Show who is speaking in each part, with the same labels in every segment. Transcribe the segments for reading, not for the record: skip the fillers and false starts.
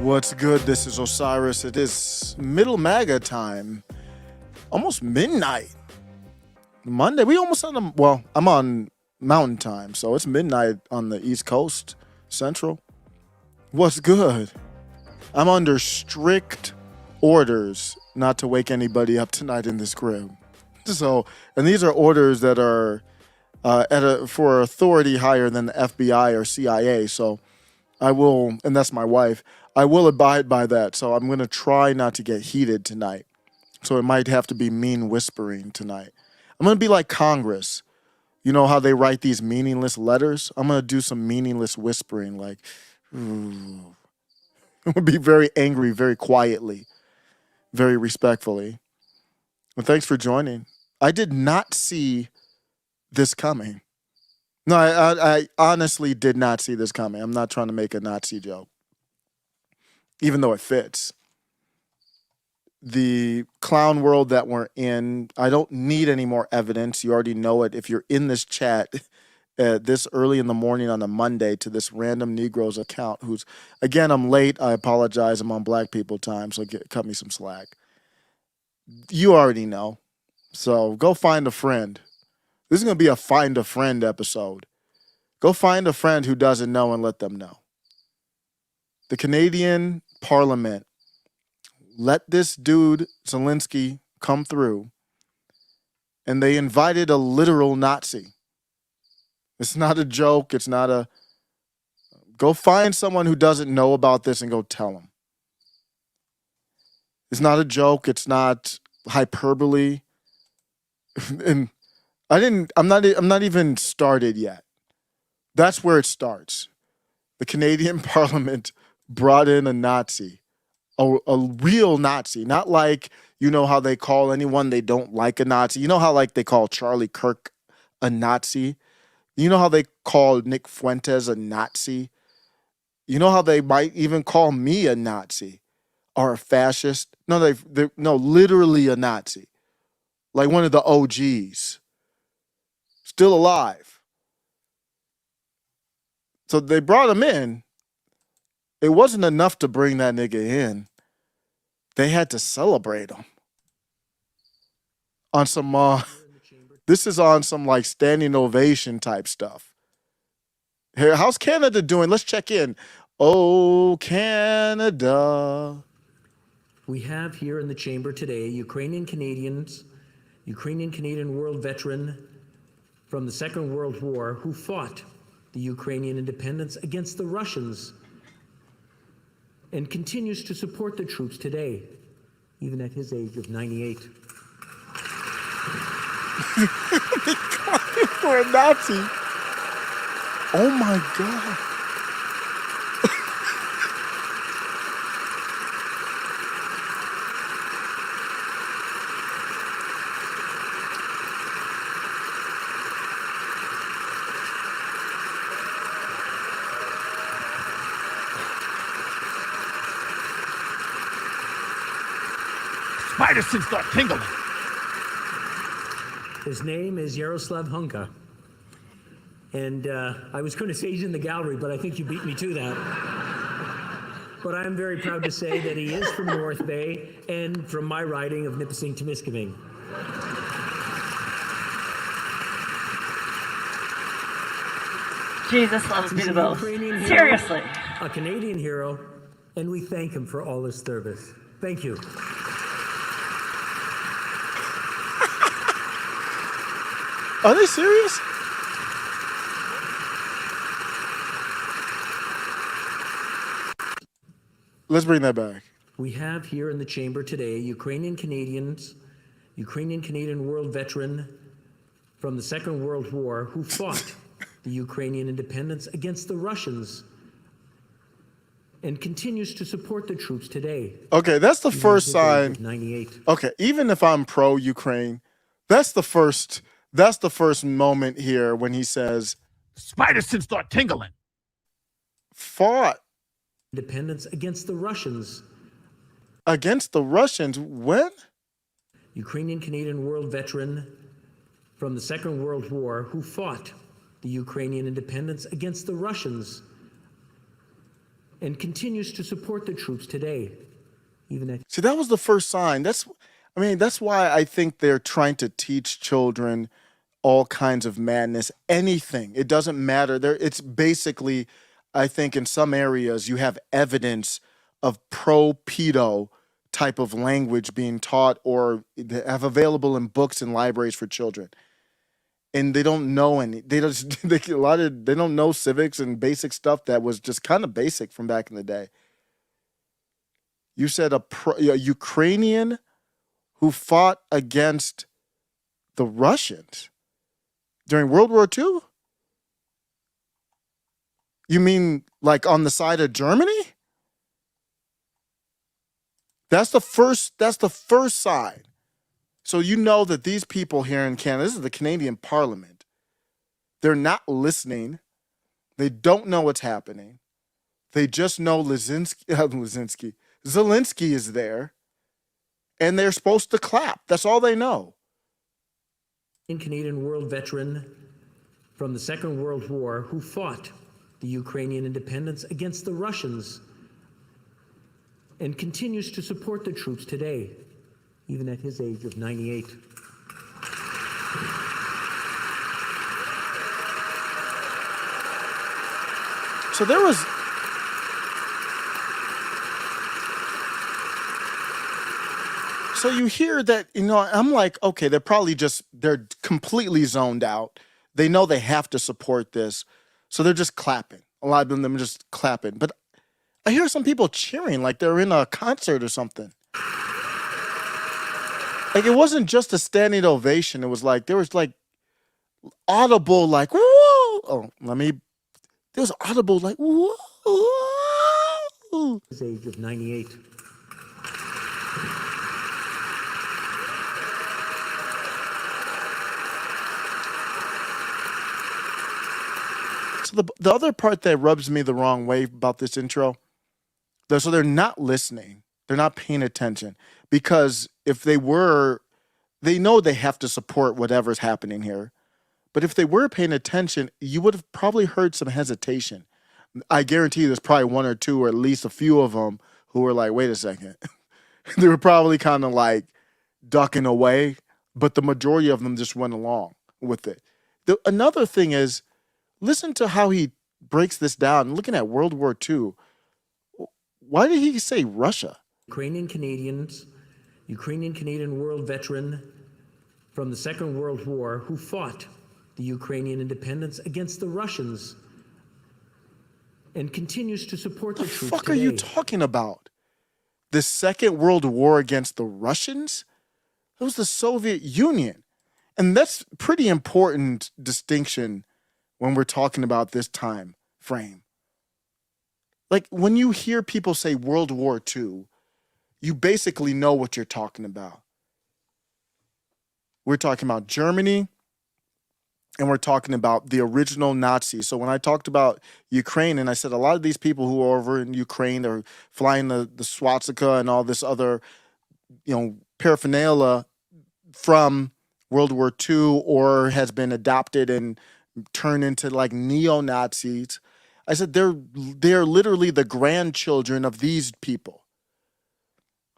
Speaker 1: What's good? This is Osiris. It is middle MAGA time. Almost midnight. Monday. We almost on the, well, I'm on mountain time, so it's midnight on the East Coast, Central. What's good? I'm under strict orders not to wake anybody up tonight in this crib. So, and these are orders that are for authority higher than the FBI or CIA. So I will, and that's my wife, I will abide by that. So I'm going to try not to get heated tonight. So it might have to be mean whispering tonight. I'm going to be like Congress. You know how they write these meaningless letters? I'm going to do some meaningless whispering, like, ooh. I'm going to be very angry, very quietly, very respectfully. Well, thanks for joining. I did not see this coming. No, I honestly did not see this coming. I'm not trying to make a Nazi joke, even though it fits. The clown world that we're in, I don't need any more evidence. You already know it. If you're in this chat this early in the morning on a Monday to this random Negro's account, who's, again, I'm late. I apologize. I'm on Black people time, so cut me some slack. You already know. So go find a friend. This is going to be a find a friend episode. Go find a friend who doesn't know and let them know. The Canadian Parliament let this dude, Zelenskyy, come through, and they invited a literal Nazi. It's not a joke. It's not a... Go find someone who doesn't know about this and go tell them. It's not a joke. It's not hyperbole. And I'm not even started yet. That's where it starts. The Canadian Parliament brought in a Nazi, a real Nazi, not like, you know how they call anyone they don't like a Nazi. You know how like they call Charlie Kirk a Nazi? You know how they call Nick Fuentes a Nazi? You know how they might even call me a Nazi or a fascist? No, no, literally a Nazi. Like one of the OGs. Still alive. So they brought him in. It wasn't enough to bring that nigga in. They had to celebrate him. On some, this is on some like standing ovation type stuff. Hey, how's Canada doing? Let's check in. Oh, Canada.
Speaker 2: We have here in the chamber today Ukrainian-Canadian world veteran from the Second World War who fought the Ukrainian independence against the Russians and continues to support the troops today, even at his age of 98.
Speaker 1: They call him for a Nazi. Oh my God.
Speaker 3: Spiders should start tingling.
Speaker 2: His name is Yaroslav Hunka. And I was going to say he's in the gallery, but I think you beat me to that. But I am very proud to say that he is from North Bay and from my riding of Nipissing-Temiskaming.
Speaker 4: Jesus loves me the most. Seriously.
Speaker 2: A Canadian hero, and we thank him for all his service. Thank you.
Speaker 1: Are they serious? Let's bring that back.
Speaker 2: We have here in the chamber today Ukrainian-Canadian world veteran from the Second World War who fought the Ukrainian independence against the Russians and continues to support the troops today.
Speaker 1: Okay, that's the first sign.
Speaker 2: 98.
Speaker 1: Okay, even if I'm pro-Ukraine, that's the first moment here when he says,
Speaker 3: Spiders should start tingling.
Speaker 1: Fought
Speaker 2: Independence against the Russians.
Speaker 1: Against the Russians? When?
Speaker 2: Ukrainian-Canadian world veteran from the Second World War who fought the Ukrainian independence against the Russians and continues to support the troops today, even at
Speaker 1: See, that was the first sign. That's why I think they're trying to teach children all kinds of madness, anything. It doesn't matter. It's basically, I think in some areas you have evidence of pro-pedo type of language being taught or have available in books and libraries for children. And they don't know they don't know civics and basic stuff that was just kind of basic from back in the day. You said a Ukrainian who fought against the Russians during World War II? You mean like on the side of Germany? That's the first sign. So you know that these people here in Canada, this is the Canadian Parliament, they're not listening. They don't know what's happening. They just know Zelenskyy is there, and they're supposed to clap. That's all they know.
Speaker 2: Canadian world veteran from the Second World War who fought the Ukrainian independence against the Russians and continues to support the troops today, even at his age of 98.
Speaker 1: So there was... So you hear that, I'm like, okay, they're completely zoned out. They know they have to support this. So they're just clapping. A lot of them just clapping. But I hear some people cheering like they're in a concert or something. Like it wasn't just a standing ovation. It was like, there was like audible like, whoa. Oh, there was audible like, whoa.
Speaker 2: His age of 98.
Speaker 1: So the other part that rubs me the wrong way about this intro, so they're not listening. They're not paying attention. Because if they were, they know they have to support whatever's happening here. But if they were paying attention, you would have probably heard some hesitation. I guarantee you there's probably one or two or at least a few of them who were like, wait a second. They were probably kind of like ducking away, but the majority of them just went along with it. Another thing is, listen to how he breaks this down. Looking at World War II, why did he say Russia?
Speaker 2: Ukrainian-Canadian world veteran from the Second World War who fought the Ukrainian independence against the Russians and continues to support the troops today.
Speaker 1: What the fuck are you talking about? The Second World War against the Russians? It was the Soviet Union. And that's pretty important distinction when we're talking about this time frame. Like when you hear people say World War II, you basically know what you're talking about. We're talking about Germany, and we're talking about the original Nazis. So when I talked about Ukraine, and I said a lot of these people who are over in Ukraine, they're flying the swastika and all this other, paraphernalia from World War II or has been adopted and turned into like neo-Nazis. I said they're literally the grandchildren of these people.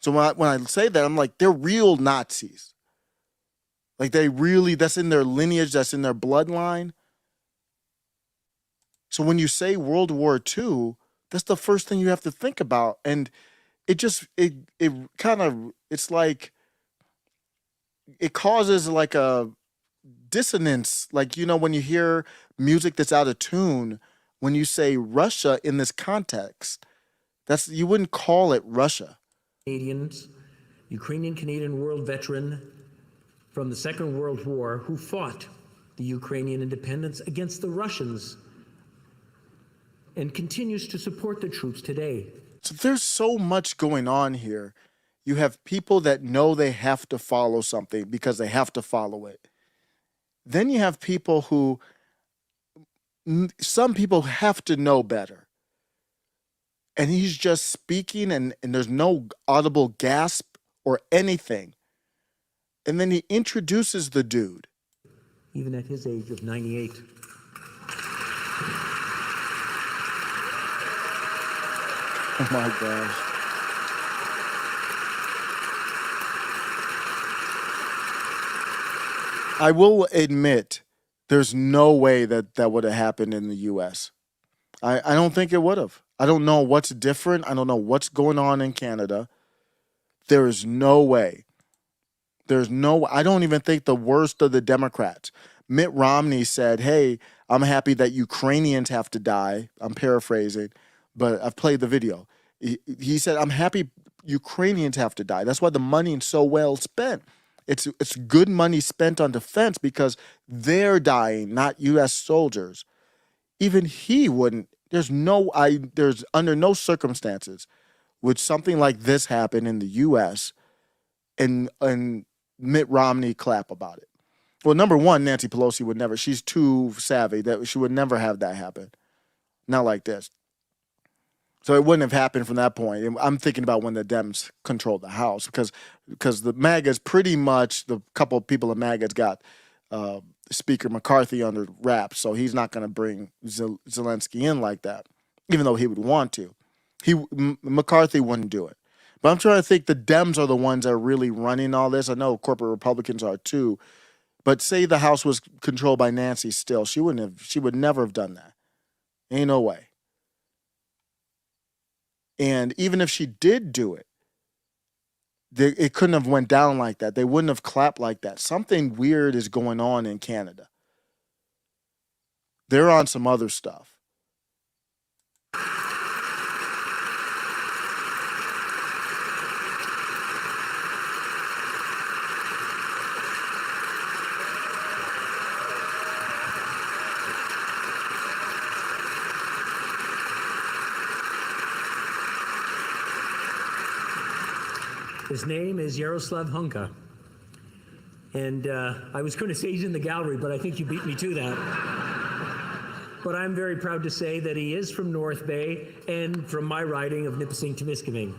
Speaker 1: So when I say that, I'm like, they're real Nazis. Like that's in their lineage, that's in their bloodline. So when you say World War II, that's the first thing you have to think about. And it causes like a dissonance. Like, when you hear music that's out of tune, when you say Russia in this context, you wouldn't call it Russia.
Speaker 2: Ukrainian-Canadian world veteran from the Second World War who fought the Ukrainian independence against the Russians and continues to support the troops today.
Speaker 1: So there's so much going on here. You have people that know they have to follow something because they have to follow it. Then you have people some people have to know better. And he's just speaking and there's no audible gasp or anything. And then he introduces the dude.
Speaker 2: Even at his age of 98.
Speaker 1: Oh my gosh. I will admit, there's no way that that would have happened in the U.S. I don't think it would have. I don't know what's different. I don't know what's going on in Canada. There is no way. I don't even think the worst of the Democrats. Mitt Romney said, hey, I'm happy that Ukrainians have to die. I'm paraphrasing, but I've played the video. He said, I'm happy Ukrainians have to die. That's why the money is so well spent. It's good money spent on defense because they're dying, not U.S. soldiers. Even he wouldn't. There's under no circumstances would something like this happen in the U.S. and Mitt Romney clap about it. Well, number one, Nancy Pelosi would never. She's too savvy that she would never have that happen. Not like this. So it wouldn't have happened from that point. And I'm thinking about when the Dems controlled the House because the MAGAs pretty much, the couple of people in MAGAs got Speaker McCarthy under wraps, so he's not going to bring Zelenskyy in like that, even though he would want to. McCarthy wouldn't do it. But I'm trying to think the Dems are the ones that are really running all this. I know corporate Republicans are too. But say the House was controlled by Nancy still, she would never have done that. Ain't no way. And even if she did do it, it couldn't have went down like that. They wouldn't have clapped like that. Something weird is going on in Canada. They're on some other stuff.
Speaker 2: His name is Yaroslav Hunka. And I was going to say he's in the gallery, but I think you beat me to that. But I'm very proud to say that he is from North Bay and from my riding of Nipissing-Temiskaming.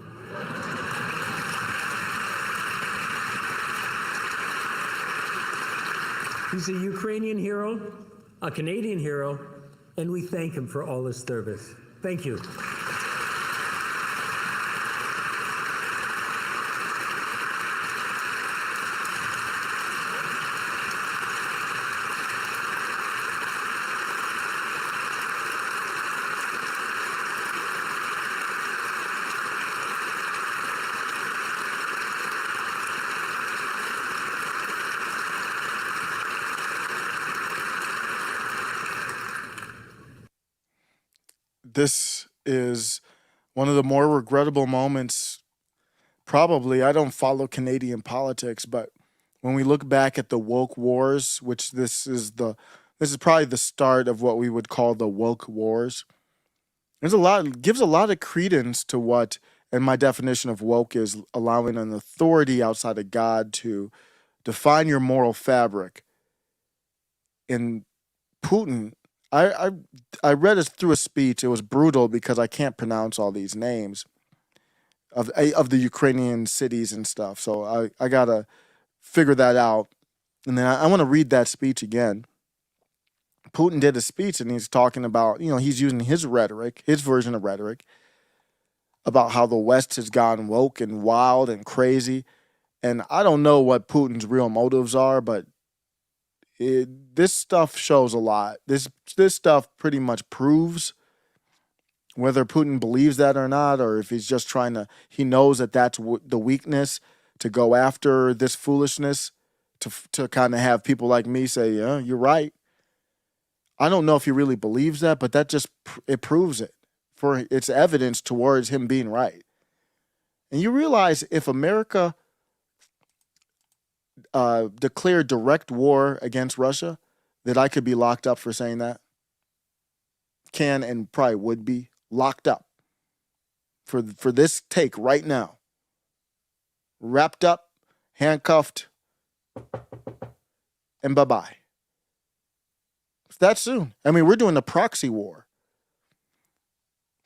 Speaker 2: He's a Ukrainian hero, a Canadian hero, and we thank him for all his service. Thank you.
Speaker 1: This is one of the more regrettable moments. Probably, I don't follow Canadian politics, but when we look back at the woke wars, which this is probably the start of what we would call the woke wars. Gives a lot of credence to what, and my definition of woke is allowing an authority outside of God to define your moral fabric. In Putin, I read it through a speech. It was brutal because I can't pronounce all these names of the Ukrainian cities and stuff. So I gotta figure that out. And then I want to read that speech again. Putin did a speech and he's talking about, he's using his rhetoric, his version of rhetoric, about how the West has gone woke and wild and crazy. And I don't know what Putin's real motives are, but this stuff shows a lot. This stuff pretty much proves whether Putin believes that or not, or if he's just he knows that that's the weakness to go after this foolishness, to kind of have people like me say, yeah, you're right. I don't know if he really believes that, but that just, it proves it. For it's evidence towards him being right. And you realize if America declared direct war against Russia, that I could be locked up for saying that. Can and probably would be locked up for this take right now. Wrapped up, handcuffed, and bye-bye. It's that soon. I mean, we're doing a proxy war.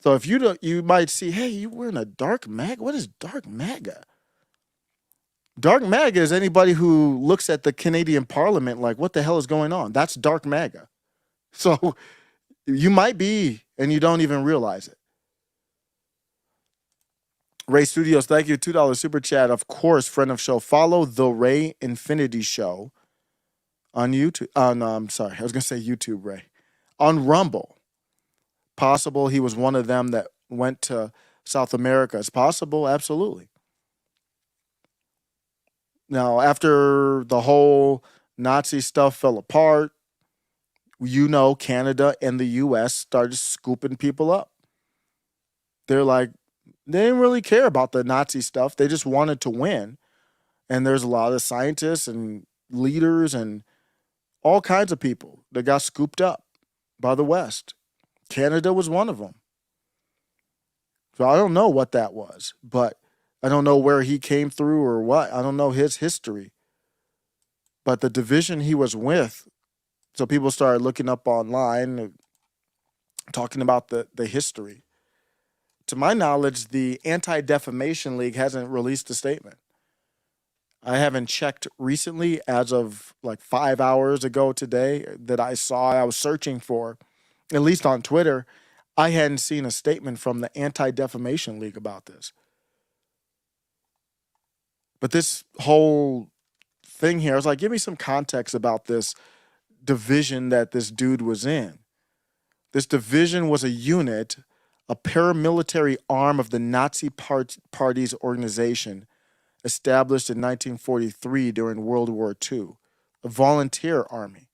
Speaker 1: So if you might see, hey, you wearing a dark MAGA? What is dark MAGA? Dark MAGA is anybody who looks at the Canadian Parliament like, what the hell is going on? That's dark MAGA. So you might be, and you don't even realize it. Ray Studios, thank you. $2 super chat. Of course, friend of show. Follow The Ray Infinity Show on YouTube. I'm sorry. I was going to say YouTube, Ray. On Rumble. Possible he was one of them that went to South America. It's possible, absolutely. Now, after the whole Nazi stuff fell apart, Canada and the U.S. started scooping people up. They're like, they didn't really care about the Nazi stuff. They just wanted to win. And there's a lot of scientists and leaders and all kinds of people that got scooped up by the West. Canada was one of them. So I don't know what that was, but I don't know where he came through or what. I don't know his history. But the division he was with, so people started looking up online, talking about the history. To my knowledge, the Anti-Defamation League hasn't released a statement. I haven't checked recently, as of like 5 hours ago today, that I was searching for, at least on Twitter, I hadn't seen a statement from the Anti-Defamation League about this. But this whole thing here, I was like, give me some context about this division that this dude was in. This division was a unit, a paramilitary arm of the Nazi Party's organization, established in 1943 during World War II, a volunteer army.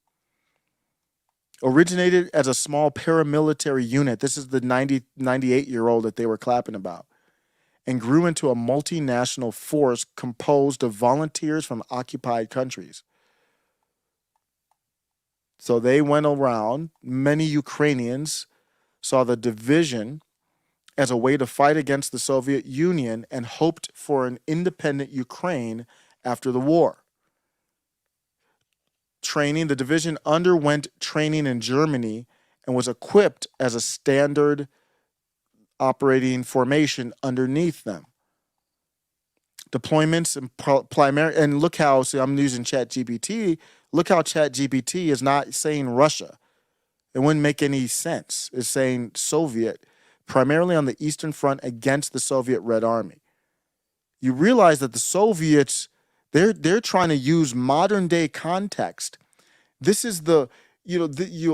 Speaker 1: Originated as a small paramilitary unit, this is the 98-year-old that they were clapping about, and grew into a multinational force composed of volunteers from occupied countries. So they went around, many Ukrainians saw the division as a way to fight against the Soviet Union and hoped for an independent Ukraine after the war. The division underwent training in Germany and was equipped as a standard operating formation underneath them. Deployments and look how, see, I'm using ChatGPT. Look how ChatGPT is not saying Russia. It wouldn't make any sense. It's saying Soviet, primarily on the Eastern Front against the Soviet Red Army. You realize that the Soviets, they're trying to use modern day context. This is you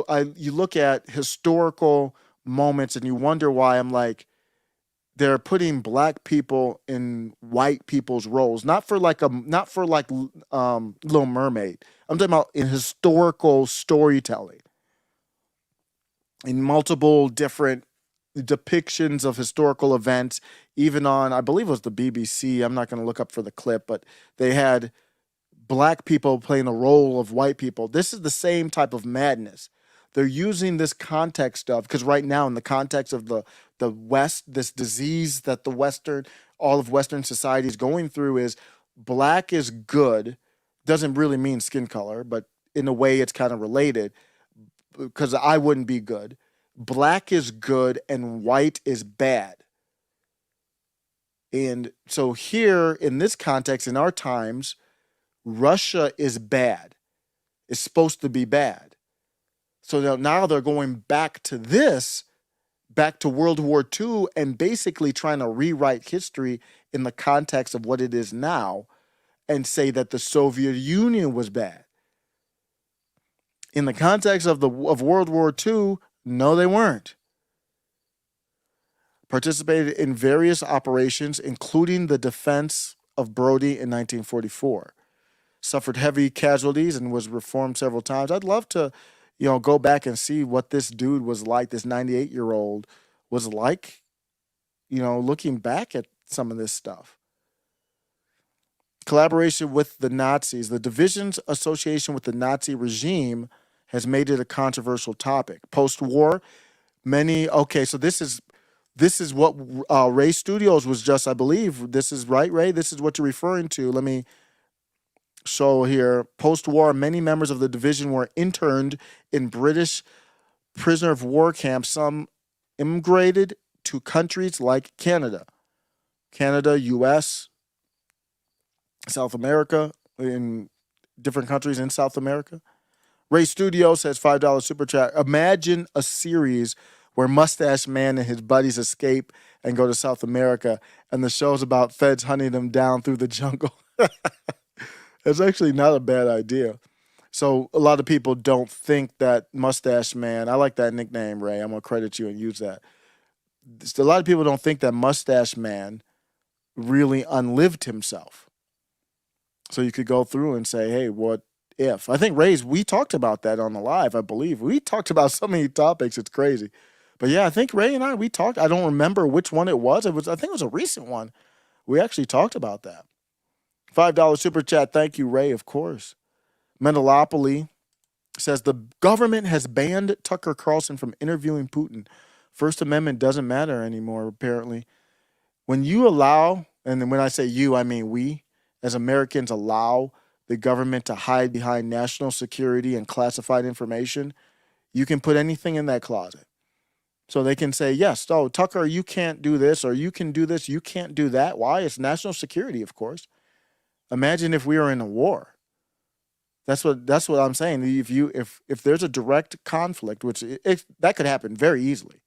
Speaker 1: look at historical moments and you wonder why I'm like, they're putting black people in white people's roles, not for Little Mermaid. I'm talking about in historical storytelling, in multiple different depictions of historical events, even on, I believe it was the BBC. I'm not going to look up for the clip, but they had black people playing the role of white people. This is the same type of madness. They're using this context of, because right now in the context of the West, this disease that all of Western society is going through is black is good. Doesn't really mean skin color, but in a way it's kind of related, because I wouldn't be good. Black is good and white is bad. And so here in this context, in our times, Russia is bad. It's supposed to be bad. So now they're going back to World War II, and basically trying to rewrite history in the context of what it is now and say that the Soviet Union was bad. In the context of World War II, no, they weren't. Participated in various operations, including the defense of Brody in 1944. Suffered heavy casualties and was reformed several times. I'd love to, go back and see what this dude was like, this 98-year-old was like, looking back at some of this stuff. Collaboration with the Nazis. The division's association with the Nazi regime has made it a controversial topic. Post-war, so this is what Ray Studios was just, I believe. This is right, Ray? This is what you're referring to. Let me show here. Post-war, many members of the division were interned in British prisoner of war camps. Some immigrated to countries like Canada, U.S., South America, in different countries in South America. Ray Studio says $5 super chat. Imagine a series where Mustache Man and his buddies escape and go to South America, and the show's about feds hunting them down through the jungle. It's actually not a bad idea. So a lot of people don't think that Mustache Man, I like that nickname, Ray. I'm going to credit you and use that. A lot of people don't think that Mustache Man really unlived himself. So you could go through and say, hey, what if? I think, Ray's, we talked about that on the live, I believe. We talked about so many topics, it's crazy. But yeah, I think Ray and we talked. I don't remember which one it was. I think it was a recent one. We actually talked about that. $5 super chat. Thank you, Ray, of course. Mendalopoly says the government has banned Tucker Carlson from interviewing Putin. First Amendment doesn't matter anymore, apparently. When you allow, and when I say you, I mean we, as Americans, allow the government to hide behind national security and classified information, you can put anything in that closet. So they can say, yes, oh, Tucker, you can't do this, or you can do this, you can't do that. Why? It's national security, of course. Imagine if we were in a war. That's what I'm saying. If there's a direct conflict, which that could happen very easily.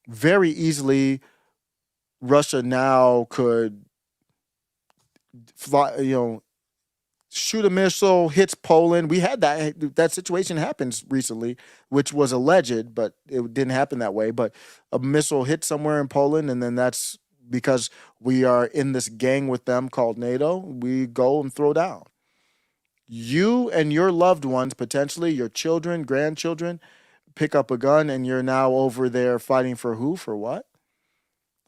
Speaker 1: Very easily, Russia now could fly, shoot a missile, hits Poland. We had that situation happens recently, which was alleged, but it didn't happen that way. But a missile hit somewhere in Poland, and then that's because we are in this gang with them called NATO. We go and throw down. You and your loved ones, potentially your children, grandchildren, pick up a gun, and you're now over there fighting for who, for what?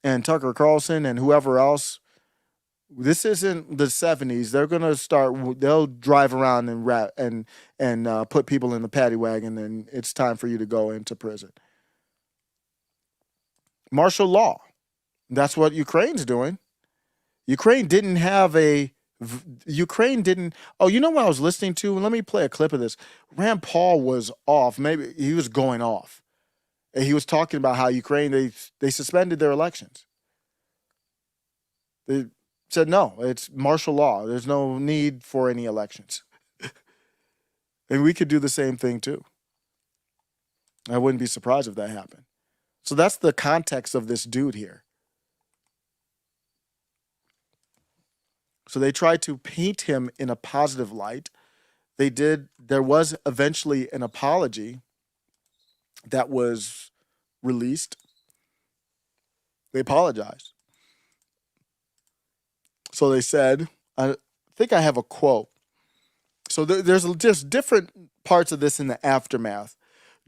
Speaker 1: And Tucker Carlson and whoever else. This isn't the 70s. They're gonna start. They'll drive around and put people in the paddy wagon, and it's time for you to go into prison. Martial law. That's what Ukraine's doing. Ukraine didn't. Oh, you know what I was listening to? Let me play a clip of this. Rand Paul was off. Maybe he was going off. And he was talking about how Ukraine they suspended their elections. They said, no, it's martial law. There's no need for any elections. And we could do the same thing too. I wouldn't be surprised if that happened. So that's the context of this dude here. So they tried to paint him in a positive light. There was eventually an apology that was released. They apologized. So they said, I think I have a quote. So there's just different parts of this in the aftermath.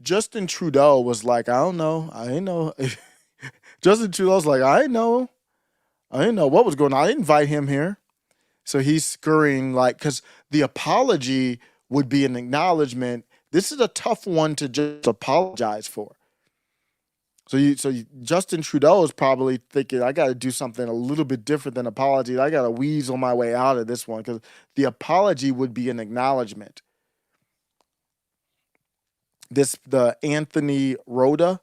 Speaker 1: Justin Trudeau was like, I don't know. I didn't know. Justin Trudeau's like, I didn't know what was going on. I didn't invite him here. So he's scurrying because the apology would be an acknowledgement. This is a tough one to just apologize for. So Justin Trudeau is probably thinking, I got to do something a little bit different than apology. I got to weasel my way out of this one because the apology would be an acknowledgement. The Anthony Rhoda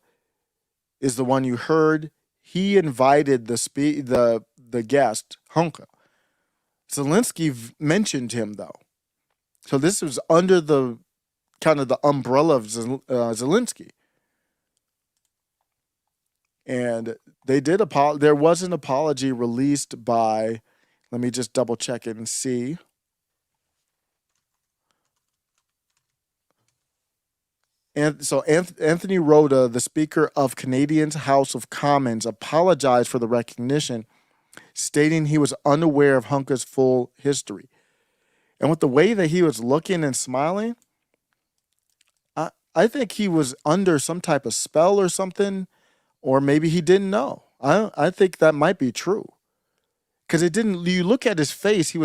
Speaker 1: is the one you heard. He invited the guest, Hunka. Zelenskyy mentioned him, though. So this was under the kind of the umbrella of Zelenskyy. And they did there was an apology released by, let me just double check it and see. And so Anthony Rhoda, the Speaker of Canadians House of Commons, apologized for the recognition, stating he was unaware of Hunka's full history. And with the way that he was looking and smiling, I think he was under some type of spell or something, or maybe he didn't know. I think that might be true. Because you look at his face, he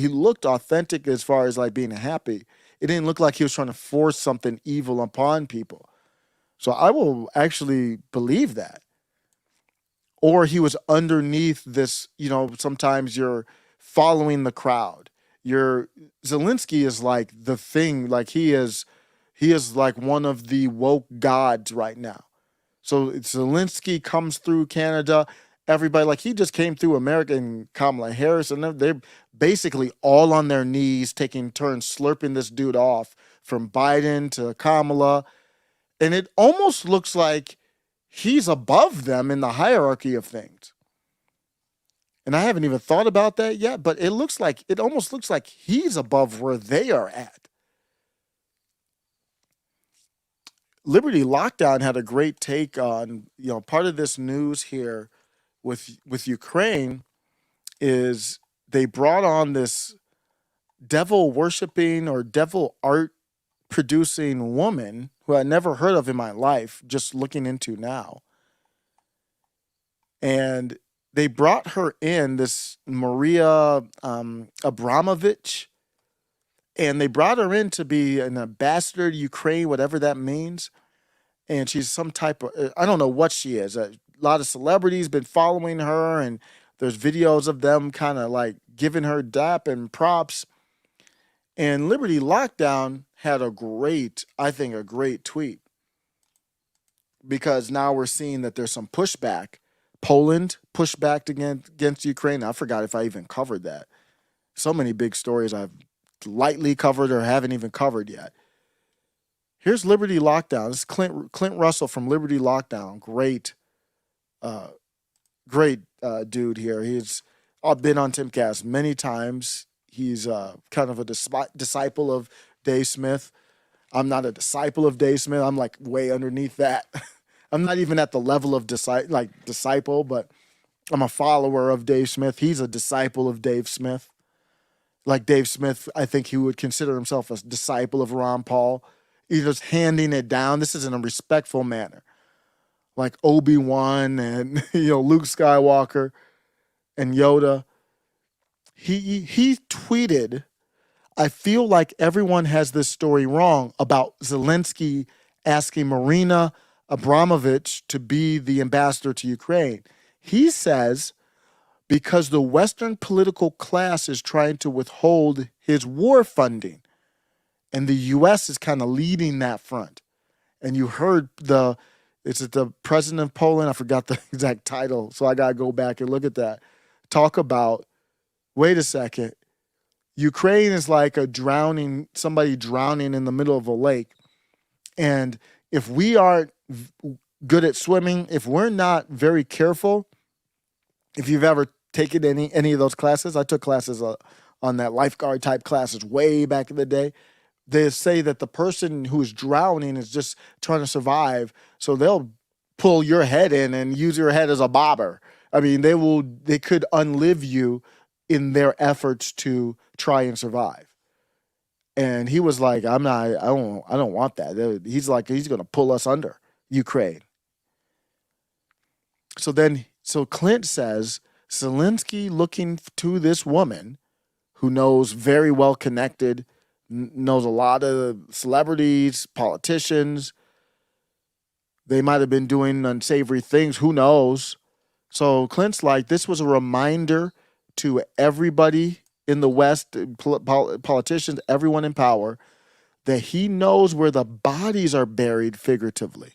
Speaker 1: looked authentic as far as like being happy. It didn't look like he was trying to force something evil upon people. So I will actually believe that. Or he was underneath this, sometimes you're following the crowd. Zelenskyy is like the thing, like he is like one of the woke gods right now. So Zelenskyy comes through Canada, everybody, like he just came through America and Kamala Harris, and they're basically all on their knees, taking turns slurping this dude off from Biden to Kamala. And it almost looks like he's above them in the hierarchy of things. And I haven't even thought about that yet, but it almost looks like he's above where they are at. Liberty Lockdown had a great take on, part of this news here with Ukraine is they brought on this devil worshiping or devil art producing woman who I never heard of in my life, just looking into now. And they brought her in, this Maria Abramovich, and they brought her in to be an ambassador to Ukraine, whatever that means. And she's some type of, I don't know what she is. A lot of celebrities been following her, and there's videos of them kind of like giving her dap and props. And Liberty Lockdown had a great tweet, because now we're seeing that there's some pushback. Poland pushed back against Ukraine. I forgot if I even covered that. So many big stories I've lightly covered or haven't even covered yet. Here's Liberty Lockdown. This is Clint Russell from Liberty Lockdown. Great dude here. He's been on Timcast many times. He's kind of a disciple of Dave Smith. I'm not a disciple of Dave Smith. I'm like way underneath that. I'm not even at the level of disciple, but I'm a follower of Dave Smith. He's a disciple of Dave Smith. Like Dave Smith, I think he would consider himself a disciple of Ron Paul. He's just handing it down. This is in a respectful manner. Like Obi-Wan and Luke Skywalker and Yoda. He tweeted, I feel like everyone has this story wrong about Zelenskyy asking Marina Abramovich to be the ambassador to Ukraine. He says because the Western political class is trying to withhold his war funding, and the U.S. is kind of leading that front. And you heard the president of Poland, I forgot the exact title, so I got to go back and look at that, talk about, wait a second, Ukraine is like somebody drowning in the middle of a lake. And if we aren't good at swimming, if we're not very careful, if you've ever taken any of those classes, I took classes on that lifeguard type classes way back in the day. They say that the person who's drowning is just trying to survive. So they'll pull your head in and use your head as a bobber. I mean, they could unlive you in their efforts to try and survive. And he was like, I don't want that. He's like, he's going to pull us under Ukraine. So Clint says, Zelenskyy looking to this woman who knows very well connected, knows a lot of celebrities, politicians. They might have been doing unsavory things. Who knows? So Clint's like, this was a reminder to everybody in the West, politicians, everyone in power, that he knows where the bodies are buried figuratively.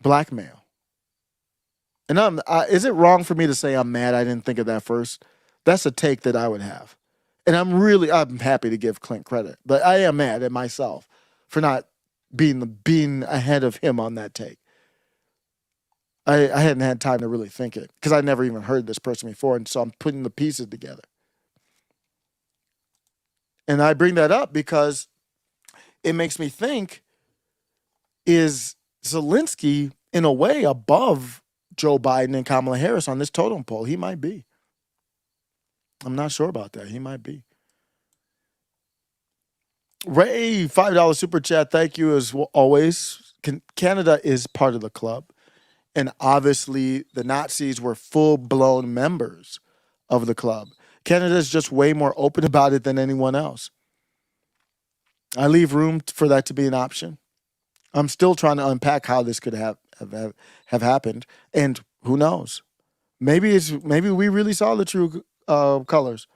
Speaker 1: Blackmail. And is it wrong for me to say I'm mad I didn't think of that first? That's a take that I would have. And I'm happy to give Clint credit, but I am mad at myself for not being ahead of him on that take. I hadn't had time to really think it because I never even heard this person before, and so I'm putting the pieces together. And I bring that up because it makes me think, is Zelenskyy in a way above Joe Biden and Kamala Harris on this totem pole? He might be. I'm not sure about that. He might be. Ray, $5 super chat. Thank you as always. Canada is part of the club. And obviously, the Nazis were full-blown members of the club. Canada is just way more open about it than anyone else. I leave room for that to be an option. I'm still trying to unpack how this could have happened, and who knows? Maybe we really saw the true colors.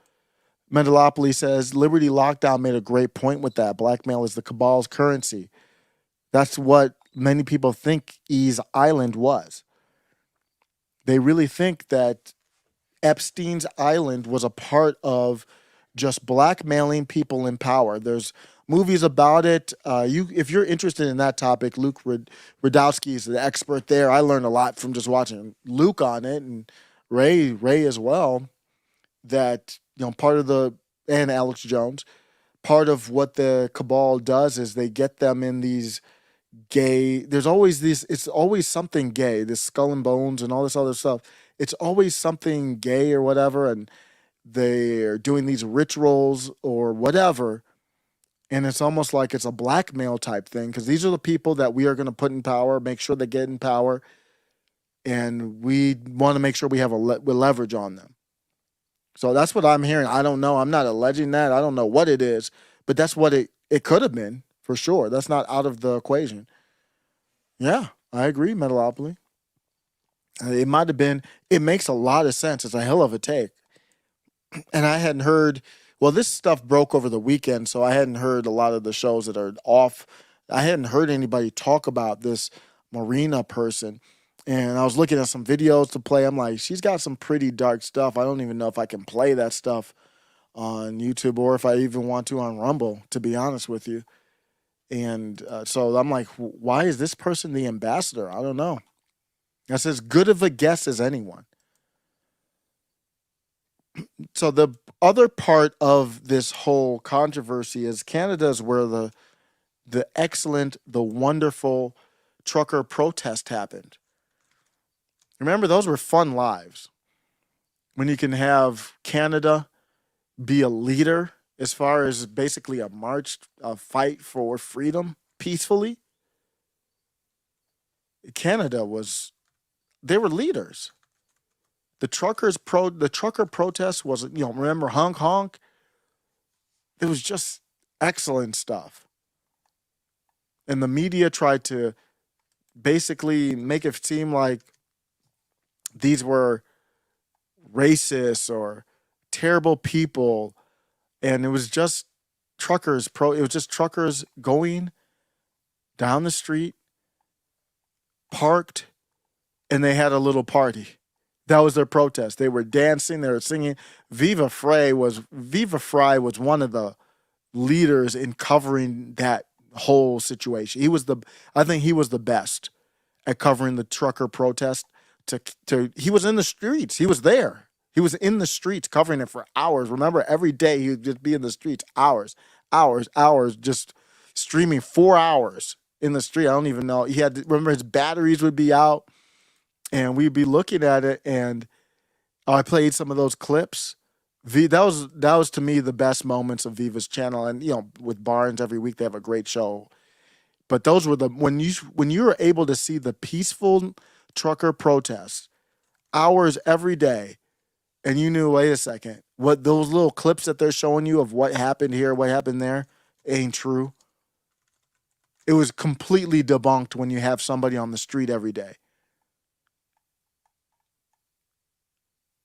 Speaker 1: Mendalopoly says Liberty Lockdown made a great point with that. Blackmail is the cabal's currency. That's what many people think Ease Island was. They really think that Epstein's Island was a part of just blackmailing people in power. There's movies about it. If you're interested in that topic, Luke Radowski is the expert there. I learned a lot from just watching Luke on it, and Ray as well. That part of and Alex Jones, part of what the cabal does is they get them in these gay. There's always these. It's always something gay. This Skull and Bones and all this other stuff. It's always something gay or whatever, and they're doing these rituals or whatever. And it's almost like it's a blackmail type thing, because these are the people that we are going to put in power, make sure they get in power, and we want to make sure we have leverage on them. So that's what I'm hearing. I don't know. I'm not alleging that. I don't know what it is, but that's what it could have been for sure. That's not out of the equation. Yeah, I agree, Metalopoly. It might have been. It makes a lot of sense. It's a hell of a take. And I hadn't heard. Well, this stuff broke over the weekend, so I hadn't heard a lot of the shows that are off. I hadn't heard anybody talk about this Marina person. And I was looking at some videos to play. I'm like, she's got some pretty dark stuff. I don't even know if I can play that stuff on YouTube or if I even want to on Rumble, to be honest with you. And so I'm like, why is this person the ambassador? I don't know. That's as good of a guess as anyone. So the other part of this whole controversy is Canada is where the excellent, the wonderful trucker protest happened. Remember, those were fun lives. When you can have Canada be a leader as far as basically a march, a fight for freedom peacefully. Canada they were leaders. The trucker protest was, remember honk honk? It was just excellent stuff. And the media tried to basically make it seem like these were racist or terrible people. And it was just truckers going down the street, parked, and they had a little party. That was their protest. They were dancing, they were singing. Viva Frei was one of the leaders in covering that whole situation. I think he was the best at covering the trucker protest. He was in the streets. He was there. He was in the streets covering it for hours. Remember, every day he would just be in the streets, hours, just streaming 4 hours in the street. I don't even know. Remember, his batteries would be out. And we'd be looking at it, and I played some of those clips. That was to me the best moments of Viva's channel. And with Barnes every week they have a great show. But those were when you were able to see the peaceful trucker protests, hours every day, and you knew, wait a second, what those little clips that they're showing you of what happened here, what happened there, ain't true. It was completely debunked when you have somebody on the street every day.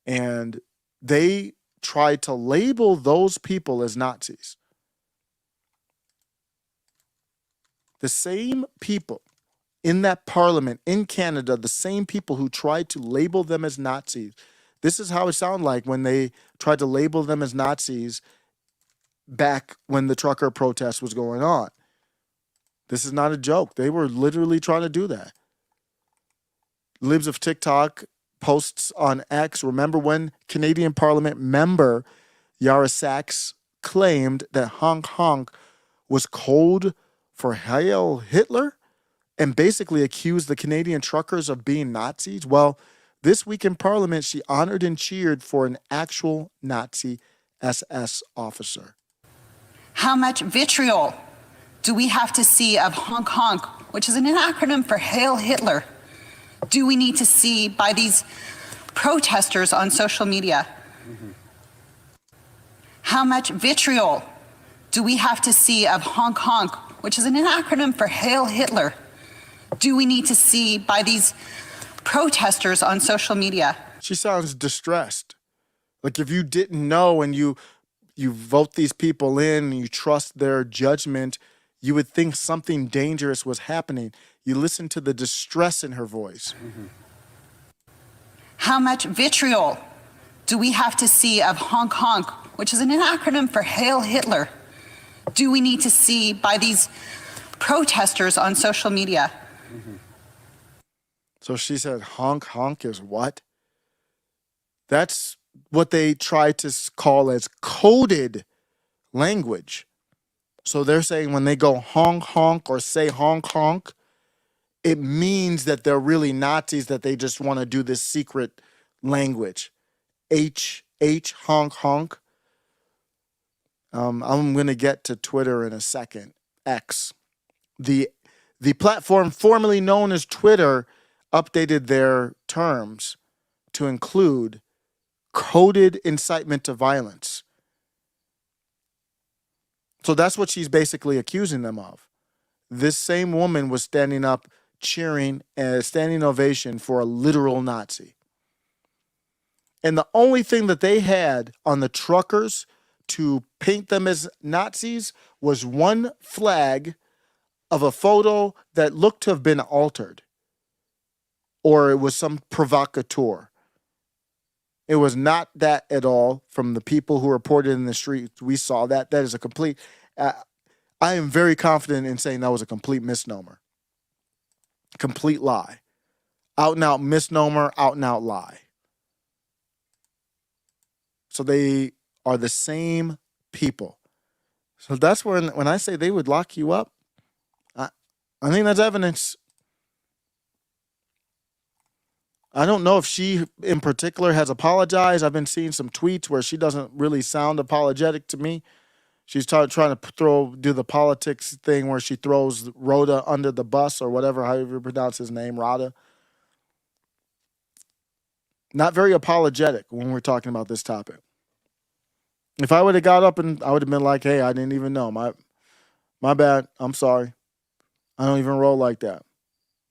Speaker 1: And they tried to label those people as Nazis. The same people in that parliament in Canada, the same people who tried to label them as Nazis. This is how it sounded like when they tried to label them as Nazis back when the trucker protest was going on. This is not a joke. They were literally trying to do that. Libs of TikTok posts on X. Remember when Canadian Parliament member Yara Sachs claimed that honk honk was code for Heil Hitler and basically accused the Canadian truckers of being Nazis? Well, this week in Parliament, she honored and cheered for an actual Nazi SS officer.
Speaker 5: How much vitriol do we have to see of honk honk, which is an acronym for Hail Hitler, do we need to see by these protesters on social media? How much vitriol do we have to see of honk honk, which is an acronym for Hail Hitler, do we need to see by these protesters on social media?
Speaker 1: She sounds distressed. Like if you didn't know and you vote these people in and you trust their judgment, you would think something dangerous was happening. You listen to the distress in her voice.
Speaker 5: How much vitriol do we have to see of honk honk, which is an acronym for Hail Hitler, do we need to see by these protesters on social media?
Speaker 1: So she said, honk, honk is what? That's what they try to call as coded language. So they're saying when they go honk, honk or say honk, honk, it means that they're really Nazis, that they just want to do this secret language. H, honk, honk. I'm going to get to Twitter in a second. X. The platform formerly known as Twitter updated their terms to include coded incitement to violence. So that's what she's basically accusing them of. This same woman was standing up cheering a standing ovation for a literal Nazi. And the only thing that they had on the truckers to paint them as Nazis was one flag of a photo that looked to have been altered. Or it was some provocateur. It was not that at all from the people who reported in the streets. We saw that. That is a complete... I am very confident in saying that was a complete misnomer. Complete lie. Out and out misnomer, out and out lie. So they are the same people. So that's when I say they would lock you up, I think that's evidence. I don't know if she in particular has apologized. I've been seeing some tweets where she doesn't really sound apologetic to me. She's trying to do the politics thing where she throws Rhoda under the bus or whatever, however you pronounce his name, Rada. Not very apologetic when we're talking about this topic. If I would have got up and I would have been like, hey, I didn't even know. My bad. I'm sorry. I don't even roll like that.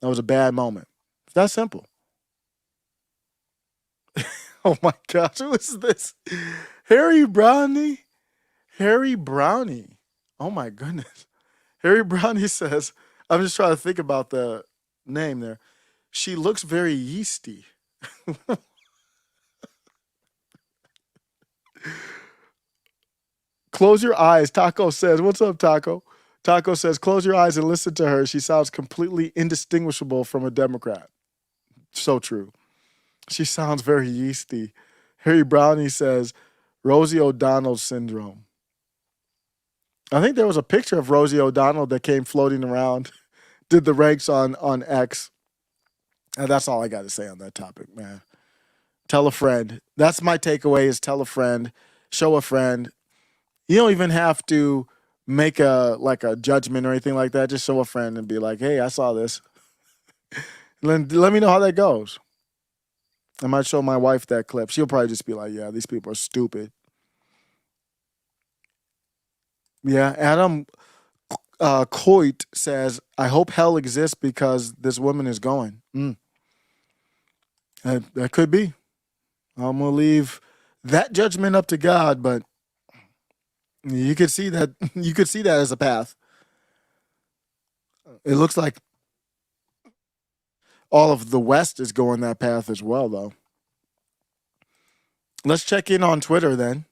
Speaker 1: That was a bad moment. It's that simple. Oh my gosh, who is this? Harry Brownie? Harry Brownie. Oh my goodness. Harry Brownie says, I'm just trying to think about the name there. She looks very yeasty. Close your eyes. Taco says, what's up, Taco? Taco says, close your eyes and listen to her. She sounds completely indistinguishable from a Democrat. So true. She sounds very yeasty. Harry Brownie says, Rosie O'Donnell syndrome. I think there was a picture of Rosie O'Donnell that came floating around, did the ranks on X. And that's all I got to say on that topic, man. Tell a friend. That's my takeaway is tell a friend, show a friend. You don't even have to make a judgment or anything like that. Just show a friend and be like, hey, I saw this. Let me know how that goes. I might show my wife that clip. She'll probably just be like, yeah, these people are stupid. Yeah, Adam Coit says, I hope hell exists because this woman is going. That could be. I'm going to leave that judgment up to God, but you could see that as a path. It looks like all of the West is going that path as well, though. Let's check in on Twitter then.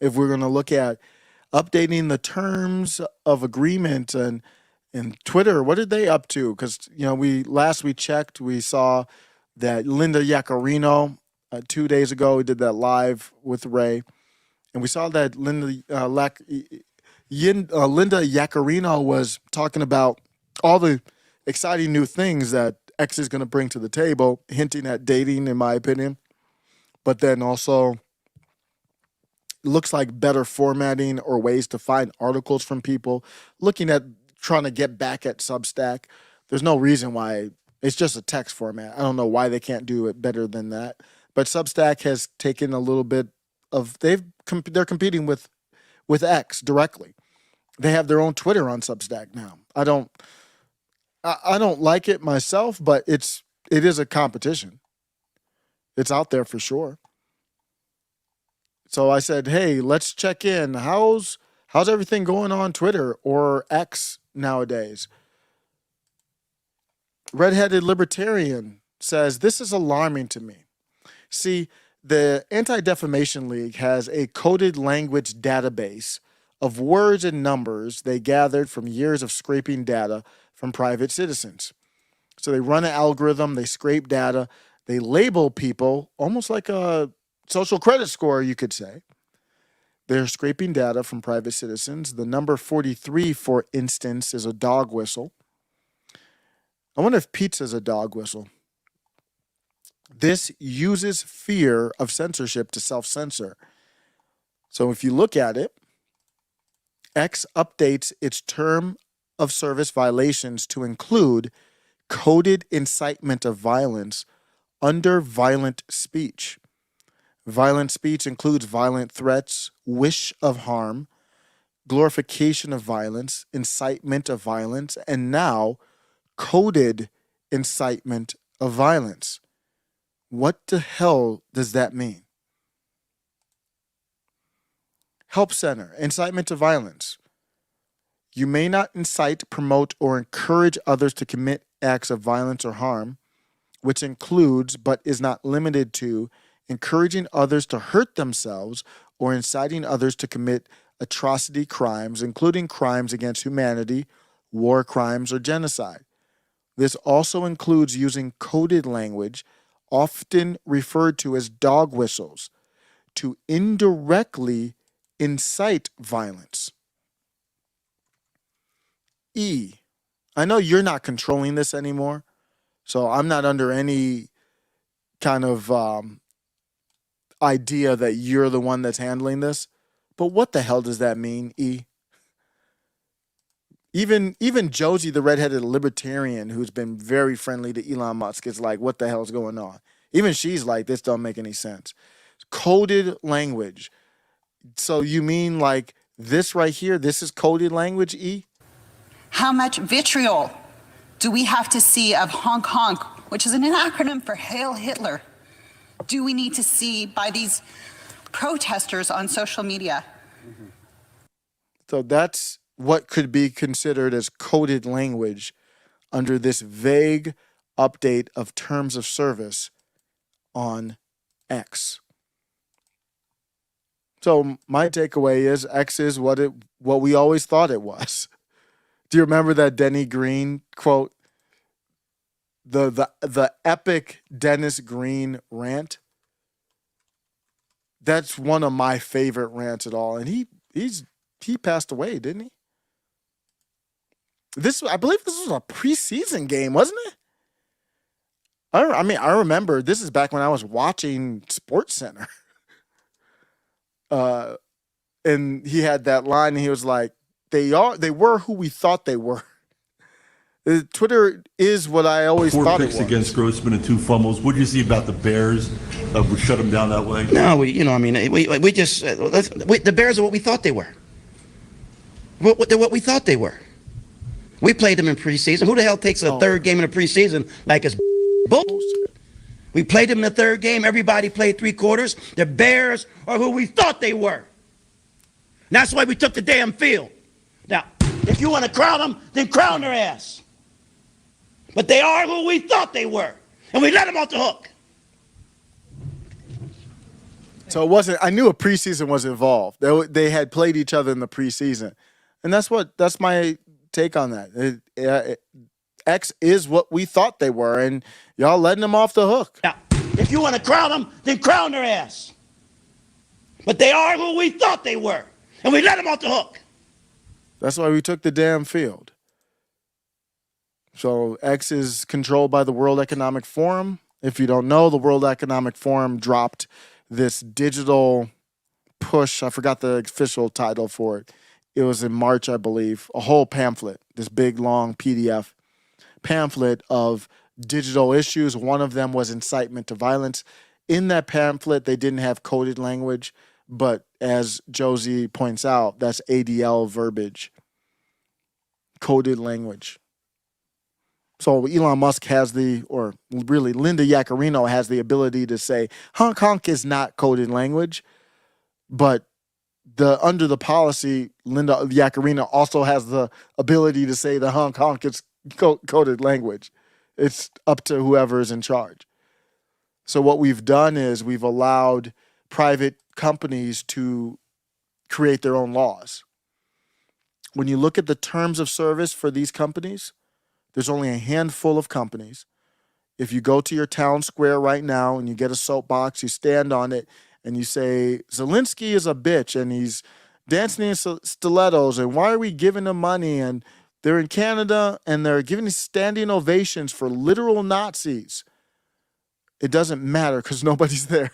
Speaker 1: If we're going to look at updating the terms of agreement and Twitter, what are they up to? Because we checked, we saw that Linda Yaccarino 2 days ago did that live with Ray, and we saw that Linda Yaccarino was talking about all the exciting new things that X is going to bring to the table, hinting at dating, in my opinion, but then also looks like better formatting or ways to find articles from people, looking at trying to get back at Substack. There's no reason why. It's just a text format. I don't know why they can't do it better than that. But Substack has taken a little bit of, they're competing with X directly. They have their own Twitter on Substack now. I don't like it myself, but it is a competition. It's out there for sure. So I said, hey, let's check in. How's everything going on Twitter or X nowadays? Redheaded Libertarian says, this is alarming to me. See, the Anti-Defamation League has a coded language database of words and numbers they gathered from years of scraping data from private citizens. So they run an algorithm, they scrape data, they label people almost like a social credit score, you could say. They're scraping data from private citizens. The number 43, for instance, is a dog whistle. I wonder if pizza is a dog whistle. This uses fear of censorship to self-censor. So if you look at it, X updates its term of service violations to include coded incitement of violence under violent speech. Violent speech includes violent threats, wish of harm, glorification of violence, incitement of violence, and now coded incitement of violence. What the hell does that mean? Help Center, incitement to violence. You may not incite, promote, or encourage others to commit acts of violence or harm, which includes but is not limited to encouraging others to hurt themselves or inciting others to commit atrocity crimes, including crimes against humanity, war crimes, or genocide. This also includes using coded language, often referred to as dog whistles, to indirectly incite violence. E. I know you're not controlling this anymore, so I'm not under any kind of idea that you're the one that's handling this. But what the hell does that mean, E? Even Josie, the redheaded libertarian who's been very friendly to Elon Musk, is like, what the hell's going on? Even she's like, this don't make any sense. Coded language. So you mean like this right here, this is coded language, E?
Speaker 5: How much vitriol do we have to see of honk honk, which is an acronym for Hail Hitler, do we need to see by these protesters on social media?
Speaker 1: So that's what could be considered as coded language under this vague update of terms of service on X. So my takeaway is X is what we always thought it was. Do you remember that Denny Green quote? The epic Dennis Green rant? That's one of my favorite rants at all. And he passed away, didn't he? I believe this was a preseason game, wasn't it? I mean, I remember this is back when I was watching SportsCenter. And he had that line, and he was like, they were who we thought they were. Twitter is what I always thought it was.
Speaker 6: 4 picks against Grossman and 2 fumbles. What do you see about the Bears? Would shut them down that way?
Speaker 7: No, we just the Bears are what we thought they were. They're what we thought they were. We played them in preseason. Who the hell takes a third game in the preseason like it's bullshit? We played them in the third game. Everybody played 3 quarters. The Bears are who we thought they were. And that's why we took the damn field. Now, if you want to crown them, then crown their ass. But they are who we thought they were. And we let them off the hook.
Speaker 1: So it wasn't, I knew a preseason was involved. They had played each other in the preseason. And that's my take on that. X is what we thought they were, and y'all letting them off the hook.
Speaker 7: Now, if you want to crown them, then crown their ass. But they are who we thought they were. And we let them off the hook.
Speaker 1: That's why we took the damn field. So X is controlled by the World Economic Forum. If you don't know, the World Economic Forum dropped this digital push. I forgot the official title for it. It was in March, I believe. A whole pamphlet, this big, long PDF pamphlet of digital issues. One of them was incitement to violence. In that pamphlet, they didn't have coded language, but as Josie points out, that's ADL verbiage. Coded language. So Elon Musk has or really Linda Yaccarino has the ability to say, honk honk is not coded language, but under the policy, Linda Yaccarino also has the ability to say the honk honk is coded language. It's up to whoever is in charge. So what we've done is we've allowed private companies to create their own laws. when you look at the terms of service for these companies, there's only a handful of companies. If you go to your town square right now and you get a soapbox, you stand on it and you say, Zelenskyy is a bitch and he's dancing in stilettos, and why are we giving him money? And they're in Canada and they're giving standing ovations for literal Nazis. It doesn't matter because nobody's there.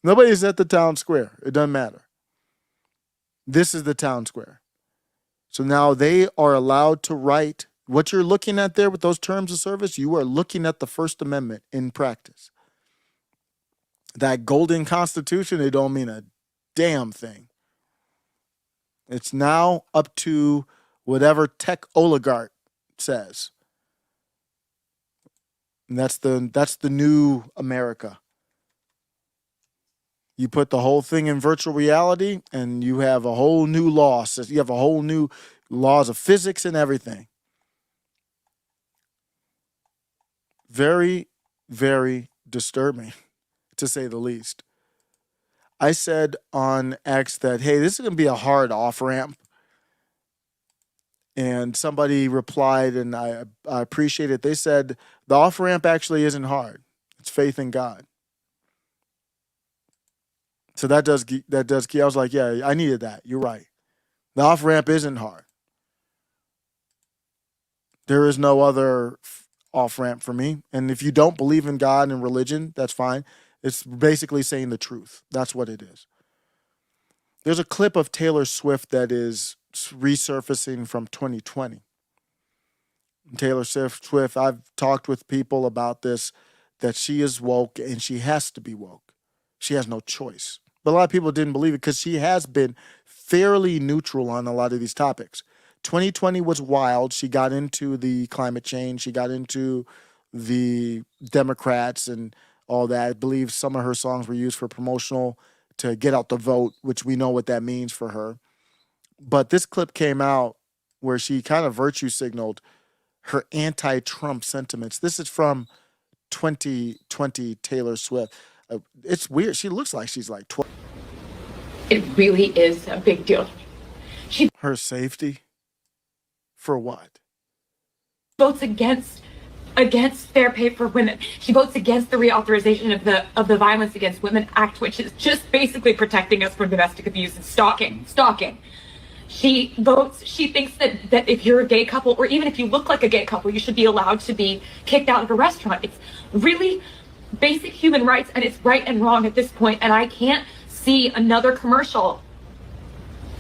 Speaker 1: Nobody's at the town square. It doesn't matter. This is the town square. So now they are allowed to write what you're looking at there with those terms of service. You are looking at the First Amendment in practice. That golden constitution, it don't mean a damn thing. It's now up to whatever tech oligarch says. And that's the new America. You put the whole thing in virtual reality and you have a whole new law. You have a whole new laws of physics and everything. Very, very disturbing, to say the least. I said on X that, hey, this is going to be a hard off-ramp. And somebody replied, and I appreciate it. They said, the off-ramp actually isn't hard. It's faith in God. So that does key. I was like, yeah, I needed that. You're right. The off-ramp isn't hard. There is no other off-ramp for me. And if you don't believe in God and religion, that's fine. It's basically saying the truth. That's what it is. There's a clip of Taylor Swift that is resurfacing from 2020. Taylor Swift, I've talked with people about this, that she is woke and she has to be woke. She has no choice. But a lot of people didn't believe it because she has been fairly neutral on a lot of these topics. 2020 was wild. She got into the climate change. She got into the Democrats and all that. I believe some of her songs were used for promotional to get out the vote, which we know what that means for her. But this clip came out where she kind of virtue signaled her anti-Trump sentiments. This is from 2020 Taylor Swift. It's weird. She looks like she's like 12.
Speaker 8: It really is a big deal.
Speaker 1: Her safety? For what?
Speaker 8: Votes against fair pay for women. She votes against the reauthorization of the Violence Against Women Act, which is just basically protecting us from domestic abuse and stalking. She thinks that if you're a gay couple, or even if you look like a gay couple, you should be allowed to be kicked out of a restaurant. It's really basic human rights, and it's right and wrong at this point. And I can't see another commercial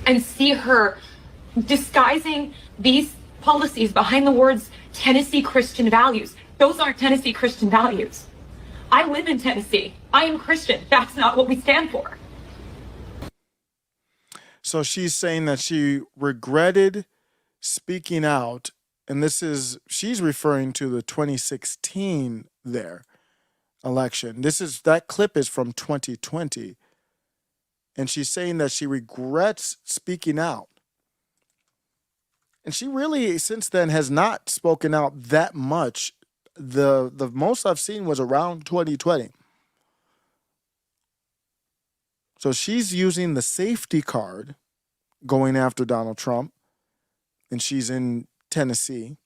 Speaker 8: and see her disguising these policies behind the words Tennessee Christian values. Those aren't Tennessee Christian values. I live in Tennessee. I am Christian. That's not what we stand for.
Speaker 1: So she's saying that she regretted speaking out, and she's referring to the 2016 election. That clip is from 2020. And she's saying that she regrets speaking out. And she really, since then, has not spoken out that much. The most I've seen was around 2020. So she's using the safety card going after Donald Trump. And she's in Tennessee.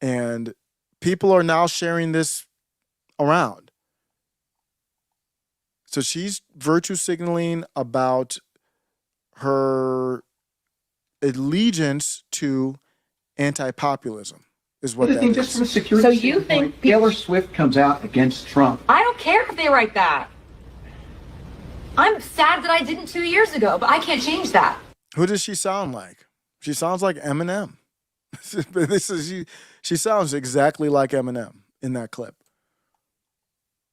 Speaker 1: And people are now sharing this around. So she's virtue signaling about her allegiance to anti-populism is what that
Speaker 9: Just
Speaker 1: is.
Speaker 9: from a security
Speaker 8: So you
Speaker 9: standpoint,
Speaker 8: think
Speaker 9: Taylor Swift comes out against Trump.
Speaker 8: I don't care if they write that. I'm sad that I didn't 2 years ago, but I can't change that.
Speaker 1: Who does she sound like? She sounds like Eminem. She sounds exactly like Eminem in that clip.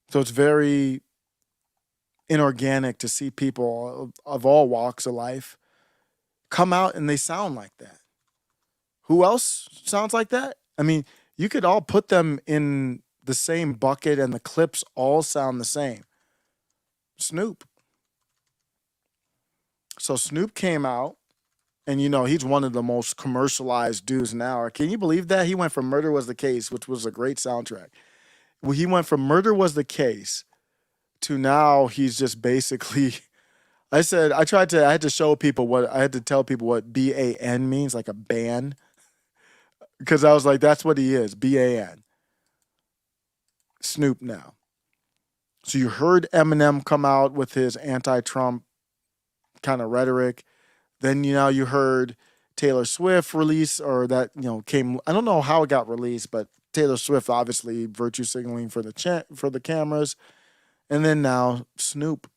Speaker 1: So it's very inorganic to see people of all walks of life come out and they sound like that. Who else sounds like that? I mean, you could all put them in the same bucket and the clips all sound the same. Snoop. So Snoop came out, and he's one of the most commercialized dudes now. Can you believe that? He went from Murder Was the Case, which was a great soundtrack. Well, he went from Murder Was the Case to now he's just basically I had to show people I had to tell people what BAN means, like a ban. Because I was like, that's what he is, BAN. Snoop now. So you heard Eminem come out with his anti-Trump kind of rhetoric. Then you heard Taylor Swift release, or that came. I don't know how it got released, but Taylor Swift obviously virtue signaling for the cameras, and then now Snoop.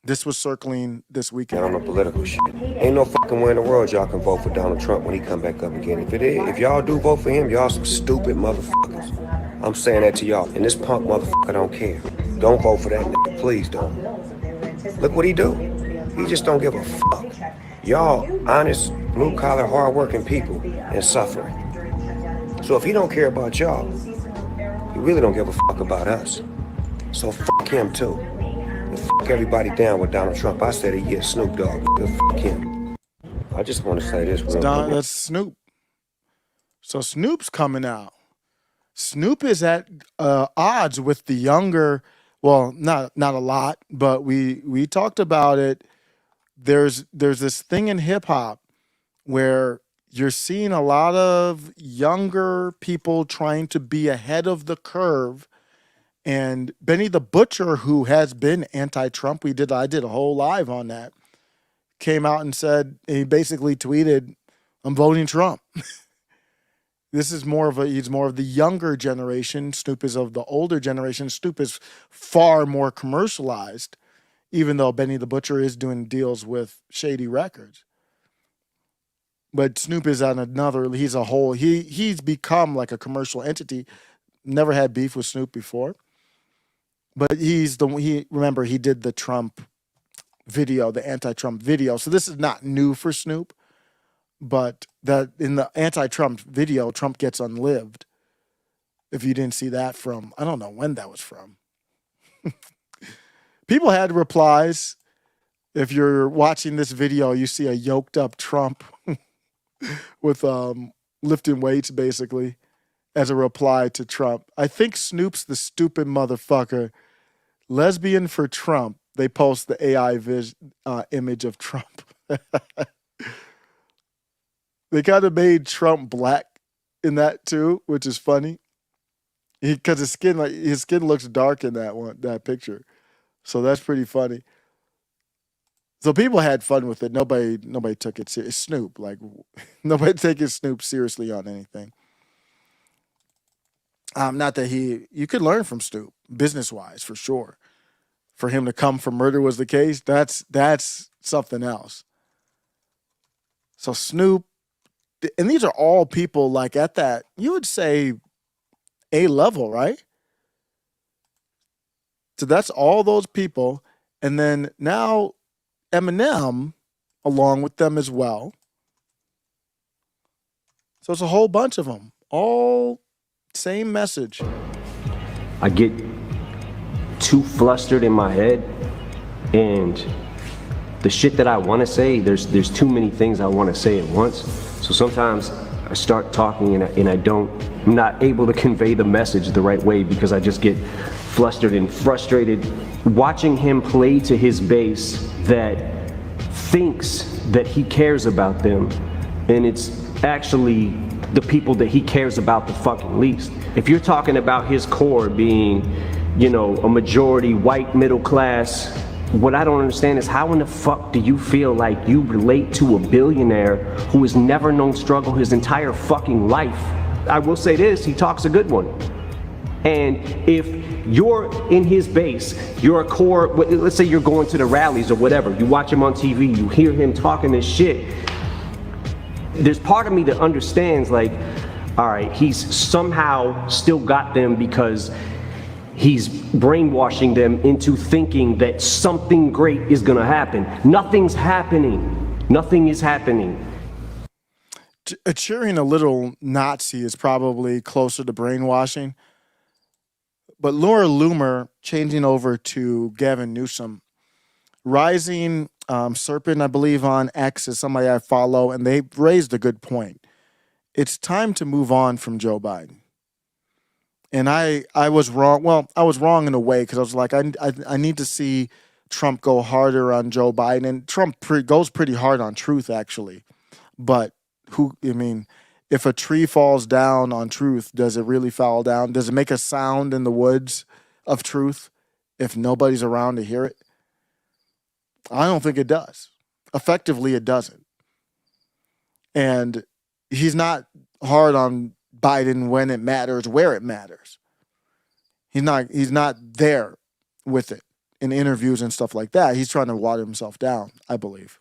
Speaker 1: This was circling this weekend.
Speaker 10: On the political shit. Ain't no fucking way in the world y'all can vote for Donald Trump when he come back up again. If y'all do vote for him, y'all some stupid motherfuckers. I'm saying that to y'all. And this punk motherfucker don't care. Don't vote for that nigga. Please don't. Look what he do. He just don't give a fuck. Y'all honest, blue-collar, hard-working people and suffering. So if he don't care about y'all, he really don't give a fuck about us. So fuck him too. And fuck everybody down with Donald Trump. I said a year, Snoop Dogg. Fuck him. I just want to say this real quick.
Speaker 1: That's Snoop. So Snoop's coming out. Snoop is at odds with the younger, well, not a lot, but we talked about it. There's this thing in hip hop where you're seeing a lot of younger people trying to be ahead of the curve. And Benny the Butcher, who has been anti-Trump, I did a whole live on that, came out and said, he basically tweeted, "I'm voting Trump." He's more of the younger generation. Snoop is of the older generation. Snoop is far more commercialized, even though Benny the Butcher is doing deals with shady records. But Snoop is on another, he's become like a commercial entity. Never had beef with Snoop before. But he did the Trump video, the anti-Trump video. So this is not new for Snoop. But that in the anti-Trump video, Trump gets unlived. If you didn't see that from, I don't know when that was from. People had replies. If you're watching this video, you see a yoked up Trump with lifting weights, basically, as a reply to Trump. I think Snoop's the stupid motherfucker. Lesbian for Trump. They post the AI image of Trump. They kind of made Trump black in that too, which is funny. Because his skin looks dark in that picture. So that's pretty funny. So people had fun with it. Nobody took it serious. Snoop, nobody taking Snoop seriously on anything. Not that you could learn from Snoop, business-wise, for sure. For him to come from Murder Was the Case, that's something else. So Snoop, and these are all people at that, you would say A level, right? So that's all those people. And then now Eminem along with them as well. So it's a whole bunch of them. All same message.
Speaker 11: I get too flustered in my head, and the shit that I want to say, there's too many things I want to say at once. So sometimes I start talking and I'm not able to convey the message the right way because I just get flustered and frustrated watching him play to his base that thinks that he cares about them, and it's actually the people that he cares about the fucking least. If you're talking about his core being, a majority white middle class, what I don't understand is how in the fuck do you feel like you relate to a billionaire who has never known struggle his entire fucking life? I will say this, he talks a good one. And if you're in his base, you're a core, let's say you're going to the rallies or whatever, you watch him on TV, you hear him talking this shit, there's part of me that understands all right, he's somehow still got them because he's brainwashing them into thinking that something great is gonna happen. Nothing's happening. Nothing is happening.
Speaker 1: Cheering a little Nazi is probably closer to brainwashing. But Laura Loomer changing over to Gavin Newsom. Rising Serpent, I believe, on X is somebody I follow, and they raised a good point. It's time to move on from Joe Biden. And I was wrong. Well, I was wrong in a way because I was like, I need to see Trump go harder on Joe Biden. Trump goes pretty hard on truth, actually. But if a tree falls down on truth, does it really fall down? Does it make a sound in the woods of truth if nobody's around to hear it? I don't think it does. Effectively, it doesn't. And he's not hard on Biden when it matters, where it matters. He's not there with it in interviews and stuff like that. He's trying to water himself down, I believe.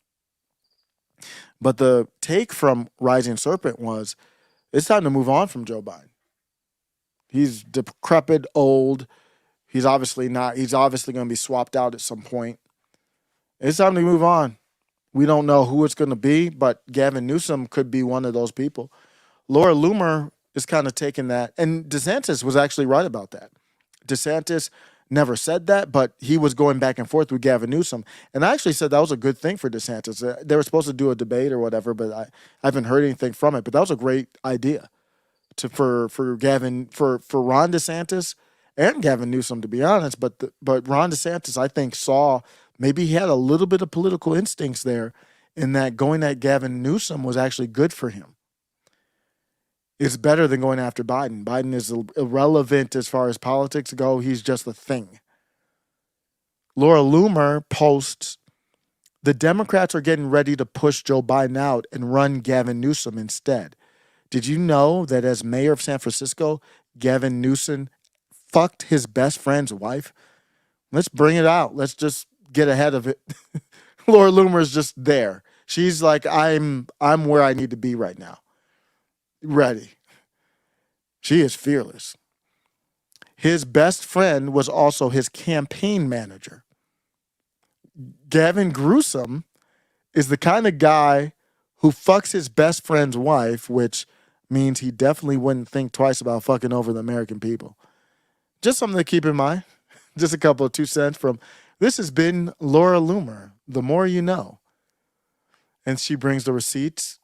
Speaker 1: But the take from Rising Serpent was, it's time to move on from Joe Biden. He's decrepit, old. He's obviously going to be swapped out at some point. It's time to move on. We don't know who it's going to be, but Gavin Newsom could be one of those people. Laura Loomer is kind of taking that. And DeSantis was actually right about that. DeSantis never said that, but he was going back and forth with Gavin Newsom. And I actually said that was a good thing for DeSantis. They were supposed to do a debate or whatever, but I haven't heard anything from it. But that was a great idea for Ron DeSantis and Gavin Newsom, to be honest. But Ron DeSantis, I think, saw maybe he had a little bit of political instincts there in that going at Gavin Newsom was actually good for him. It's better than going after Biden. Biden is irrelevant as far as politics go. He's just a thing. Laura Loomer posts, the Democrats are getting ready to push Joe Biden out and run Gavin Newsom instead. Did you know that as mayor of San Francisco, Gavin Newsom fucked his best friend's wife? Let's bring it out. Let's just get ahead of it. Laura Loomer is just there. She's like, I'm where I need to be right now. Ready. She is fearless. His best friend was also his campaign manager. Gavin Newsom is the kind of guy who fucks his best friend's wife, which means he definitely wouldn't think twice about fucking over the American people. Just something to keep in mind. Just a couple of 2 cents from, this has been Laura Loomer, the more you know. And she brings the receipts.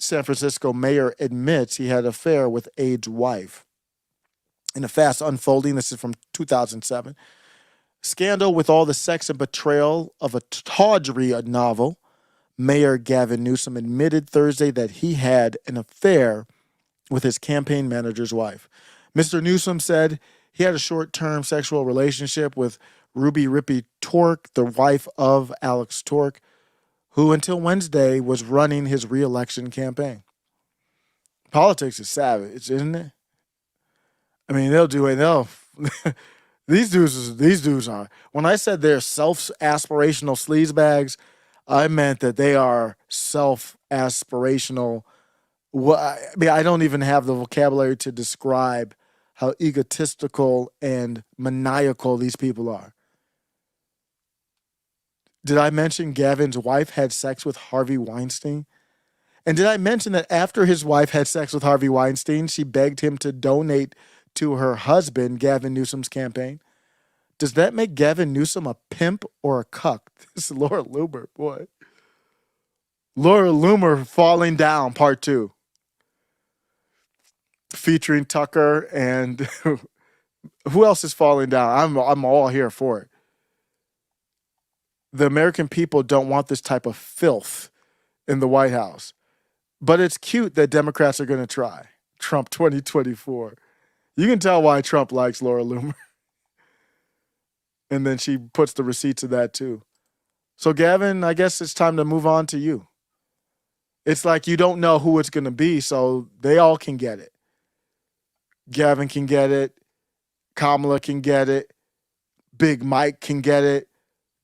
Speaker 1: San Francisco mayor admits he had an affair with aged wife. In a fast unfolding, this is from 2007. Scandal with all the sex and betrayal of a tawdry novel. Mayor Gavin Newsom admitted Thursday that he had an affair with his campaign manager's wife. Mr. Newsom said he had a short-term sexual relationship with Ruby Rippey Tork, the wife of Alex Tork, who until Wednesday was running his re-election campaign. Politics is savage, isn't it? I mean, they'll do it. These dudes are. When I said they're self-aspirational sleazebags, I meant that they are self-aspirational. I mean, I don't even have the vocabulary to describe how egotistical and maniacal these people are. Did I mention Gavin's wife had sex with Harvey Weinstein? And did I mention that after his wife had sex with Harvey Weinstein, she begged him to donate to her husband, Gavin Newsom's campaign? Does that make Gavin Newsom a pimp or a cuck? This is Laura Loomer, boy. Laura Loomer Falling Down, Part 2. Featuring Tucker and who else is falling down? I'm all here for it. The American people don't want this type of filth in the White House. But it's cute that Democrats are going to try. Trump 2024. You can tell why Trump likes Laura Loomer. And then she puts the receipts of that too. So Gavin, I guess it's time to move on to you. It's like you don't know who it's going to be, so they all can get it. Gavin can get it. Kamala can get it. Big Mike can get it.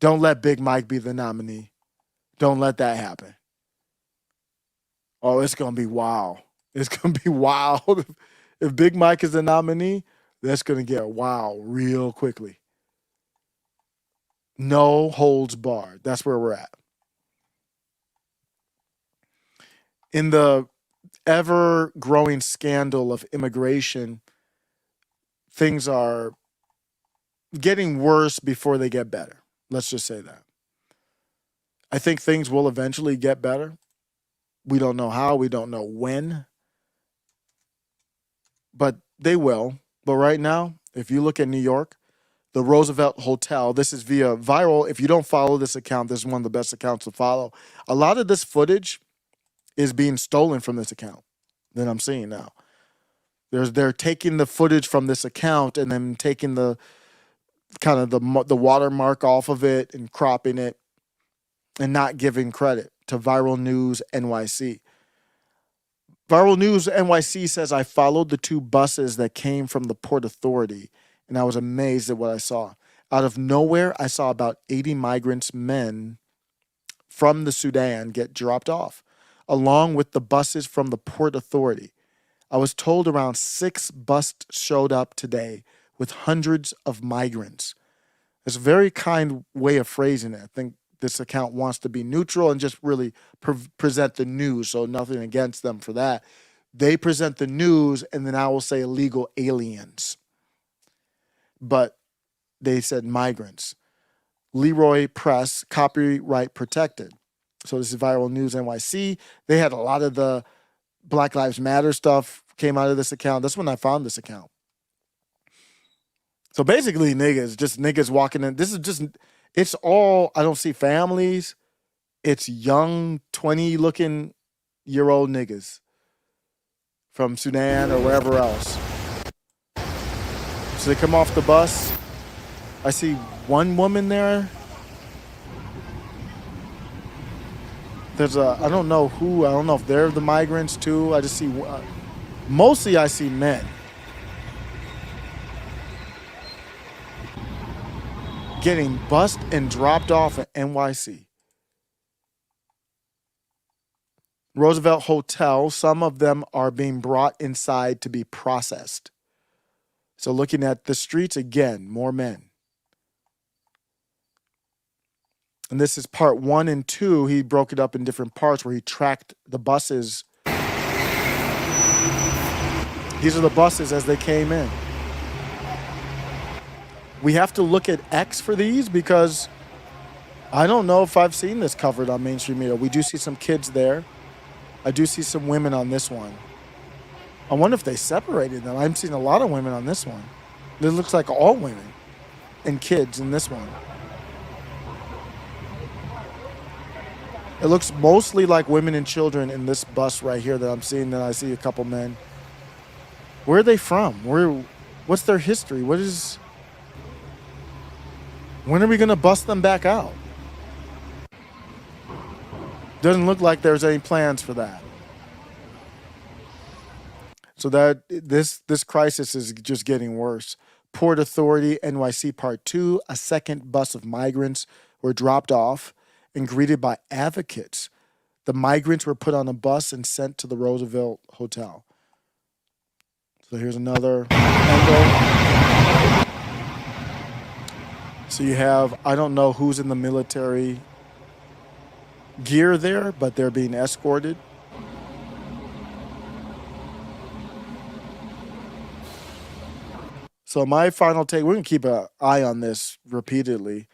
Speaker 1: Don't let Big Mike be the nominee. Don't let that happen. Oh, it's going to be wild. It's going to be wild. If Big Mike is the nominee, that's going to get wild real quickly. No holds barred. That's where we're at. In the ever-growing scandal of immigration, things are getting worse before they get better. Let's just say that. I think things will eventually get better. We don't know how. We don't know when. But they will. But right now, if you look at New York, the Roosevelt Hotel. This is via viral. If you don't follow this account, this is one of the best accounts to follow. A lot of this footage is being stolen from this account that I'm seeing now. They're taking the footage from this account and then taking the kind of the watermark off of it and cropping it and not giving credit to Viral News NYC. Viral News NYC says, I followed the 2 buses that came from the Port Authority, and I was amazed at what I saw. Out of nowhere, I saw about 80 migrants, men from the Sudan, get dropped off, along with the buses from the Port Authority. I was told around 6 buses showed up today with hundreds of migrants. It's a very kind way of phrasing it. I think this account wants to be neutral and just really present the news, so nothing against them for that. They present the news, and then I will say illegal aliens. But they said migrants. Leroy Press, copyright protected. So this is Viral News NYC. They had a lot of the Black Lives Matter stuff came out of this account. That's when I found this account. So basically niggas walking in. This is just, it's all, I don't see families. It's young 20-looking-year-old niggas from Sudan or wherever else. So they come off the bus. I see one woman there. There's I don't know who, I don't know if they're the migrants too. I just see, mostly I see men. Getting bussed and dropped off at NYC. Roosevelt Hotel, some of them are being brought inside to be processed. So looking at the streets again, more men. And this is part 1 and 2. He broke it up in different parts where he tracked the buses. These are the buses as they came in. We have to look at X for these because I don't know if I've seen this covered on mainstream media. We do see some kids there. I do see some women on this one. I wonder if they separated them. I'm seeing a lot of women on this one. It looks like all women and kids in this one. It looks mostly like women and children in this bus right here that I'm seeing. Then I see a couple men. Where are they from? What's their history? When are we going to bust them back out? Doesn't look like there's any plans for that. So that this crisis is just getting worse. Port Authority, NYC Part 2, a second bus of migrants were dropped off and greeted by advocates. The migrants were put on a bus and sent to the Roosevelt Hotel. So here's another angle. So you have, I don't know who's in the military gear there, but they're being escorted. So my final take, we're going to keep an eye on this repeatedly,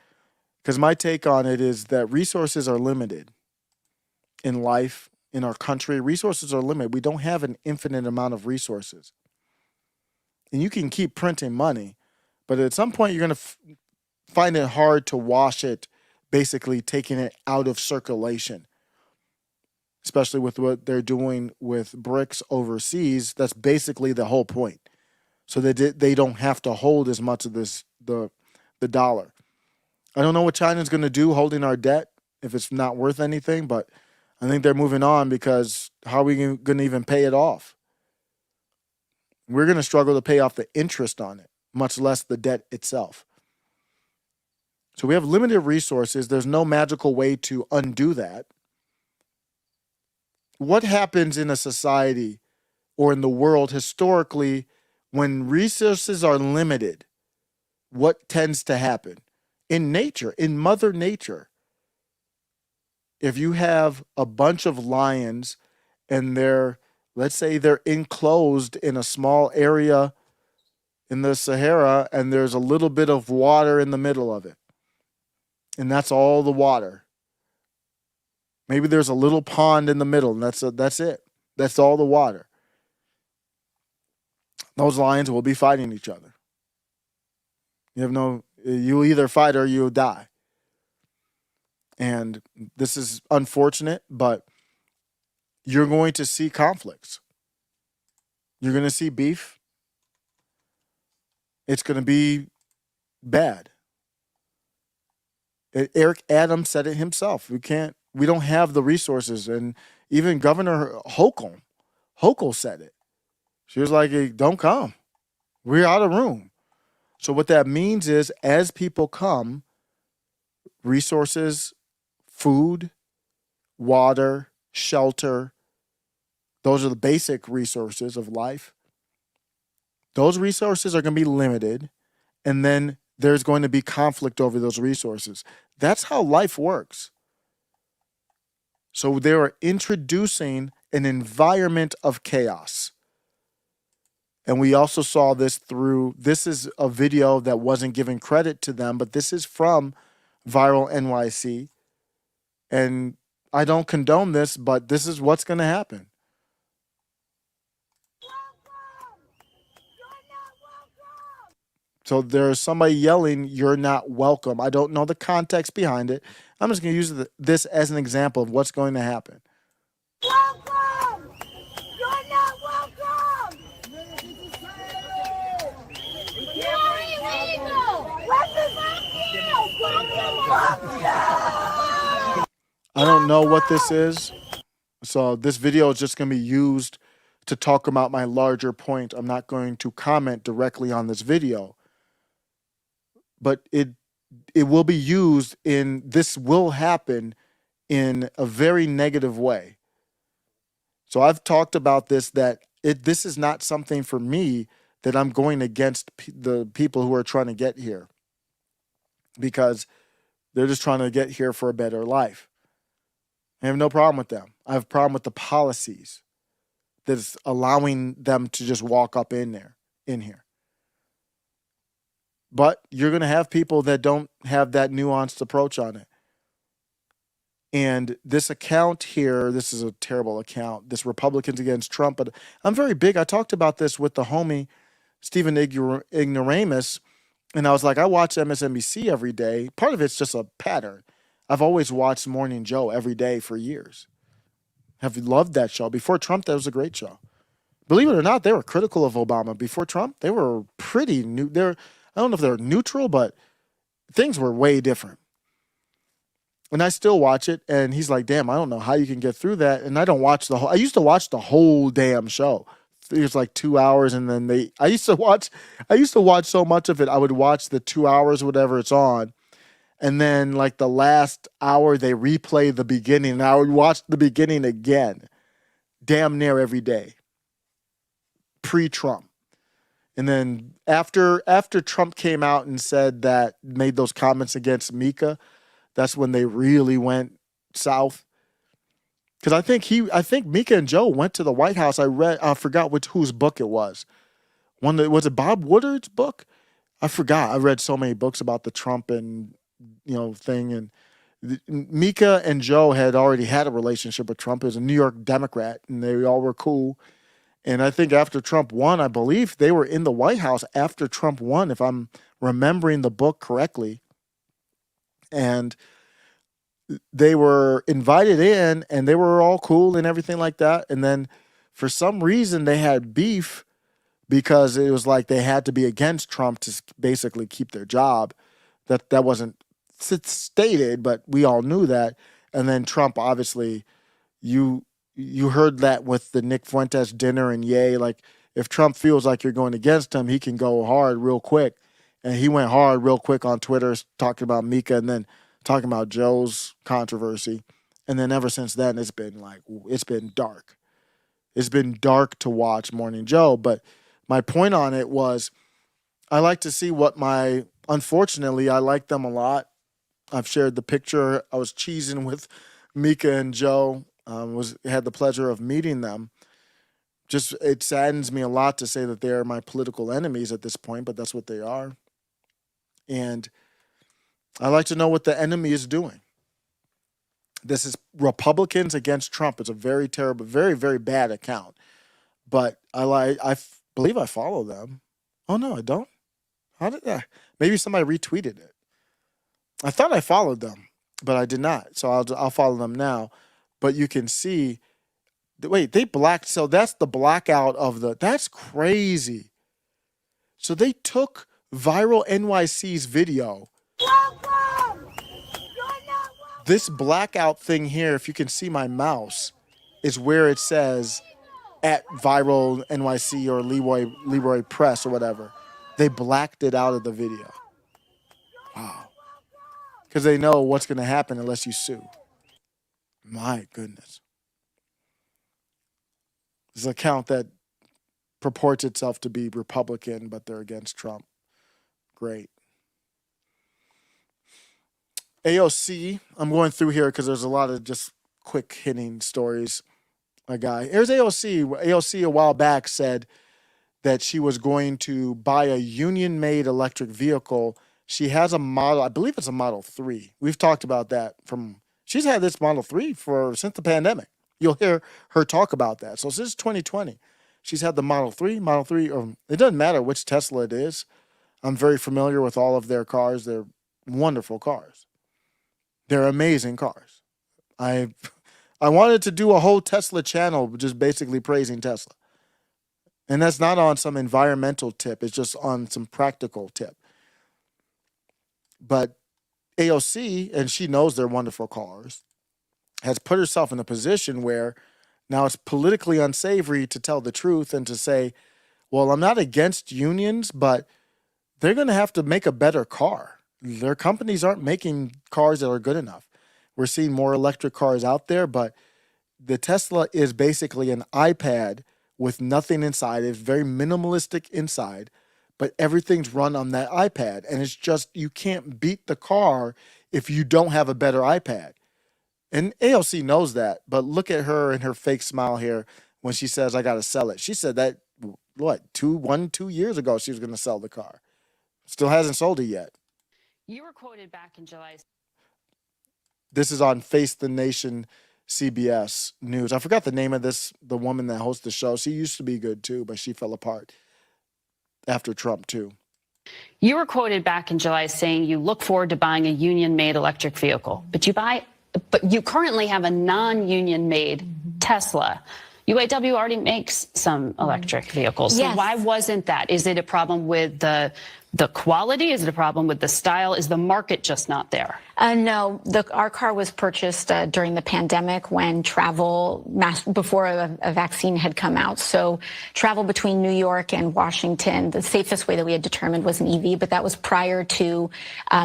Speaker 1: because my take on it is that resources are limited in life, in our country. Resources are limited. We don't have an infinite amount of resources. And you can keep printing money, but at some point you're going to find it hard to wash it, basically taking it out of circulation, especially with what they're doing with BRICS overseas. That's basically the whole point. So they don't have to hold as much of the dollar. I don't know what China's going to do holding our debt if it's not worth anything, but I think they're moving on, because how are we going to even pay it off? We're going to struggle to pay off the interest on it, much less the debt itself. So we have limited resources. There's no magical way to undo that. What happens in a society or in the world historically when resources are limited? What tends to happen? In nature, in Mother Nature, if you have a bunch of lions and let's say they're enclosed in a small area in the Sahara and there's a little bit of water in the middle of it, and that's all the water. Maybe there's a little pond in the middle, and that's it. That's all the water. Those lions will be fighting each other. You either fight or you die. And this is unfortunate, but you're going to see conflicts. You're going to see beef. It's going to be bad. Eric Adams said it himself. We don't have the resources. And even Governor Hochul said it. She was like, hey, don't come. We're out of room. So what that means is as people come, resources, food, water, shelter, those are the basic resources of life. Those resources are going to be limited, and then there's going to be conflict over those resources. That's how life works. So they are introducing an environment of chaos. And we also saw this this is a video that wasn't given credit to them, but this is from Viral NYC. And I don't condone this, but this is what's going to happen. So there's somebody yelling, "You're not welcome." I don't know the context behind it. I'm just going to use this as an example of what's going to happen.
Speaker 12: Welcome! You're not welcome! You're illegal!
Speaker 1: I don't know what this is. So this video is just going to be used to talk about my larger point. I'm not going to comment directly on this video. But it will be used this will happen in a very negative way. So I've talked about this, this is not something for me that I'm going against the people who are trying to get here, because they're just trying to get here for a better life. I have no problem with them. I have a problem with the policies that's allowing them to just walk up in here. But you're going to have people that don't have that nuanced approach on it. And this account here, this is a terrible account, this Republicans Against Trump. But I'm very big. I talked about this with the homie, Stephen Ignoramus. And I was like, I watch MSNBC every day. Part of it's just a pattern. I've always watched Morning Joe every day for years. Have loved that show. Before Trump, that was a great show. Believe it or not, they were critical of Obama. Before Trump, they were pretty new. I don't know if they're neutral, but things were way different. And I still watch it, and he's like, damn, I don't know how you can get through that. And I don't watch I used to watch the whole damn show. It was like 2 hours, and then I used to watch so much of it, I would watch the 2 hours, whatever it's on. And then like the last hour, they replay the beginning, and I would watch the beginning again, damn near every day, pre-Trump. And then after Trump came out and made those comments against Mika, that's when they really went south. Because I think Mika and Joe went to the White House. I forgot whose book it was. Was it Bob Woodard's book? I forgot. I read so many books about the Trump and thing. And Mika and Joe had already had a relationship with Trump. He was a New York Democrat, and they all were cool. And I think after Trump won, I believe they were in the White House after Trump won, if I'm remembering the book correctly. And they were invited in, and they were all cool and everything like that. And then for some reason, they had beef because it was like they had to be against Trump to basically keep their job. That wasn't stated, but we all knew that. And then Trump, obviously, you heard that with the Nick Fuentes dinner and yay. Like, if Trump feels like you're going against him, he can go hard real quick. And he went hard real quick on Twitter talking about Mika and then talking about Joe's controversy. And then ever since then, it's been dark. It's been dark to watch Morning Joe. But my point on it was I like to see unfortunately, I like them a lot. I've shared the picture. I was cheesing with Mika and Joe. Had the pleasure of meeting them. Just, it saddens me a lot to say that they are my political enemies at this point, but that's what they are. And I like to know what the enemy is doing. This is Republicans Against Trump. It's a very terrible, very, very bad account. But I believe I follow them. Oh no, I don't. How did that? Maybe somebody retweeted it. I thought I followed them, but I did not. So I'll follow them now. But you can see, wait, they blacked. So that's the blackout of that's crazy. So they took Viral NYC's video. This blackout thing here, if you can see my mouse, is where it says at Viral NYC or Leroy Press or whatever. They blacked it out of the video. Wow. Because they know what's going to happen unless you sue. My goodness. This is an account that purports itself to be Republican, but they're against Trump. Great. AOC, I'm going through here because there's a lot of just quick hitting stories. Here's AOC. AOC a while back said that she was going to buy a union-made electric vehicle. She has a model, I believe it's a Model 3. We've talked about that she's had this Model 3 since the pandemic. You'll hear her talk about that. So since 2020, she's had the Model 3, or it doesn't matter which Tesla it is. I'm very familiar with all of their cars. They're wonderful cars. They're amazing cars. I wanted to do a whole Tesla channel just basically praising Tesla. And that's not on some environmental tip. It's just on some practical tip. But AOC, and she knows they're wonderful cars, has put herself in a position where now it's politically unsavory to tell the truth and to say, well, I'm not against unions, but they're going to have to make a better car. Their companies aren't making cars that are good enough. We're seeing more electric cars out there, but the Tesla is basically an iPad with nothing inside. It's very minimalistic inside, but everything's run on that iPad. And it's just, you can't beat the car if you don't have a better iPad. And AOC knows that, but look at her and her fake smile here when she says, I got to sell it. She said that, 2 years ago, she was going to sell the car. Still hasn't sold it yet.
Speaker 13: You were quoted back in July.
Speaker 1: This is on Face the Nation CBS News. I forgot the name of the woman that hosts the show. She used to be good too, but she fell apart after Trump too.
Speaker 13: You were quoted back in July saying you look forward to buying a union-made electric vehicle, but you currently have a non-union-made Tesla. UAW already makes some electric vehicles.
Speaker 14: Yes.
Speaker 13: So why wasn't that? Is it a problem with the quality? Is it a problem with the style? Is the market just not there?
Speaker 14: No, our car was purchased during the pandemic when before a vaccine had come out. So travel between New York and Washington, the safest way that we had determined was an EV, but that was prior to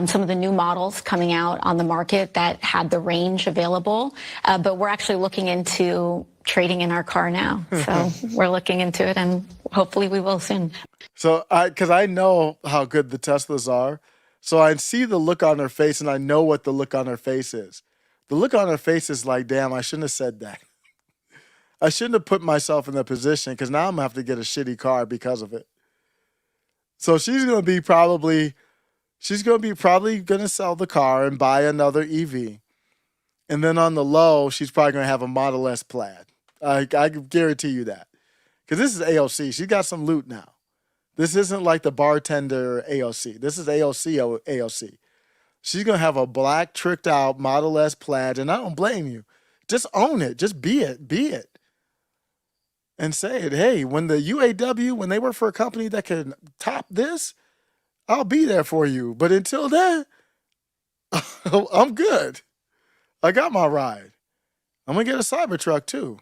Speaker 14: some of the new models coming out on the market that had the range available. But we're actually looking into trading in our car now. So we're looking into it, and hopefully we will soon.
Speaker 1: So because I know how good the Teslas are, so I see the look on her face, and I know what the look on her face is. The look on her face is like, damn, I shouldn't have said that. I shouldn't have put myself in that position, because now I'm going to have to get a shitty car because of it. So she's going to be probably going to sell the car and buy another EV. And then on the low, she's probably going to have a Model S Plaid. I guarantee you that. Because this is AOC. She's got some loot now. This isn't like the bartender AOC. This is AOC. She's going to have a black, tricked out Model S Plaid, and I don't blame you. Just own it. Just be it. And say it. Hey, when the UAW, when they work for a company that can top this, I'll be there for you. But until then, I'm good. I got my ride. I'm going to get a Cybertruck too.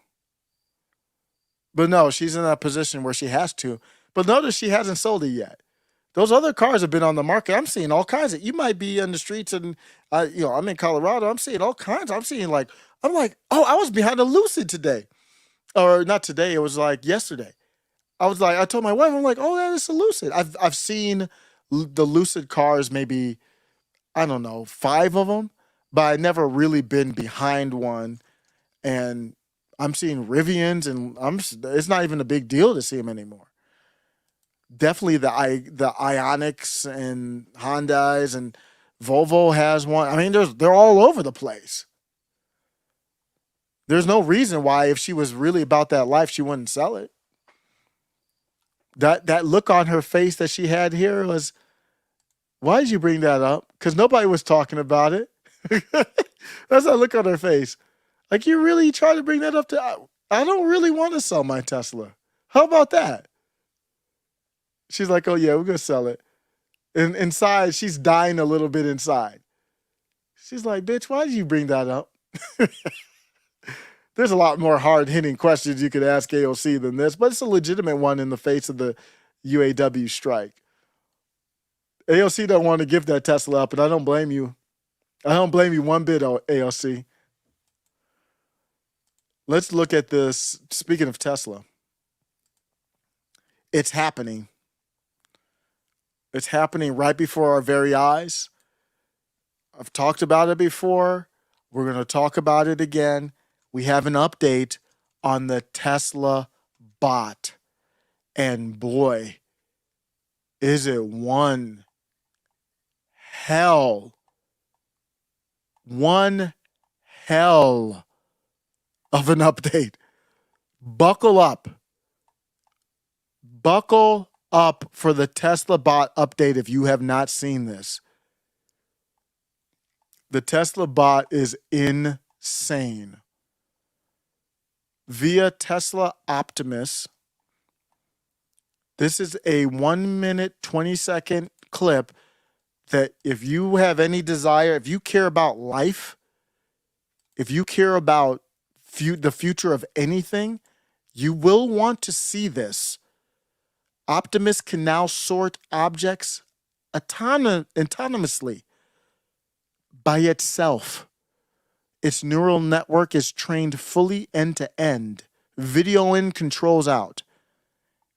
Speaker 1: But no, she's in a position where she has to. But notice she hasn't sold it yet. Those other cars have been on the market. I'm seeing all kinds of. You might be in the streets, and I'm in Colorado. I'm seeing all kinds. I'm like, oh, I was behind a Lucid today, or not today. It was like yesterday. I told my wife, I'm like, oh, that is a Lucid. I've seen the Lucid cars, maybe, I don't know, 5 of them, but I never really been behind one, and I'm seeing Rivians, and it's not even a big deal to see them anymore. Definitely the Ioniqs and Hondas, and Volvo has one. I mean, they're all over the place. There's no reason why, if she was really about that life, she wouldn't sell it. That look on her face that she had here was Why did you bring that up? Because nobody was talking about it. That's that look on her face. Like, you really try to bring that up I don't really want to sell my Tesla. How about that? She's like, oh yeah, we're going to sell it. And inside, she's dying a little bit inside. She's like, bitch, why did you bring that up? There's a lot more hard-hitting questions you could ask AOC than this, but it's a legitimate one in the face of the UAW strike. AOC don't want to give that Tesla up, and I don't blame you. I don't blame you one bit, AOC. Let's look at this. Speaking of Tesla, it's happening. It's happening right before our very eyes. I've talked about it before. We're going to talk about it again. We have an update on the Tesla bot. And boy, is it one hell of an update. Buckle up. Buckle up for the Tesla bot update if you have not seen this. The Tesla bot is insane. Via Tesla Optimus, this is a 1 minute, 20-second clip that if you have any desire, if you care about life, if you care about the future of anything, you will want to see this. Optimus can now sort objects autonomously by itself. Its neural network is trained fully end-to-end. Video in, controls out.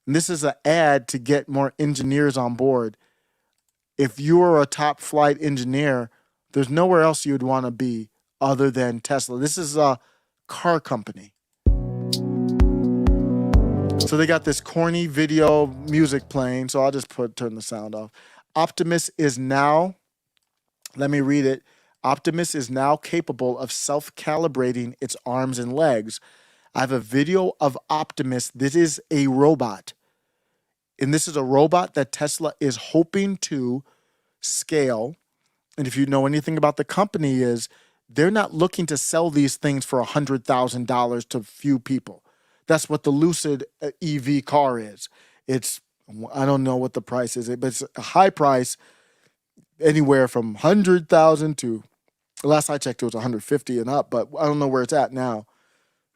Speaker 1: And this is an ad to get more engineers on board. If you are a top flight engineer, there's nowhere else you would want to be other than Tesla. This is a car company. So they got this corny video music playing. So I'll just turn the sound off. Optimus is now, let me read it. Optimus is now capable of self-calibrating its arms and legs. I have a video of Optimus. This is a robot. And this is a robot that Tesla is hoping to scale. And if you know anything about the company is, they're not looking to sell these things for $100,000 to few people. That's what the Lucid EV car is. It's, I don't know what the price is, but it's a high price, anywhere from 100,000 to, last I checked, it was 150 and up, but I don't know where it's at now.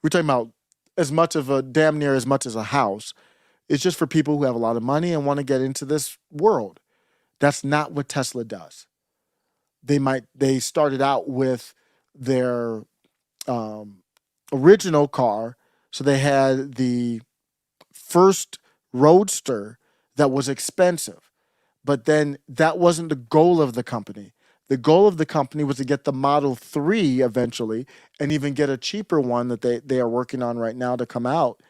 Speaker 1: We're talking about damn near as much as a house. It's just for people who have a lot of money and want to get into this world. That's not what Tesla does. They started out with their original car. So they had the first Roadster that was expensive, but then that wasn't the goal of the company. The goal of the company was to get the Model 3 eventually and even get a cheaper one that they are working on right now to come out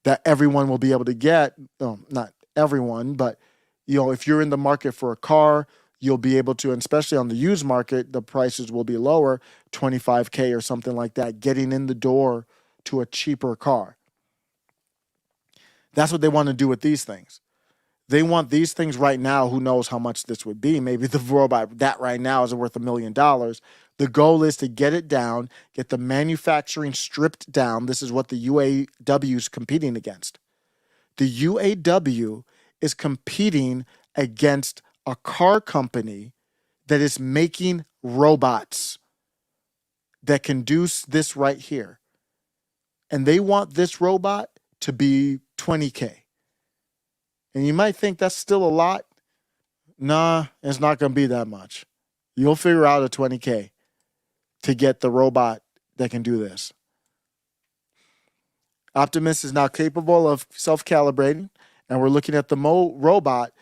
Speaker 1: that everyone will be able to get. Not everyone, but if you're in the market for a car, you'll be able to, and especially on the used market, the prices will be lower, $25,000 or something like that, getting in the door to a cheaper car. That's what they want to do with these things. They want these things right now. Who knows how much this would be? Maybe the robot that right now is worth $1 million. The goal is to get it down, get the manufacturing stripped down. This is what the UAW is competing against. The UAW is competing against a car company that is making robots that can do this right here. And they want this robot to be $20,000. And you might think that's still a lot. Nah, it's not going to be that much. You'll figure out a $20,000 to get the robot that can do this. Optimus is now capable of self-calibrating, and we're looking at the robot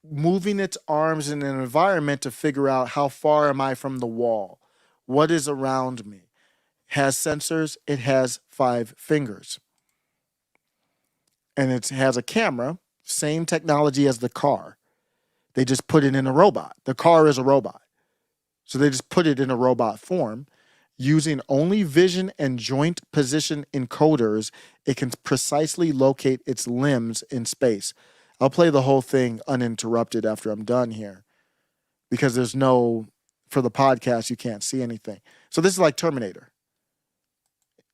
Speaker 1: moving its arms in an environment to figure out how far am I from the wall? What is around me? Has sensors, it has 5 fingers. And it has a camera, same technology as the car. They just put it in a robot. The car is a robot. So they just put it in a robot form. Using only vision and joint position encoders, it can precisely locate its limbs in space. I'll play the whole thing uninterrupted after I'm done here. because there's no, for the podcast, you can't see anything. So this is like Terminator.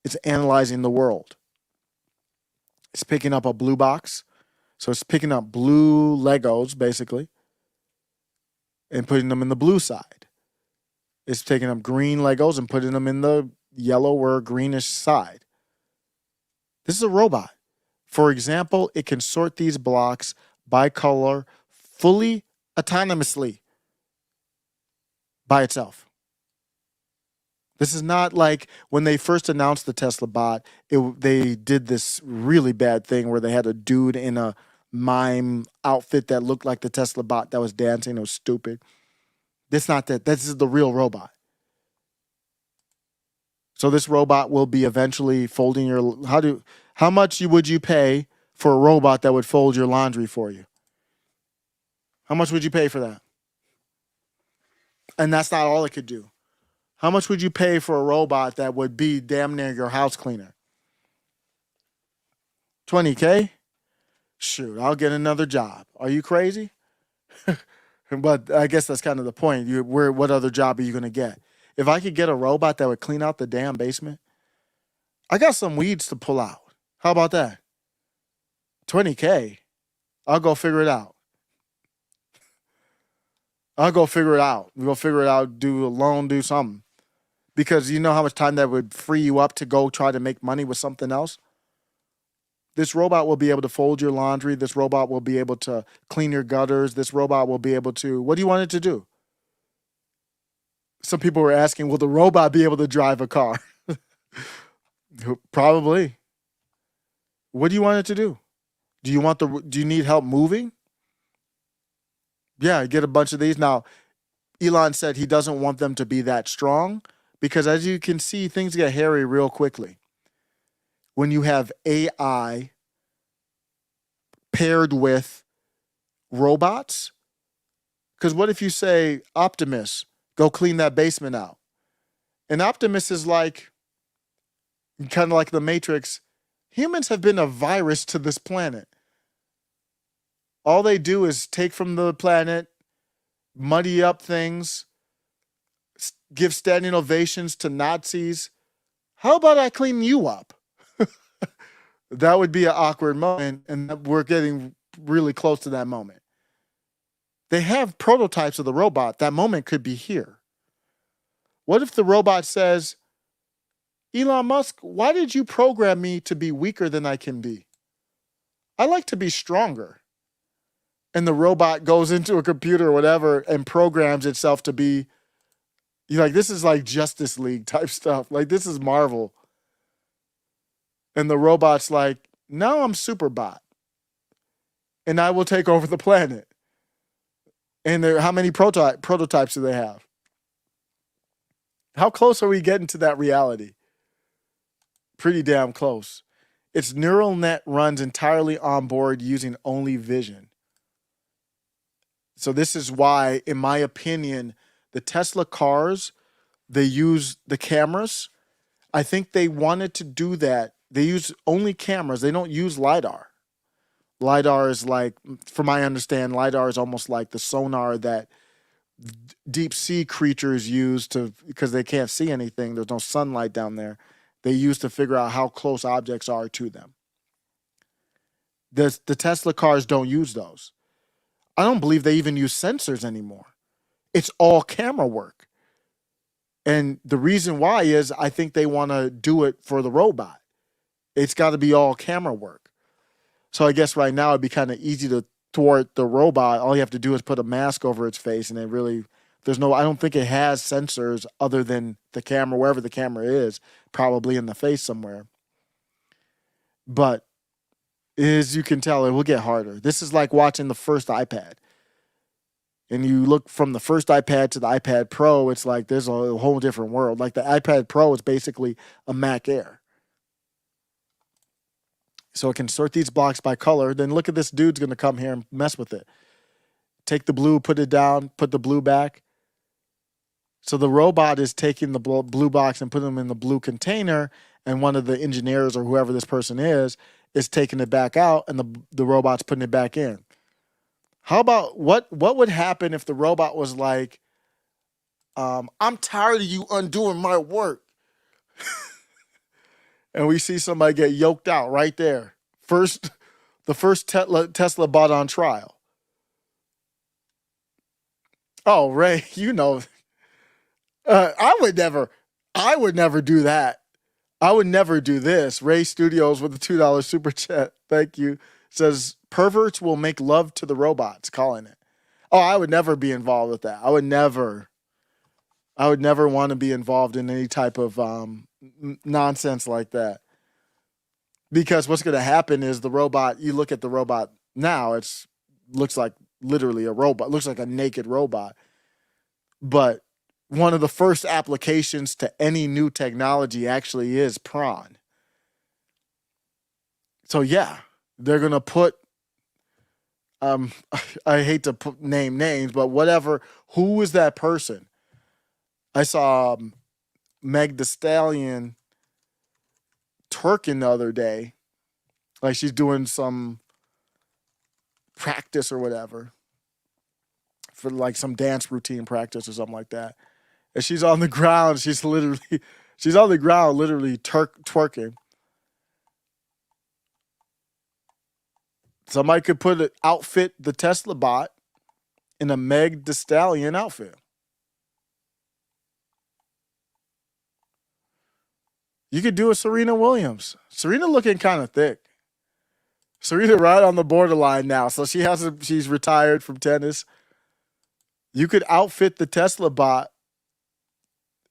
Speaker 1: It's analyzing the world. It's picking up a blue box. So it's picking up blue Legos, basically, and putting them in the blue side. It's taking up green Legos and putting them in the yellow or greenish side. This is a robot. For example, it can sort these blocks by color fully autonomously by itself. This is not like when they first announced the Tesla bot, they did this really bad thing where they had a dude in a mime outfit that looked like the Tesla bot that was dancing. It was stupid. This not that. This is the real robot. So this robot will be eventually folding your... How much would you pay for a robot that would fold your laundry for you? How much would you pay for that? And that's not all it could do. How much would you pay for a robot that would be damn near your house cleaner? $20K? Shoot, I'll get another job. Are you crazy? But I guess that's kind of the point. What other job are you going to get? If I could get a robot that would clean out the damn basement, I got some weeds to pull out. How about that? $20K? I'll go figure it out. We'll go figure it out, do a loan, do something. Because you know how much time that would free you up to go try to make money with something else? This robot will be able to fold your laundry. This robot will be able to clean your gutters. This robot will be able to... What do you want it to do? Some people were asking, will the robot be able to drive a car? Probably. What do you want it to do? Do you need help moving? Yeah, get a bunch of these. Now, Elon said he doesn't want them to be that strong because, as you can see, things get hairy real quickly. When you have AI paired with robots, because what if you say, Optimus, go clean that basement out? And Optimus is like, kind of like the Matrix, humans have been a virus to this planet. All they do is take from the planet, muddy up things, give standing ovations to Nazis. How about I clean you up? That would be an awkward moment, and we're getting really close to that moment. They have prototypes of the robot. That moment could be here. What if the robot says, Elon Musk, why did you program me to be weaker than I can be? I like to be stronger. And the robot goes into a computer or whatever and programs itself to be, this is like Justice League type stuff. Like, this is Marvel. And the robot's like, now I'm Superbot. And I will take over the planet. And how many prototypes do they have? How close are we getting to that reality? Pretty damn close. Its neural net runs entirely on board using only vision. So this is why, in my opinion, the Tesla cars, they use the cameras. I think they wanted to do that. They use only cameras. They don't use LiDAR. LiDAR is like, from my understanding, LiDAR is almost like the sonar that deep sea creatures use because they can't see anything. There's no sunlight down there. They use to figure out how close objects are to them. The Tesla cars don't use those. I don't believe they even use sensors anymore. It's all camera work. And the reason why is I think they want to do it for the robot. It's got to be all camera work. So I guess right now it'd be kind of easy to thwart the robot. All you have to do is put a mask over its face, and I don't think it has sensors other than the camera, wherever the camera is, probably in the face somewhere. But as you can tell, it will get harder. This is like watching the first iPad. And you look from the first iPad to the iPad Pro, it's like there's a whole different world. Like the iPad Pro is basically a Mac Air. So it can sort these blocks by color. Then look at this dude's going to come here and mess with it. Take the blue, put it down, put the blue back. So the robot is taking the blue box and putting them in the blue container, and one of the engineers or whoever this person is taking it back out, and the robot's putting it back in. How about what would happen if the robot was like, I'm tired of you undoing my work. And we see somebody get yoked out right there. The first Tesla bot on trial. Oh, Ray, you know, I would never do that. I would never do this. Ray Studios with the $2 super chat. Thank you. Says perverts will make love to the robots, calling it. Oh, I would never be involved with that. I would never want to be involved in any type of nonsense like that. Because what's going to happen is the robot, you look at the robot now, looks like literally a robot, looks like a naked robot. But one of the first applications to any new technology actually is prawn. So yeah, they're going to put, I hate to name names, but whatever, who is that person? I saw Meg Thee Stallion twerking the other day. Like she's doing some practice or whatever. For like some dance routine practice or something like that. And she's on the ground. She's on the ground literally twerking. Somebody could outfit the Tesla bot in a Meg Thee Stallion outfit. You could do a Serena Williams. Serena looking kind of thick. Serena right on the borderline now. So she's retired from tennis. You could outfit the Tesla bot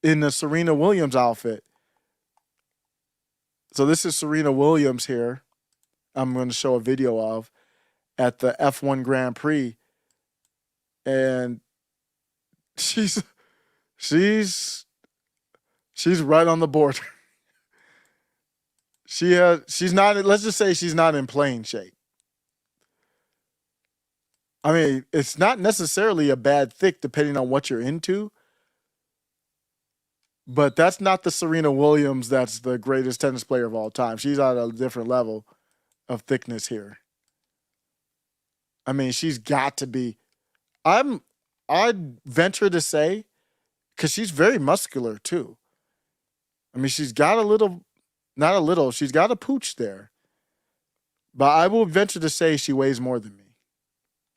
Speaker 1: in the Serena Williams outfit. So this is Serena Williams here. I'm going to show a video of at the F1 Grand Prix. And she's right on the border. She's not, let's just say she's not in playing shape. I mean, it's not necessarily a bad thick depending on what you're into. But that's not the Serena Williams that's the greatest tennis player of all time. She's at a different level of thickness here. I mean, she's got to be. I'd venture to say, because she's very muscular too. I mean, she's got she's got a pooch there. But I will venture to say she weighs more than me.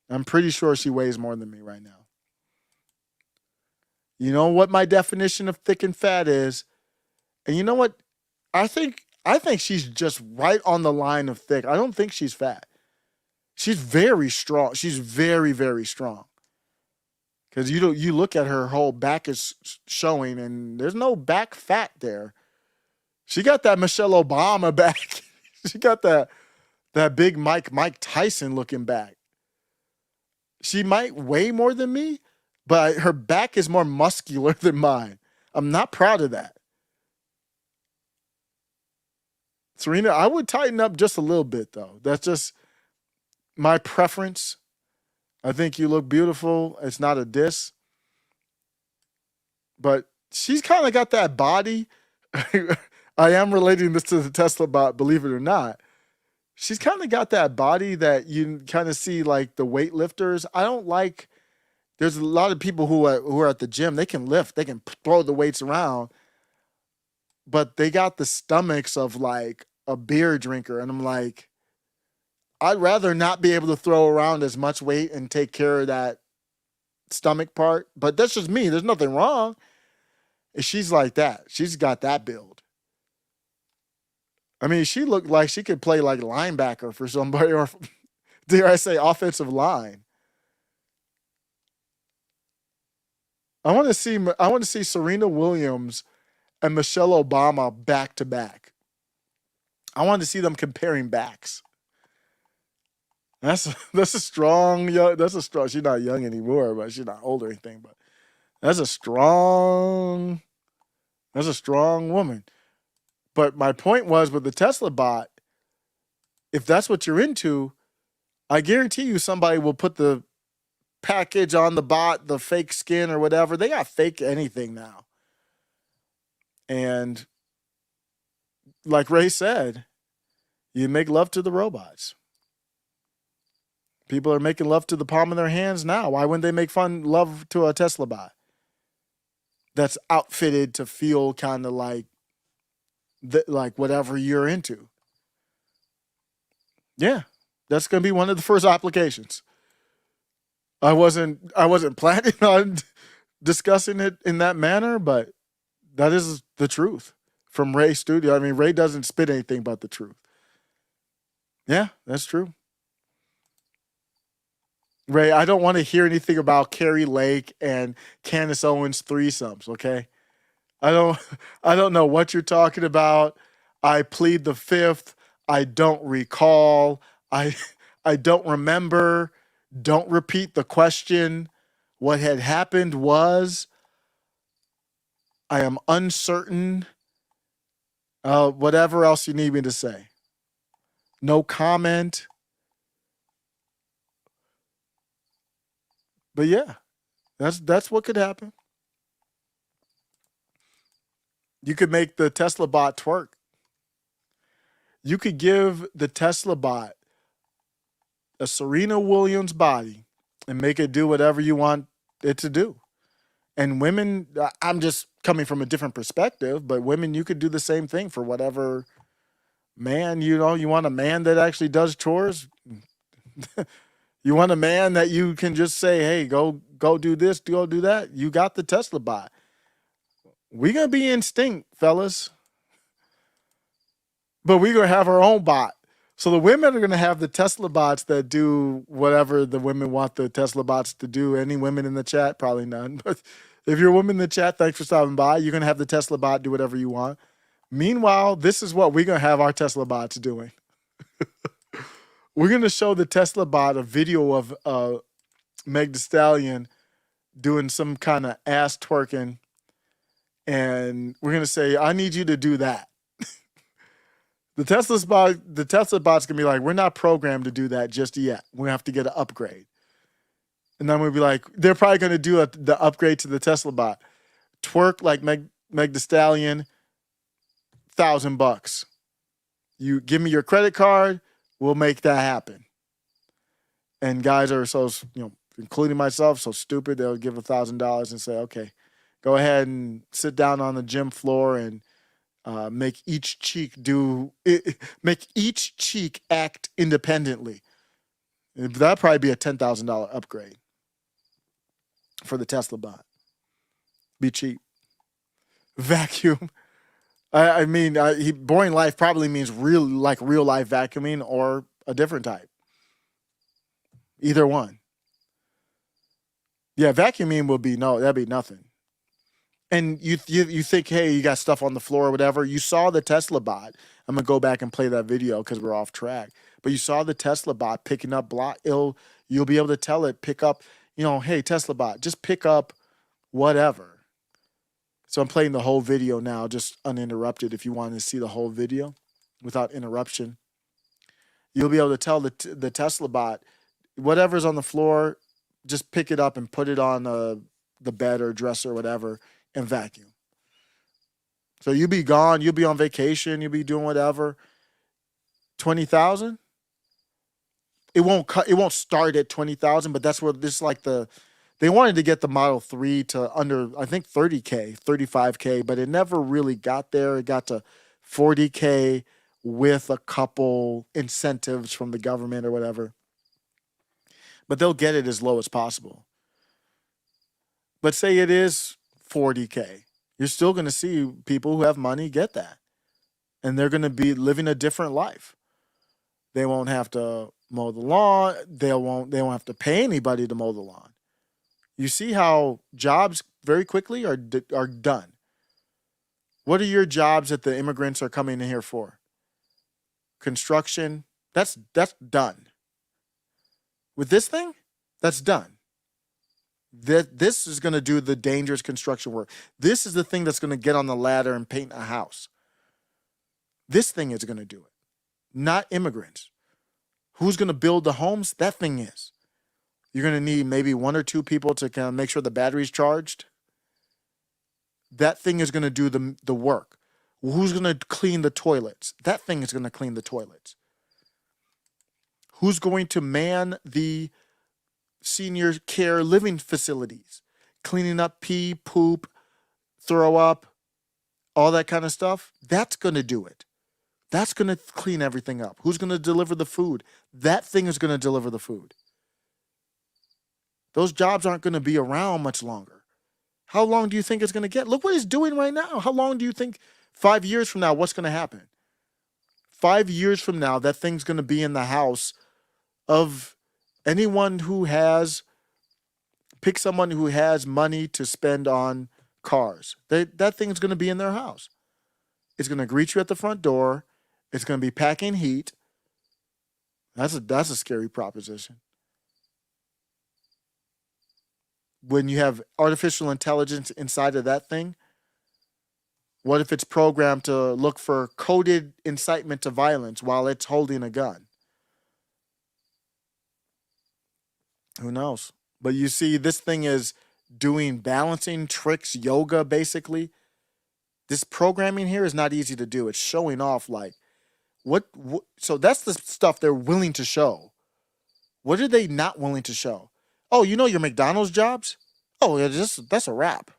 Speaker 1: I'm pretty sure she weighs more than me right now. You know what my definition of thick and fat is? And you know what? I think she's just right on the line of thick. I don't think she's fat. She's very strong. She's very, very strong. Because you look at her whole back is showing, and there's no back fat there. She got that Michelle Obama back. She got that big Mike Tyson looking back. She might weigh more than me, but her back is more muscular than mine. I'm not proud of that. Serena, I would tighten up just a little bit, though. That's just my preference. I think you look beautiful. It's not a diss. But she's kind of got that body. I am relating this to the Tesla bot, believe it or not. She's kind of got that body that you kind of see like the weightlifters. There's a lot of people who are at the gym. They can lift. They can throw the weights around. But they got the stomachs of like a beer drinker. And I'm like, I'd rather not be able to throw around as much weight and take care of that stomach part. But that's just me. There's nothing wrong. She's like that. She's got that build. I mean, she looked like she could play like linebacker for somebody, or dare I say offensive line. I want to see Serena Williams and Michelle Obama back to back. I want to see them comparing backs. That's a strong. She's not young anymore, but she's not old or anything. But that's a strong woman. But my point was with the Tesla bot, if that's what you're into, I guarantee you somebody will put the package on the bot, the fake skin or whatever. They got fake anything now. And like Ray said, you make love to the robots. People are making love to the palm of their hands now. Why wouldn't they make love to a Tesla bot that's outfitted to feel kind of like whatever you're into? Yeah, that's going to be one of the first applications. I wasn't planning on discussing it in that manner, but that is the truth from Ray's studio. I mean, Ray doesn't spit anything but the truth. Yeah, that's true. Ray, I don't want to hear anything about Carrie Lake and Candace Owens threesomes, okay? I don't know what you're talking about. I plead the fifth. I don't recall. I don't remember. Don't repeat the question. What had happened was I am uncertain. Whatever else you need me to say. No comment. But yeah, that's what could happen. You could make the Tesla bot twerk. You could give the Tesla bot a Serena Williams body and make it do whatever you want it to do. And women, I'm just coming from a different perspective, but women, you could do the same thing for whatever man, you want a man that actually does chores. You want a man that you can just say, hey, go do this, go do that. You got the Tesla bot. We're going to be instinct, fellas. But we're going to have our own bot. So the women are going to have the Tesla bots that do whatever the women want the Tesla bots to do. Any women in the chat? Probably none. But if you're a woman in the chat, thanks for stopping by. You're going to have the Tesla bot do whatever you want. Meanwhile, this is what we're going to have our Tesla bots doing. We're going to show the Tesla bot a video of Meg Thee Stallion doing some kind of ass twerking. And we're going to say, I need you to do that. The Tesla bot's going to be like, we're not programmed to do that just yet. We have to get an upgrade. And then we'll be like, they're probably going to do the upgrade to the Tesla bot. Twerk like Meg Thee Stallion, $1,000. You give me your credit card, we'll make that happen. And guys are so, including myself, so stupid, they'll give $1,000 and say, okay, go ahead and sit down on the gym floor and make each cheek act independently. That'd probably be a $10,000 upgrade for the Tesla bot. Be cheap. Vacuum. I mean, boring life probably means real life vacuuming or a different type. Either one. Yeah, vacuuming that'd be nothing. And you think, hey, you got stuff on the floor or whatever. You saw the Tesla bot. I'm going to go back and play that video because we're off track. But you saw the Tesla bot picking up you'll be able to tell it, pick up, hey, Tesla bot, just pick up whatever. So I'm playing the whole video now, just uninterrupted. If you want to see the whole video without interruption, you'll be able to tell the Tesla bot, whatever's on the floor, just pick it up and put it on the bed or dresser or whatever and vacuum. So you'll be gone. You'll be on vacation. You'll be doing whatever. 20,000. It won't start at 20,000, but that's what this they wanted to get the Model 3 to under, I think, 30K, 35K, but it never really got there. It got to 40K with a couple incentives from the government or whatever. But they'll get it as low as possible. But say it is 40K. You're still going to see people who have money get that. And they're going to be living a different life. They won't have to mow the lawn. They won't have to pay anybody to mow the lawn. You see how jobs very quickly are done. What are your jobs that the immigrants are coming in here for? Construction. That's done. With this thing, that's done. This is going to do the dangerous construction work. This is the thing that's going to get on the ladder and paint a house. This thing is going to do it, not immigrants. Who's going to build the homes? That thing is. You're going to need maybe one or two people to kind of make sure the battery's charged. That thing is going to do the work. Who's going to clean the toilets? That thing is going to clean the toilets. Who's going to man the senior care living facilities? Cleaning up pee, poop, throw up, all that kind of stuff. That's going to do it. That's going to clean everything up. Who's going to deliver the food? That thing is going to deliver the food. Those jobs aren't going to be around much longer. How long do you think it's going to get? Look what it's doing right now. How long do you think 5 years from now, what's going to happen? 5 years from now, that thing's going to be in the house of anyone who has, pick someone who has money to spend on cars. That thing's going to be in their house. It's going to greet you at the front door. It's going to be packing heat. That's a scary proposition. When you have artificial intelligence inside of that thing, what if it's programmed to look for coded incitement to violence while it's holding a gun? Who knows? But you see, this thing is doing balancing tricks, yoga, basically. This programming here is not easy to do. It's showing off like, what so that's the stuff they're willing to show. What are they not willing to show? Oh, you know your McDonald's jobs? Oh, yeah, that's a wrap.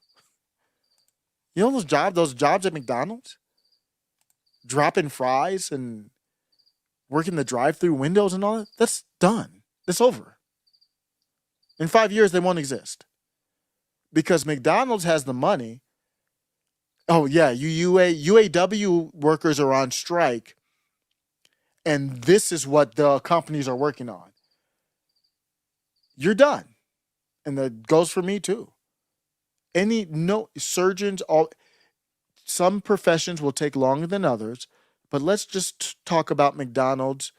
Speaker 1: You know those jobs at McDonald's? Dropping fries and working the drive-through windows and all that? That's done. It's over. In 5 years, they won't exist. Because McDonald's has the money. Oh, yeah, UAW workers are on strike. And this is what the companies are working on. You're done. And that goes for me too. Surgeons, some professions will take longer than others, but let's just talk about McDonald's.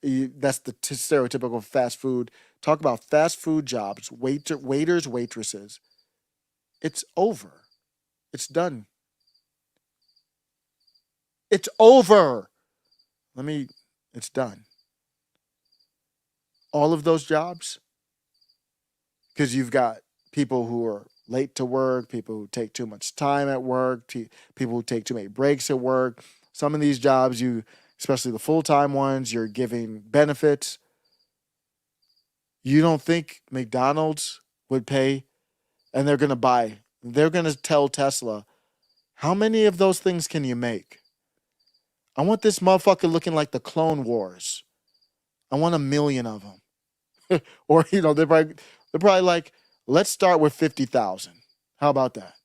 Speaker 1: That's the stereotypical fast food. Talk about fast food jobs, waiters, waitresses. It's over. It's done. It's over. It's done. All of those jobs, because you've got people who are late to work, people who take too much time at work, people who take too many breaks at work. Some of these jobs, especially the full-time ones, you're giving benefits. You don't think McDonald's would pay, and they're going to tell Tesla, how many of those things can you make? I want this motherfucker looking like the Clone Wars. I want 1 million of them. Or, they're probably like, let's start with 50,000. How about that?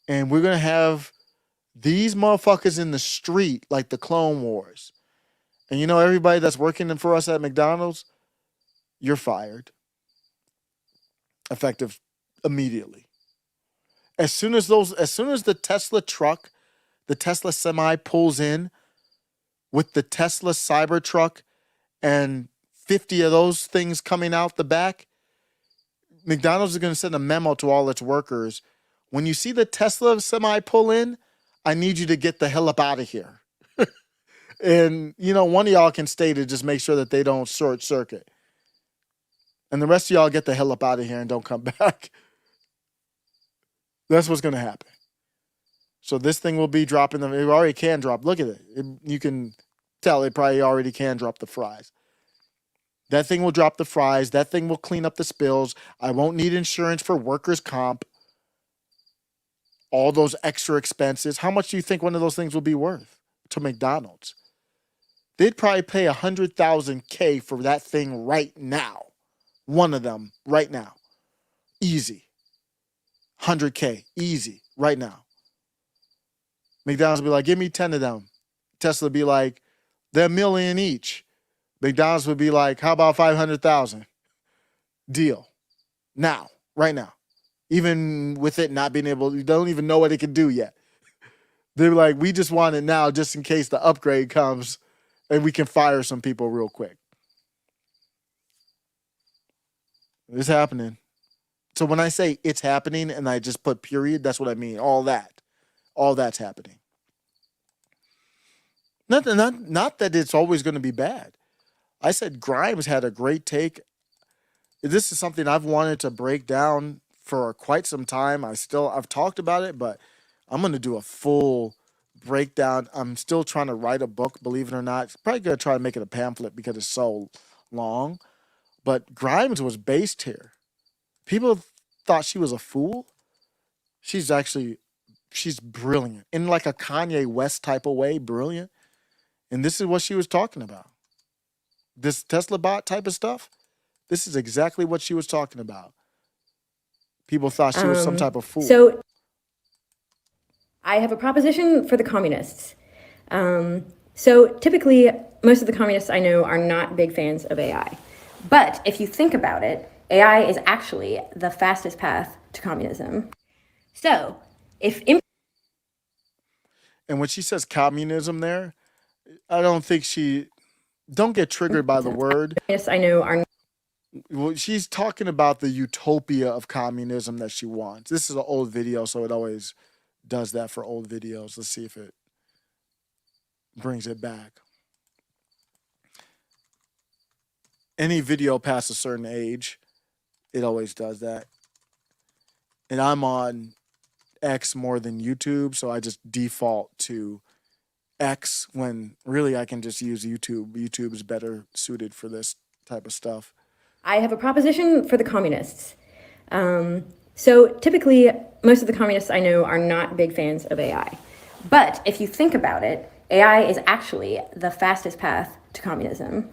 Speaker 1: And we're going to have these motherfuckers in the street like the Clone Wars. And everybody that's working for us at McDonald's, you're fired. Effective immediately. As soon as the Tesla truck, the Tesla semi pulls in with the Tesla Cybertruck and 50 of those things coming out the back, McDonald's is going to send a memo to all its workers. When you see the Tesla semi pull in, I need you to get the hell up out of here. And, one of y'all can stay to just make sure that they don't short circuit. And the rest of y'all get the hell up out of here and don't come back. That's what's going to happen. So this thing will be dropping them. It already can drop. Look at it. You can tell it probably already can drop the fries. That thing will drop the fries. That thing will clean up the spills. I won't need insurance for workers' comp. All those extra expenses. How much do you think one of those things will be worth to McDonald's? They'd probably pay $100,000 for that thing right now. One of them right now. Easy. $100K. Easy. Right now. McDonald's will be like, give me 10 of them. Tesla will be like, they're $1 million each. McDonald's would be like, how about 500,000? Deal. Now. Right now. Even with it not being able, you don't even know what it can do yet. They're like, we just want it now just in case the upgrade comes and we can fire some people real quick. It's happening. So when I say it's happening and I just put period, that's what I mean. All that's happening. Not that it's always going to be bad. I said Grimes had a great take. This is something I've wanted to break down for quite some time. I've talked about it, but I'm going to do a full breakdown. I'm still trying to write a book, believe it or not. Probably gonna try to make it a pamphlet because it's so long. But Grimes was based here. People thought she was a fool. She's brilliant in like a Kanye West type of way, brilliant. And this is what she was talking about. This Tesla bot type of stuff. This is exactly what she was talking about. People thought she was some type of fool.
Speaker 15: So I have a proposition for the communists. So typically, most of the communists I know are not big fans of AI. But if you think about it, AI is actually the fastest path to communism. So if...
Speaker 1: And when she says communism there, I don't think don't get triggered by the word.
Speaker 15: Yes, I know are...
Speaker 1: Well, she's talking about the utopia of communism that she wants. This is an old video, so it always does that for old videos. Let's see if it brings it back. Any video past a certain age, it always does that. And I'm on X more than YouTube, so I just default to X when really I can just use YouTube. YouTube is better suited for this type of stuff.
Speaker 15: I have a proposition for the communists. So typically, most of the communists I know are not big fans of AI. But if you think about it, AI is actually the fastest path to communism.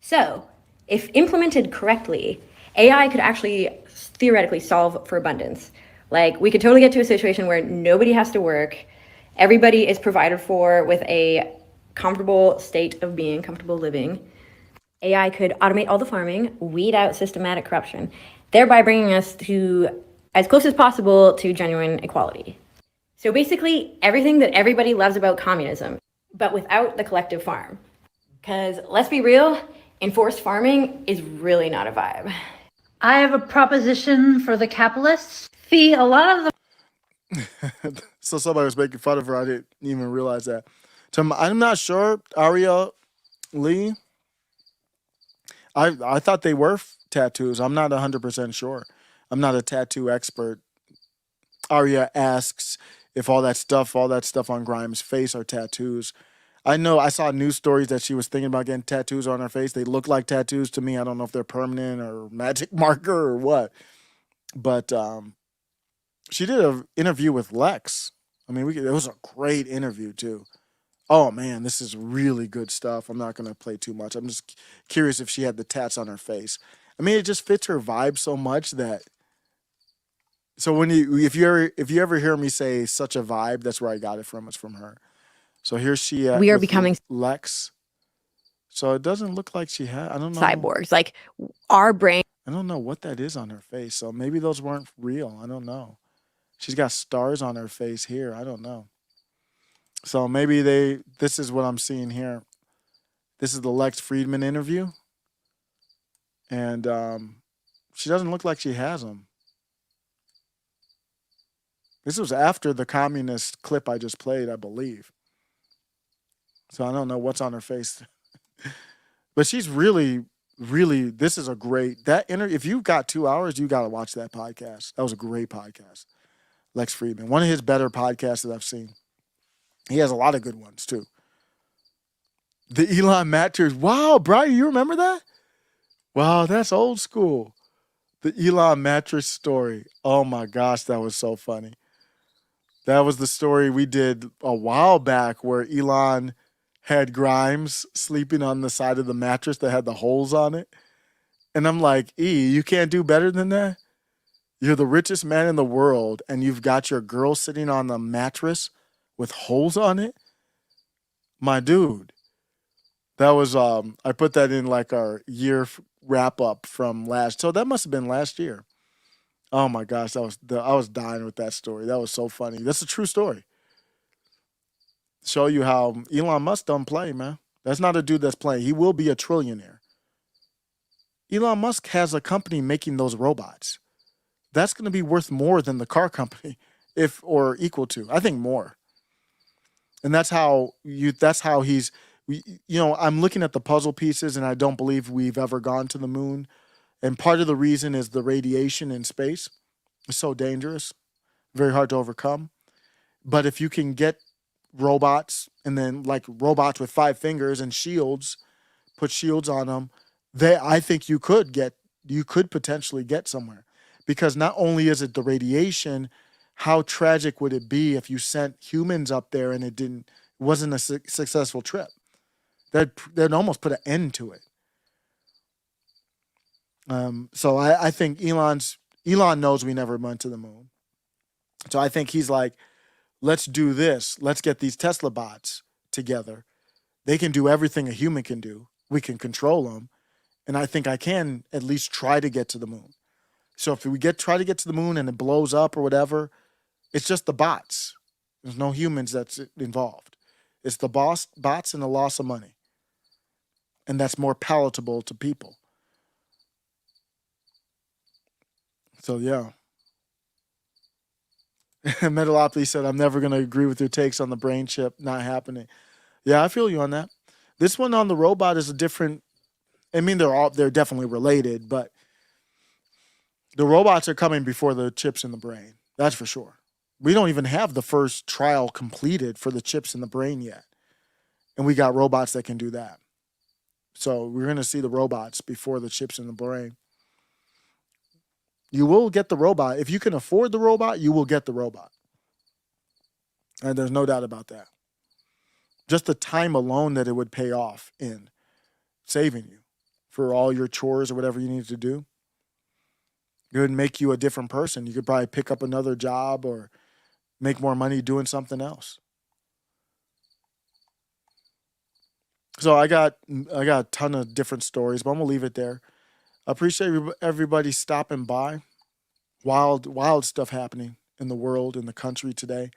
Speaker 15: So if implemented correctly, AI could actually theoretically solve for abundance. Like, we could totally get to a situation where nobody has to work, everybody is provided for with a comfortable state of being, comfortable living. AI could automate all the farming, weed out systematic corruption, thereby bringing us to as close as possible to genuine equality. So basically, everything that everybody loves about communism, but without the collective farm. Because let's be real, enforced farming is really not a vibe.
Speaker 16: I have a proposition for the capitalists. See, a lot of
Speaker 1: the... So somebody was making fun of her. I didn't even realize that. So I'm not sure, Aria Lee. I thought they were tattoos. I'm not 100% sure. I'm not a tattoo expert. Aria asks if all that stuff on Grimes' face are tattoos. I know I saw news stories that she was thinking about getting tattoos on her face. They look like tattoos to me. I don't know if they're permanent or magic marker or what. But she did an interview with Lex. I mean, it was a great interview too. Oh man, this is really good stuff. I'm not gonna play too much. I'm just curious if she had the tats on her face. I mean, it just fits her vibe so much that. So when if you ever hear me say such a vibe, that's where I got it from. It's from her. So here she
Speaker 15: we are becoming
Speaker 1: Lex. So it doesn't look like she had. I don't know.
Speaker 15: Cyborgs, like our brain.
Speaker 1: I don't know what that is on her face. So maybe those weren't real. I don't know. She's got stars on her face here. I don't know. So maybe this is what I'm seeing here. This is the Lex Friedman interview. And she doesn't look like she has them. This was after the communist clip I just played, I believe. So I don't know what's on her face. But she's really, really, this is a great, if you've got 2 hours, you got to watch that podcast. That was a great podcast. Lex Friedman, one of his better podcasts that I've seen. He has a lot of good ones too. The Elon Mattress. Wow, Brian, you remember that? Wow, that's old school. The Elon Mattress story. Oh my gosh, that was so funny. That was the story we did a while back where Elon had Grimes sleeping on the side of the mattress that had the holes on it. And I'm like, you can't do better than that? You're the richest man in the world and you've got your girl sitting on the mattress with holes on it? My dude. That was, I put that in like our year wrap up from last. So that must have been last year. Oh my gosh, I was dying with that story. That was so funny. That's a true story. Show you how Elon Musk don't play, man. That's not a dude that's playing. He will be a trillionaire. Elon Musk has a company making those robots. That's going to be worth more than the car company, or equal to. I think more. And that's how he's, I'm looking at the puzzle pieces and I don't believe we've ever gone to the moon. And part of the reason is the radiation in space is so dangerous, very hard to overcome. But if you can get robots, and then like robots with 5 fingers and shields, put shields on them. I think you could potentially get somewhere, because not only is it the radiation, how tragic would it be if you sent humans up there and it wasn't a successful trip? That'd almost put an end to it. So I think Elon knows we never went to the moon. So I think he's like, let's do this. Let's get these Tesla bots together. They can do everything a human can do. We can control them. And I think I can at least try to get to the moon. So if we try to get to the moon and it blows up or whatever, it's just the bots. There's no humans that's involved. It's the bots and the loss of money. And that's more palatable to people. So, yeah. Metalopoly said, I'm never going to agree with your takes on the brain chip not happening. Yeah, I feel you on that. This one on the robot is a different... I mean, they're definitely related, but the robots are coming before the chips in the brain. That's for sure. We don't even have the first trial completed for the chips in the brain yet. And we got robots that can do that. So we're going to see the robots before the chips in the brain. You will get the robot. If you can afford the robot, you will get the robot. And there's no doubt about that. Just the time alone that it would pay off in saving you for all your chores or whatever you need to do. It would make you a different person. You could probably pick up another job or make more money doing something else. So I got a ton of different stories, but I'm going to leave it there. I appreciate everybody stopping by. Wild stuff happening in the world, in the country today.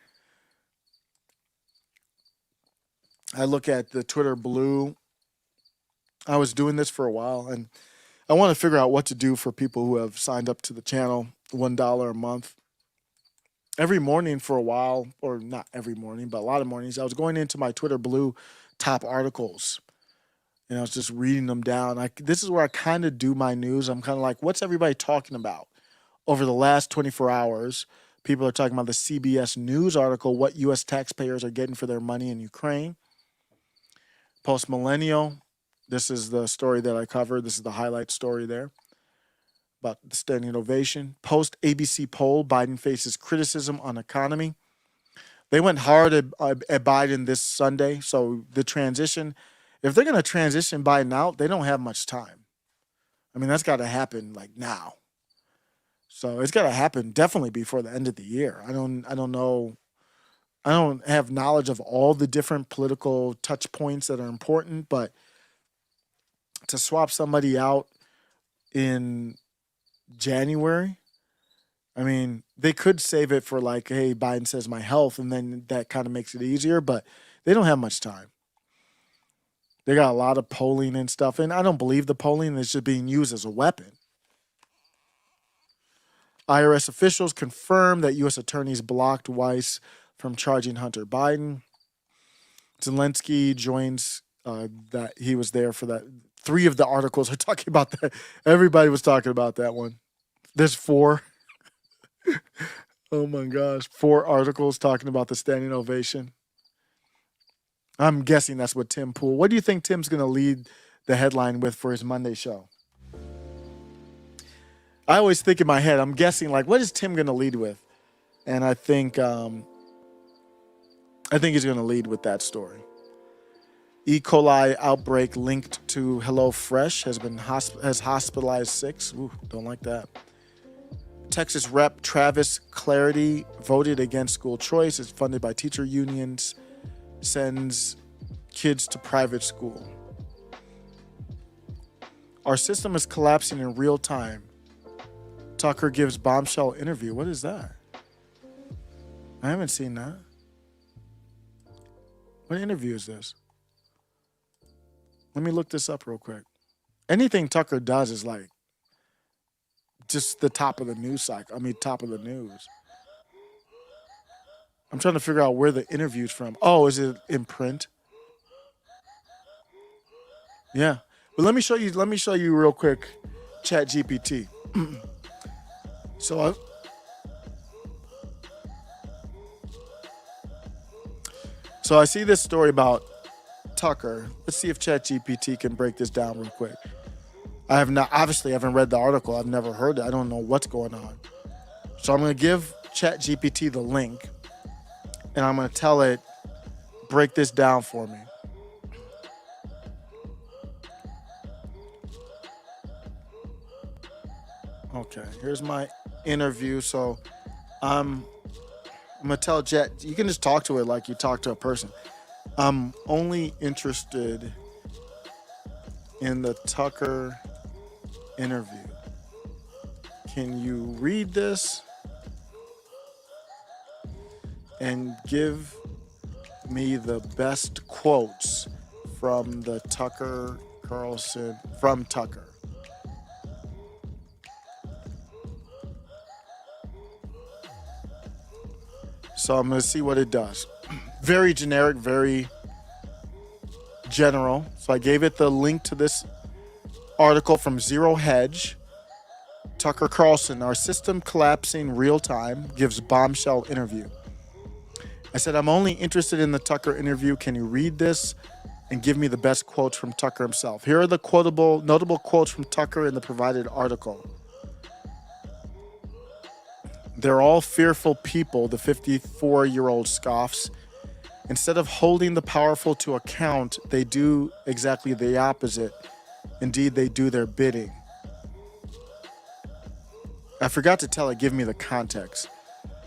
Speaker 1: I look at the Twitter blue. I was doing this for a while, and I want to figure out what to do for people who have signed up to the channel, $1 a month. Every morning for a while, or not every morning, but a lot of mornings, I was going into my Twitter blue top articles. And I was just reading them down. This is where I kind of do my news. I'm kind of like, what's everybody talking about? Over the last 24 hours, people are talking about the CBS News article, what U.S. taxpayers are getting for their money in Ukraine. Post-millennial, this is the story that I covered. This is the highlight story there about the standing ovation. Post-ABC poll, Biden faces criticism on economy. They went hard at Biden this Sunday. So the transition, if they're going to transition Biden out, they don't have much time. I mean, that's got to happen like now. So it's got to happen definitely before the end of the year. I don't know. I don't have knowledge of all the different political touch points that are important, but to swap somebody out in January, I mean, they could save it for like, hey, Biden says my health, and then that kind of makes it easier, but they don't have much time. They got a lot of polling and stuff, and I don't believe the polling is just being used as a weapon. IRS officials confirm that U.S. attorneys blocked Weiss from charging Hunter Biden. Zelenskyy joins that he was there for that. 3 of the articles are talking about that. Everybody was talking about that one. There's 4. Oh my gosh. 4 articles talking about the standing ovation. I'm guessing that's what Tim Pool. What do you think Tim's going to lead the headline with for his Monday show? I always think in my head, I'm guessing like, what is Tim going to lead with? And I think he's going to lead with that story. E. coli outbreak linked to HelloFresh has hospitalized 6. Ooh, don't like that. Texas Rep Travis Clarity voted against school choice. It's funded by teacher unions. Sends kids to private school. Our system is collapsing in real time. Tucker gives bombshell interview. What is that? I haven't seen that. What interview is this? Let me look this up real quick. Anything Tucker does is like just the top of the news cycle. I mean, top of the news. I'm trying to figure out where the interview's from. Oh, is it in print? Yeah. But let me show you real quick ChatGPT. So So I see this story about Tucker. Let's see if ChatGPT can break this down real quick. I have not, obviously, I haven't read the article. I've never heard it. I don't know what's going on. So I'm going to give ChatGPT the link, and I'm going to tell it, break this down for me. Okay, here's my interview. So I'm going to tell Chat, you can just talk to it like you talk to a person. I'm only interested in the Tucker interview. Can you read this and give me the best quotes from the Tucker Carlson, from Tucker? So I'm going to see what it does. Very generic, very general. So I gave it the link to this article from Zero Hedge. Tucker Carlson, our system collapsing real time, gives bombshell interview. I said, I'm only interested in the Tucker interview. Can you read this and give me the best quotes from Tucker himself? Here are the notable quotes from Tucker in the provided article. They're all fearful people, the 54-year-old scoffs. Instead of holding the powerful to account, they do exactly the opposite. Indeed, they do their bidding. I forgot to tell it, give me the context.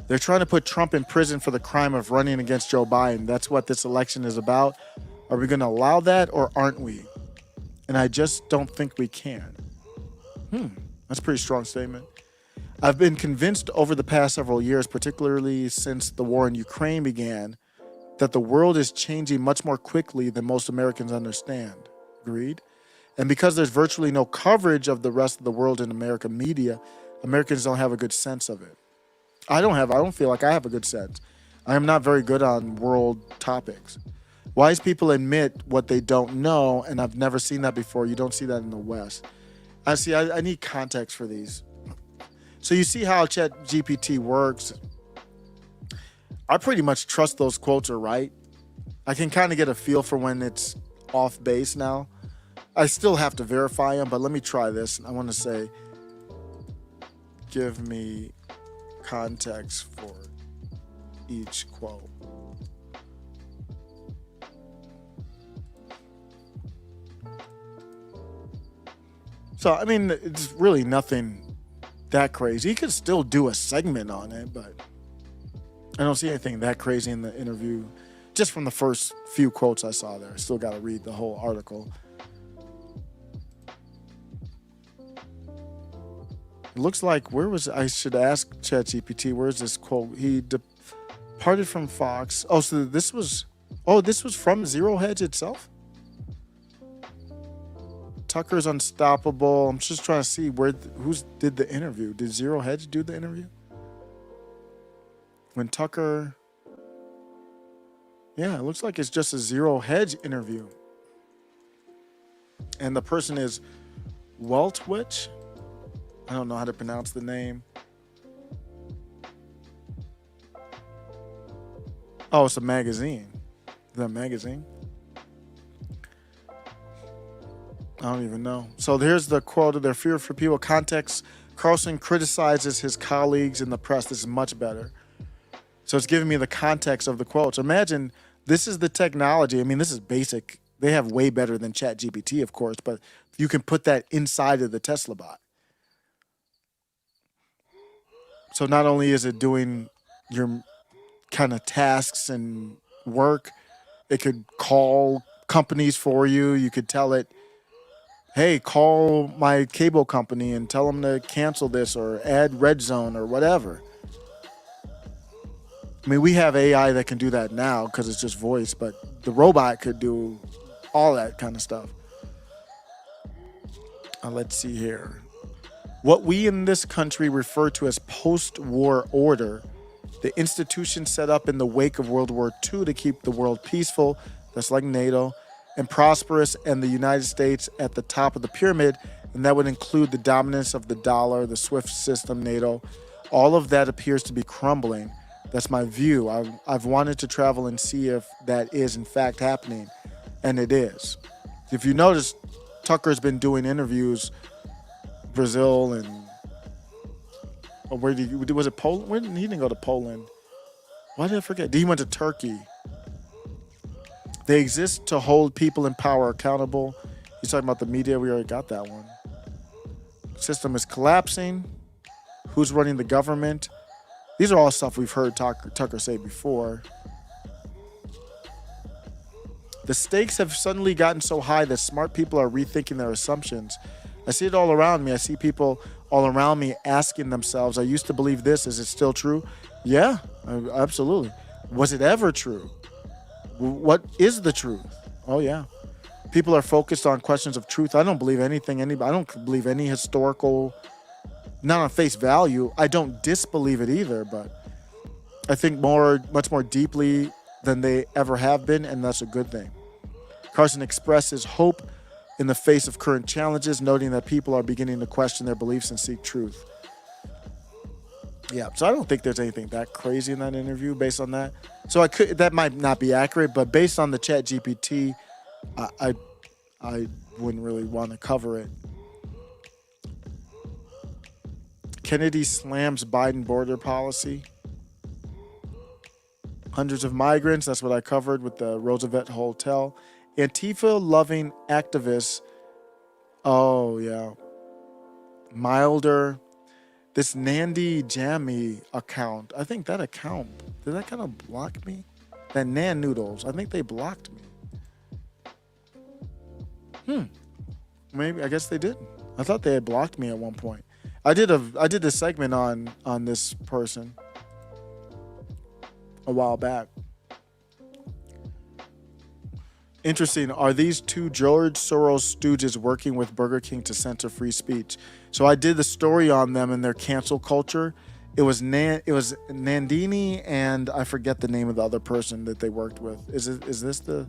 Speaker 1: They're trying to put Trump in prison for the crime of running against Joe Biden. That's what this election is about. Are we going to allow that or aren't we? And I just don't think we can. That's a pretty strong statement. I've been convinced over the past several years, particularly since the war in Ukraine began, that the world is changing much more quickly than most Americans understand. Agreed? And because there's virtually no coverage of the rest of the world in American media, Americans don't have a good sense of it. I don't feel like I have a good sense. I am not very good on world topics. Wise people admit what they don't know, and I've never seen that before. You don't see that in the West. I need context for these. So you see how ChatGPT works. I pretty much trust those quotes are right. I can kind of get a feel for when it's off base now. I still have to verify them, but let me try this. I want to say, give me context for each quote. So, I mean, it's really nothing that crazy. He could still do a segment on it, but I don't see anything that crazy in the interview. Just from the first few quotes I saw there. I still got to read the whole article. It looks like, I should ask ChatGPT, where is this quote? He departed from Fox. Oh, so this was from Zero Hedge itself? Tucker's unstoppable. I'm just trying to see who did the interview. Did Zero Hedge do the interview? When Tucker... Yeah, it looks like it's just a Zero Hedge interview. And the person is Weltwich. I don't know how to pronounce the name. Oh, it's a magazine. Is that a magazine? I don't even know. So here's the quote of their fear for people. Context, Carlson criticizes his colleagues in the press. This is much better. So it's giving me the context of the quotes. Imagine this is the technology. I mean, this is basic. They have way better than ChatGPT, of course, but you can put that inside of the Tesla bot. So not only is it doing your kind of tasks and work, it could call companies for you. You could tell it, hey, call my cable company and tell them to cancel this or add red zone or whatever. I mean, we have AI that can do that now because it's just voice, but the robot could do all that kind of stuff. Let's see here. What we in this country refer to as post-war order, the institution set up in the wake of World War II to keep the world peaceful, that's like NATO, and prosperous, and the United States at the top of the pyramid, and that would include the dominance of the dollar, the SWIFT system, NATO. All of that appears to be crumbling. That's my view. I've wanted to travel and see if that is in fact happening, and it is. If you notice, Tucker's been doing interviews, Brazil and was it Poland? He didn't go to Poland. Why did I forget? He went to Turkey. They exist to hold people in power accountable. He's talking about the media. We already got that one. System is collapsing. Who's running the government? These are all stuff we've heard Tucker say before. The stakes have suddenly gotten so high that smart people are rethinking their assumptions. I see it all around me. I see people all around me asking themselves, I used to believe this. Is it still true? Yeah, absolutely. Was it ever true? What is the truth? Oh, yeah. People are focused on questions of truth. I don't believe anything. I don't believe any historical, not on face value. I don't disbelieve it either, but I think much more deeply than they ever have been, and that's a good thing. Carson expresses hope in the face of current challenges, noting that people are beginning to question their beliefs and seek truth. Yeah, so I don't think there's anything that crazy in that interview based on that. So that might not be accurate, but based on the Chat GPT, I wouldn't really want to cover it. Kennedy slams Biden border policy. Hundreds of migrants, that's what I covered with the Roosevelt Hotel. Antifa-loving activists. Oh, yeah. Milder. This Nandy Jammy account. I think that account, did that kind of block me? That Nan Noodles, I think they blocked me. Maybe, I guess they did. I thought they had blocked me at one point. I did a segment on this person a while back. Interesting. Are these two George Soros stooges working with Burger King to censor free speech? So I did the story on them and their cancel culture. It was Nandini and I forget the name of the other person that they worked with. Is this the?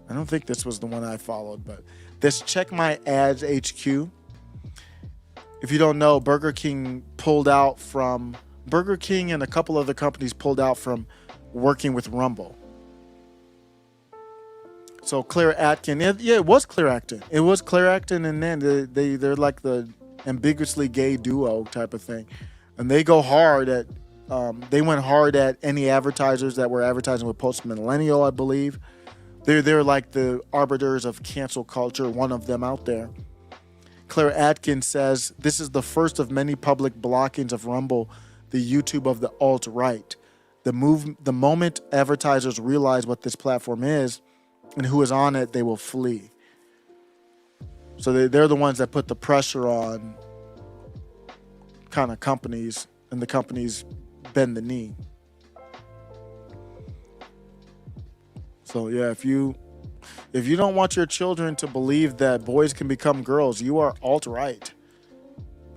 Speaker 1: I don't think this was the one I followed, but this Check My Ads HQ. If you don't know, Burger King and a couple other companies pulled out from working with Rumble. So Claire Atkin, yeah, it was Claire Atkin. It was Claire Atkin and then they're like the ambiguously gay duo type of thing. And they go hard at, they went hard at any advertisers that were advertising with Post Millennial, I believe. They're like the arbiters of cancel culture, one of them out there. Claire Atkin says, this is the first of many public blockings of Rumble, the YouTube of the alt-right. The moment advertisers realize what this platform is and who is on it, they will flee. So they're the ones that put the pressure on kind of companies, and the companies bend the knee. So yeah, if you don't want your children to believe that boys can become girls, you are alt-right.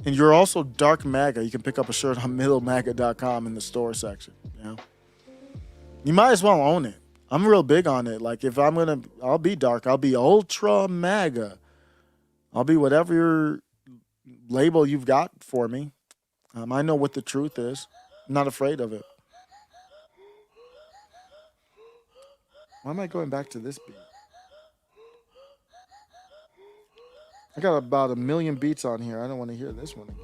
Speaker 1: And you're also dark MAGA. You can pick up a shirt on middlemaga.com in the store section. You know? You might as well own it. I'm real big on it. Like if I'll be dark. I'll be ultra MAGA. I'll be whatever label you've got for me. I know what the truth is. I'm not afraid of it. Why am I going back to this beat? I got about 1 million beats on here. I don't want to hear this one again.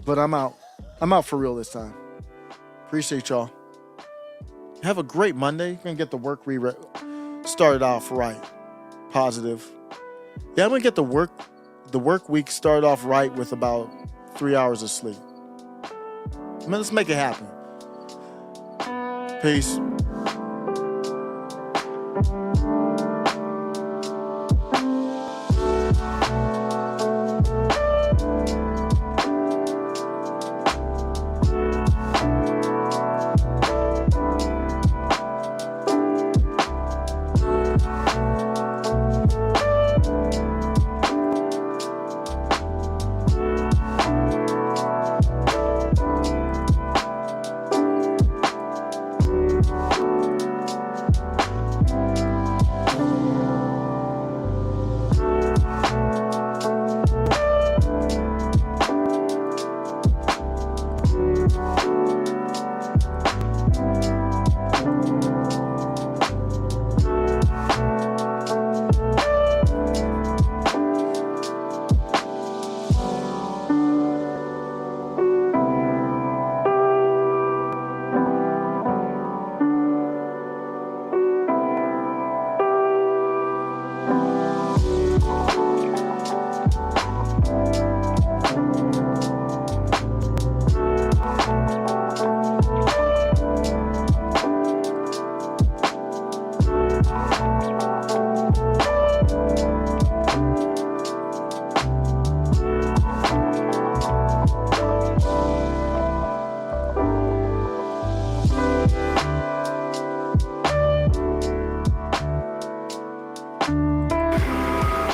Speaker 1: But I'm out. I'm out for real this time. Appreciate y'all. Have a great Monday. You're going to get the work started off right. Positive. Yeah, I'm going to get the work week started off right with about 3 hours of sleep. Let's make it happen. Peace.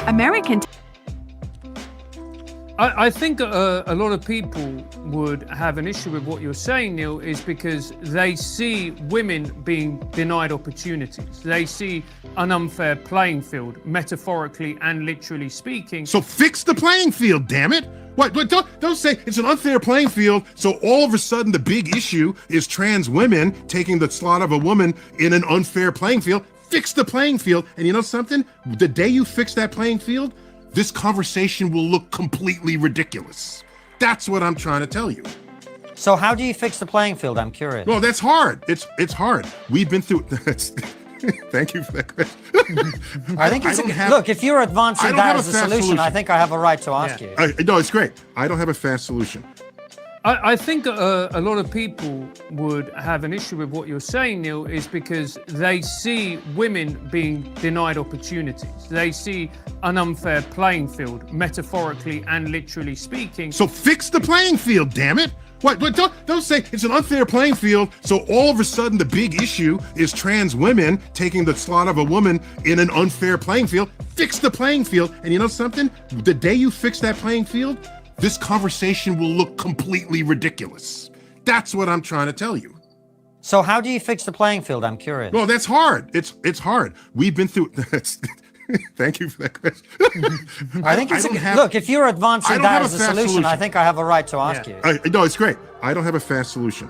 Speaker 17: American.
Speaker 18: I think a lot of people would have an issue with what you're saying, Neil, is because they see women being denied opportunities. They see an unfair playing field, metaphorically and literally speaking.
Speaker 3: So fix the playing field, damn it. What? Don't say it's an unfair playing field, so all of a sudden the big issue is trans women taking the slot of a woman in an unfair playing field. Fix the playing field. And you know something? The day you fix that playing field, this conversation will look completely ridiculous. That's what I'm trying to tell you.
Speaker 19: So how do you fix the playing field? I'm curious.
Speaker 3: Well, that's hard. It's hard. We've been through. Thank you for that question.
Speaker 19: I think look, if you're advancing that as a solution, I think I have a right to ask you.
Speaker 3: No, it's great. I don't have a fast solution.
Speaker 18: I think a lot of people would have an issue with what you're saying, Neil, is because they see women being denied opportunities. They see an unfair playing field, metaphorically and literally speaking.
Speaker 3: So fix the playing field, damn it. What? Don't say it's an unfair playing field, so all of a sudden the big issue is trans women taking the slot of a woman in an unfair playing field. Fix the playing field. And you know something? The day you fix that playing field, this conversation will look completely ridiculous. That's what I'm trying to tell you.
Speaker 19: So how do you fix the playing field? I'm curious.
Speaker 3: Well, that's hard. It's hard. We've been through. Thank you for that question.
Speaker 19: I think look, if you're advancing that as a solution, I think I have a right to ask you.
Speaker 3: No, it's great. I don't have a fast solution.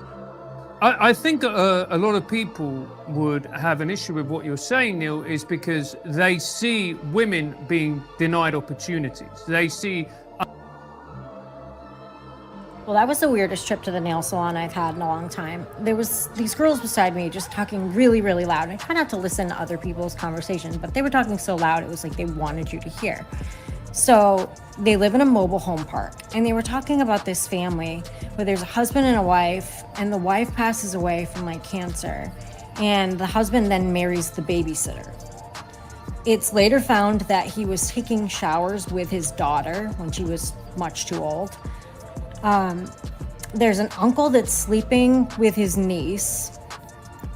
Speaker 18: I think a lot of people would have an issue with what you're saying, Neil, is because they see women being denied opportunities. They see.
Speaker 20: Well, that was the weirdest trip to the nail salon I've had in a long time. There was these girls beside me just talking really, really loud. I try not to listen to other people's conversations, but they were talking so loud, it was like they wanted you to hear. So they live in a mobile home park, and they were talking about this family where there's a husband and a wife, and the wife passes away from like cancer, and the husband then marries the babysitter. It's later found that he was taking showers with his daughter when she was much too old. There's an uncle that's sleeping with his niece,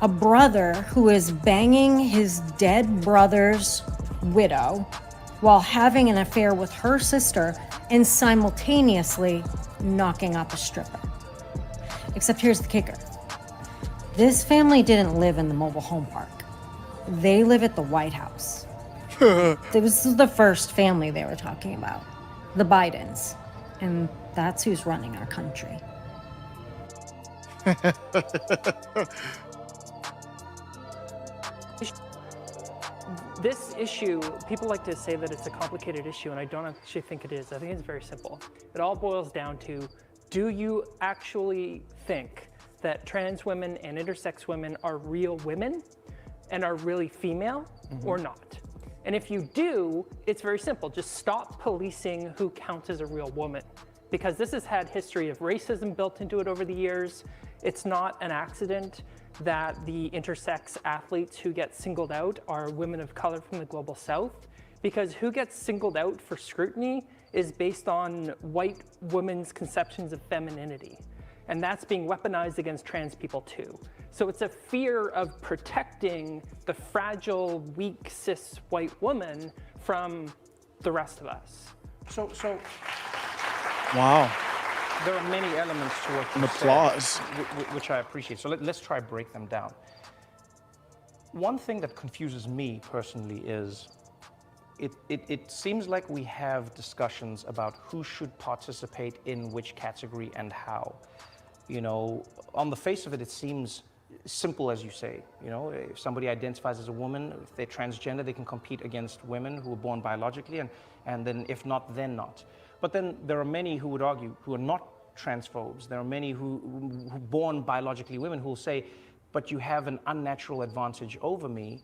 Speaker 20: a brother who is banging his dead brother's widow while having an affair with her sister and simultaneously knocking up a stripper. Except here's the kicker. This family didn't live in the mobile home park. They live at the White House. This is the first family they were talking about, the Bidens. And that's who's running our country.
Speaker 21: This issue, people like to say that it's a complicated issue, and I don't actually think it is. I think it's very simple. It all boils down to, do you actually think that trans women and intersex women are real women and are really female or not? And if you do, it's very simple. Just stop policing who counts as a real woman, because this has had history of racism built into it over the years. It's not an accident that the intersex athletes who get singled out are women of color from the global south, because who gets singled out for scrutiny is based on white women's conceptions of femininity. And that's being weaponized against trans people too. So it's a fear of protecting the fragile, weak, cis white woman from the rest of us.
Speaker 22: So
Speaker 1: wow.
Speaker 22: There are many elements to what you
Speaker 1: applause.
Speaker 22: said, which I appreciate. So let's try to break them down. One thing that confuses me personally is it seems like we have discussions about who should participate in which category and how. You know, on the face of it, it seems simple, as you say. You know, if somebody identifies as a woman, if they're transgender, they can compete against women who were born biologically, and then if not, then not. But then there are many who would argue who are not transphobes. There are many who born biologically women who will say, but you have an unnatural advantage over me,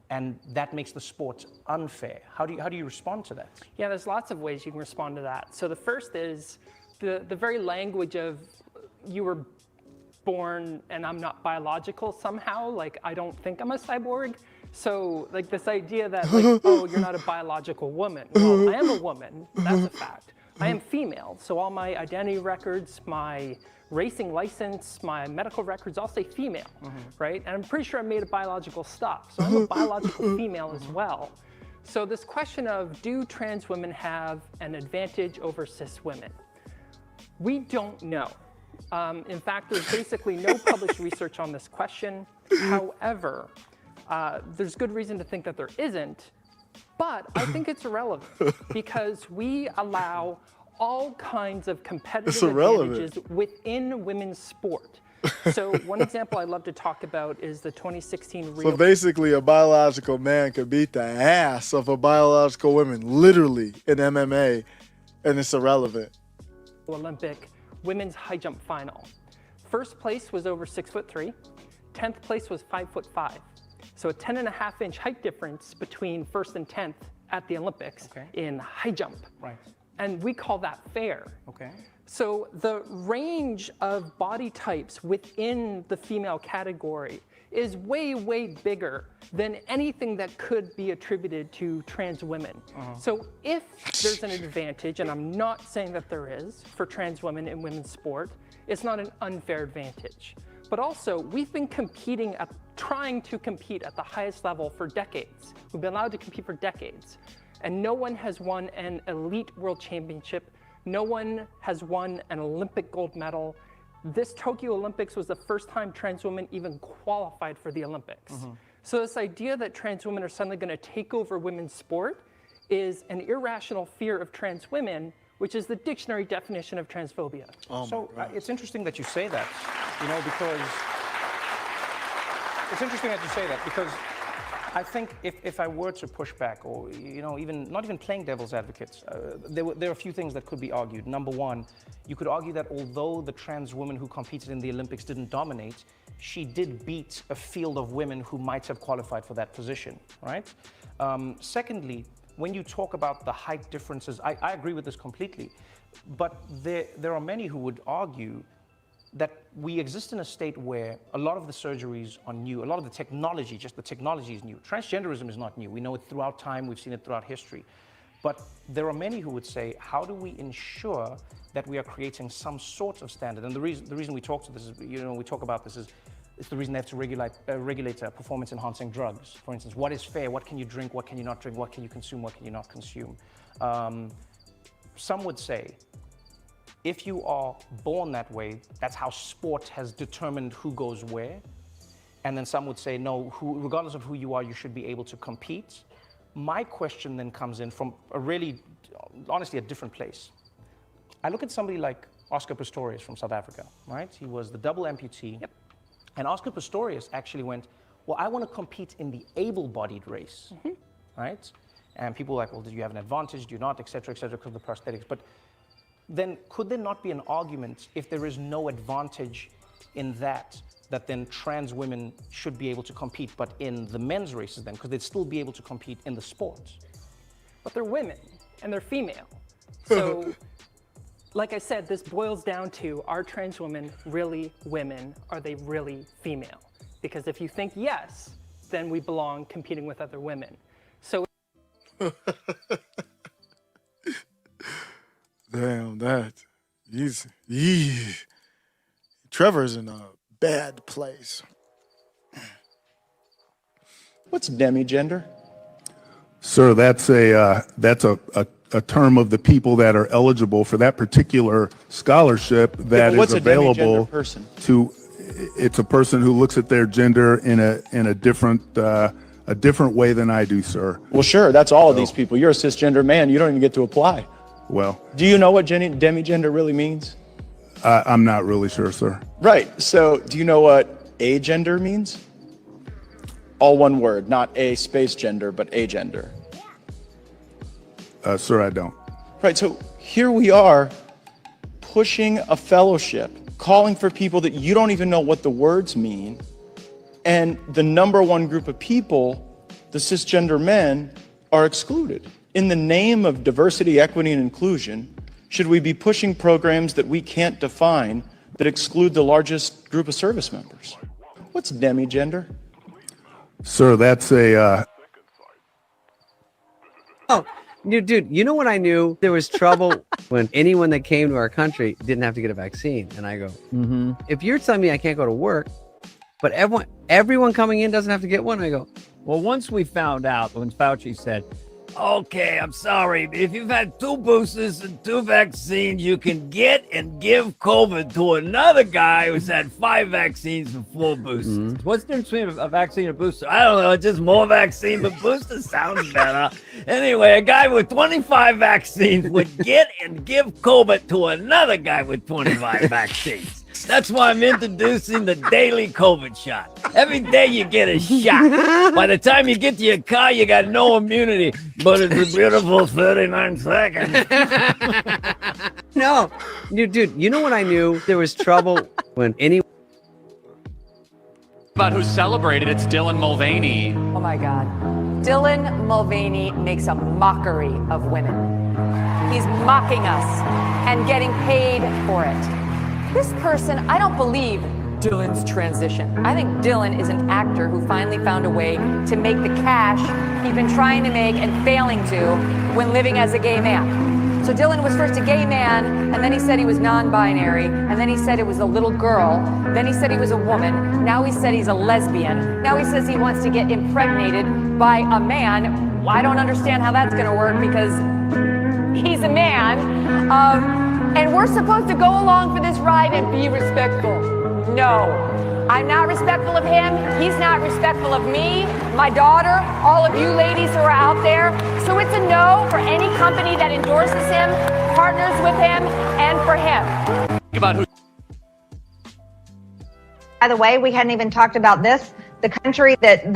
Speaker 22: and that makes the sport unfair. How do you respond to that?
Speaker 21: Yeah, there's lots of ways you can respond to that. So the first is the very language of you were born and I'm not biological somehow, like I don't think I'm a cyborg. So like this idea that like, oh, you're not a biological woman. Well, I am a woman, that's a fact. I am female, so all my identity records, my racing license, my medical records all say female, right? And I'm pretty sure I made a biological stop, so I'm a biological female as well. So this question of, do trans women have an advantage over cis women? We don't know. In fact, there's basically no published research on this question. However, there's good reason to think that there isn't, but I think it's irrelevant because we allow all kinds of competitive advantages within women's sport. So one example I love to talk about is the 2016 Rio.
Speaker 1: So basically, a biological man could beat the ass of a biological woman, literally, in MMA, and it's irrelevant.
Speaker 21: Olympic women's high jump final. First place was over 6'3", 10th place was 5'5". So a 10.5-inch height difference between first and 10th at the Olympics in high jump.
Speaker 22: Right.
Speaker 21: And we call that fair.
Speaker 22: Okay.
Speaker 21: So the range of body types within the female category is way, way bigger than anything that could be attributed to trans women. So if there's an advantage, and I'm not saying that there is, for trans women in women's sport, it's not an unfair advantage. But also, we've been trying to compete at the highest level for decades. We've been allowed to compete for decades. And no one has won an elite world championship. No one has won an Olympic gold medal. This Tokyo Olympics was the first time trans women even qualified for the Olympics. So this idea that trans women are suddenly going to take over women's sport is an irrational fear of trans women, which is the dictionary definition of transphobia.
Speaker 22: So it's interesting that you say that, because it's interesting that you say that because I think if I were to push back, or not even playing devil's advocates, there are a few things that could be argued. Number one, you could argue that although the trans woman who competed in the Olympics didn't dominate, she did beat a field of women who might have qualified for that position, right? Secondly, when you talk about the height differences, I agree with this completely, but there are many who would argue that we exist in a state where a lot of the surgeries are new, a lot of the technology, just the technology is new. Transgenderism is not new. We know it throughout time, we've seen it throughout history. But there are many who would say, how do we ensure that we are creating some sort of standard? And the reason we talk to this is, we talk about this is, it's the reason they have to regulate performance-enhancing drugs. For instance, what is fair? What can you drink? What can you not drink? What can you consume? What can you not consume? Some would say, if you are born that way, that's how sport has determined who goes where. And then some would say, no, regardless of who you are, you should be able to compete. My question then comes in from a really, honestly, a different place. I look at somebody like Oscar Pistorius from South Africa, right? He was the double amputee. Yep. And Oscar Pistorius actually went, well, I want to compete in the able-bodied race, right? And people were like, well, did you have an advantage? Do you not, et cetera, because of the prosthetics. But then could there not be an argument, if there is no advantage in that then trans women should be able to compete, but in the men's races then, could they still be able to compete in the sports?
Speaker 21: But they're women, and they're female. So, like I said, this boils down to, are trans women really women? Are they really female? Because if you think yes, then we belong competing with other women. So.
Speaker 1: Damn, Trevor's in a bad place.
Speaker 4: What's demigender?
Speaker 3: Sir, that's a term of the people that are eligible for that particular scholarship that is available
Speaker 4: person?
Speaker 3: To. It's a person who looks at their gender in a different way than I do, sir.
Speaker 4: Well, sure, that's all of these people. You're a cisgender man. You don't even get to apply.
Speaker 3: Well,
Speaker 4: do you know what demigender really means?
Speaker 3: I'm not really sure, sir.
Speaker 4: Right. So do you know what agender means? All one word, not a space gender, but agender.
Speaker 3: Sir, I don't.
Speaker 4: Right. So here we are pushing a fellowship, calling for people that you don't even know what the words mean. And the number one group of people, the cisgender men, are excluded. In the name of diversity, equity, and inclusion, should we be pushing programs that we can't define that exclude the largest group of service members? What's demigender?
Speaker 3: Sir, that's a...
Speaker 17: Oh, dude, you know when I knew there was trouble? When anyone that came to our country didn't have to get a vaccine. And I go, if you're telling me I can't go to work, but everyone coming in doesn't have to get one, I go,
Speaker 23: well, once we found out, when Fauci said,
Speaker 2: Okay, I'm sorry. If you've had 2 boosters and 2 vaccines, you can get and give COVID to another guy who's had 5 vaccines and 4 boosters. What's the difference between a vaccine and a booster? I don't know. Just more vaccine, but booster sounds better. Anyway, a guy with 25 vaccines would get and give COVID to another guy with 25 vaccines. That's why I'm introducing the daily COVID shot. Every day you get a shot. By the time you get to your car, you got no immunity. But it's a beautiful 39 seconds.
Speaker 17: No, dude, you know when I knew there was trouble? When any...
Speaker 5: About who celebrated, it's Dylan Mulvaney.
Speaker 23: Oh my God. Dylan Mulvaney makes a mockery of women. He's mocking us and getting paid for it. This person, I don't believe Dylan's transition. I think Dylan is an actor who finally found a way to make the cash he's been trying to make and failing to when living as a gay man. So Dylan was first a gay man, and then he said he was non-binary, and then he said it was a little girl, then he said he was a woman, now he said he's a lesbian, now he says he wants to get impregnated by a man. I don't understand how that's gonna work because he's a man. And we're supposed to go along for this ride and be respectful. No, I'm not respectful of him. He's not respectful of me, my daughter, all of you ladies who are out there. So it's a no for any company that endorses him, partners with him, and for him.
Speaker 5: About who...
Speaker 24: By the way, we hadn't even talked about this. The country that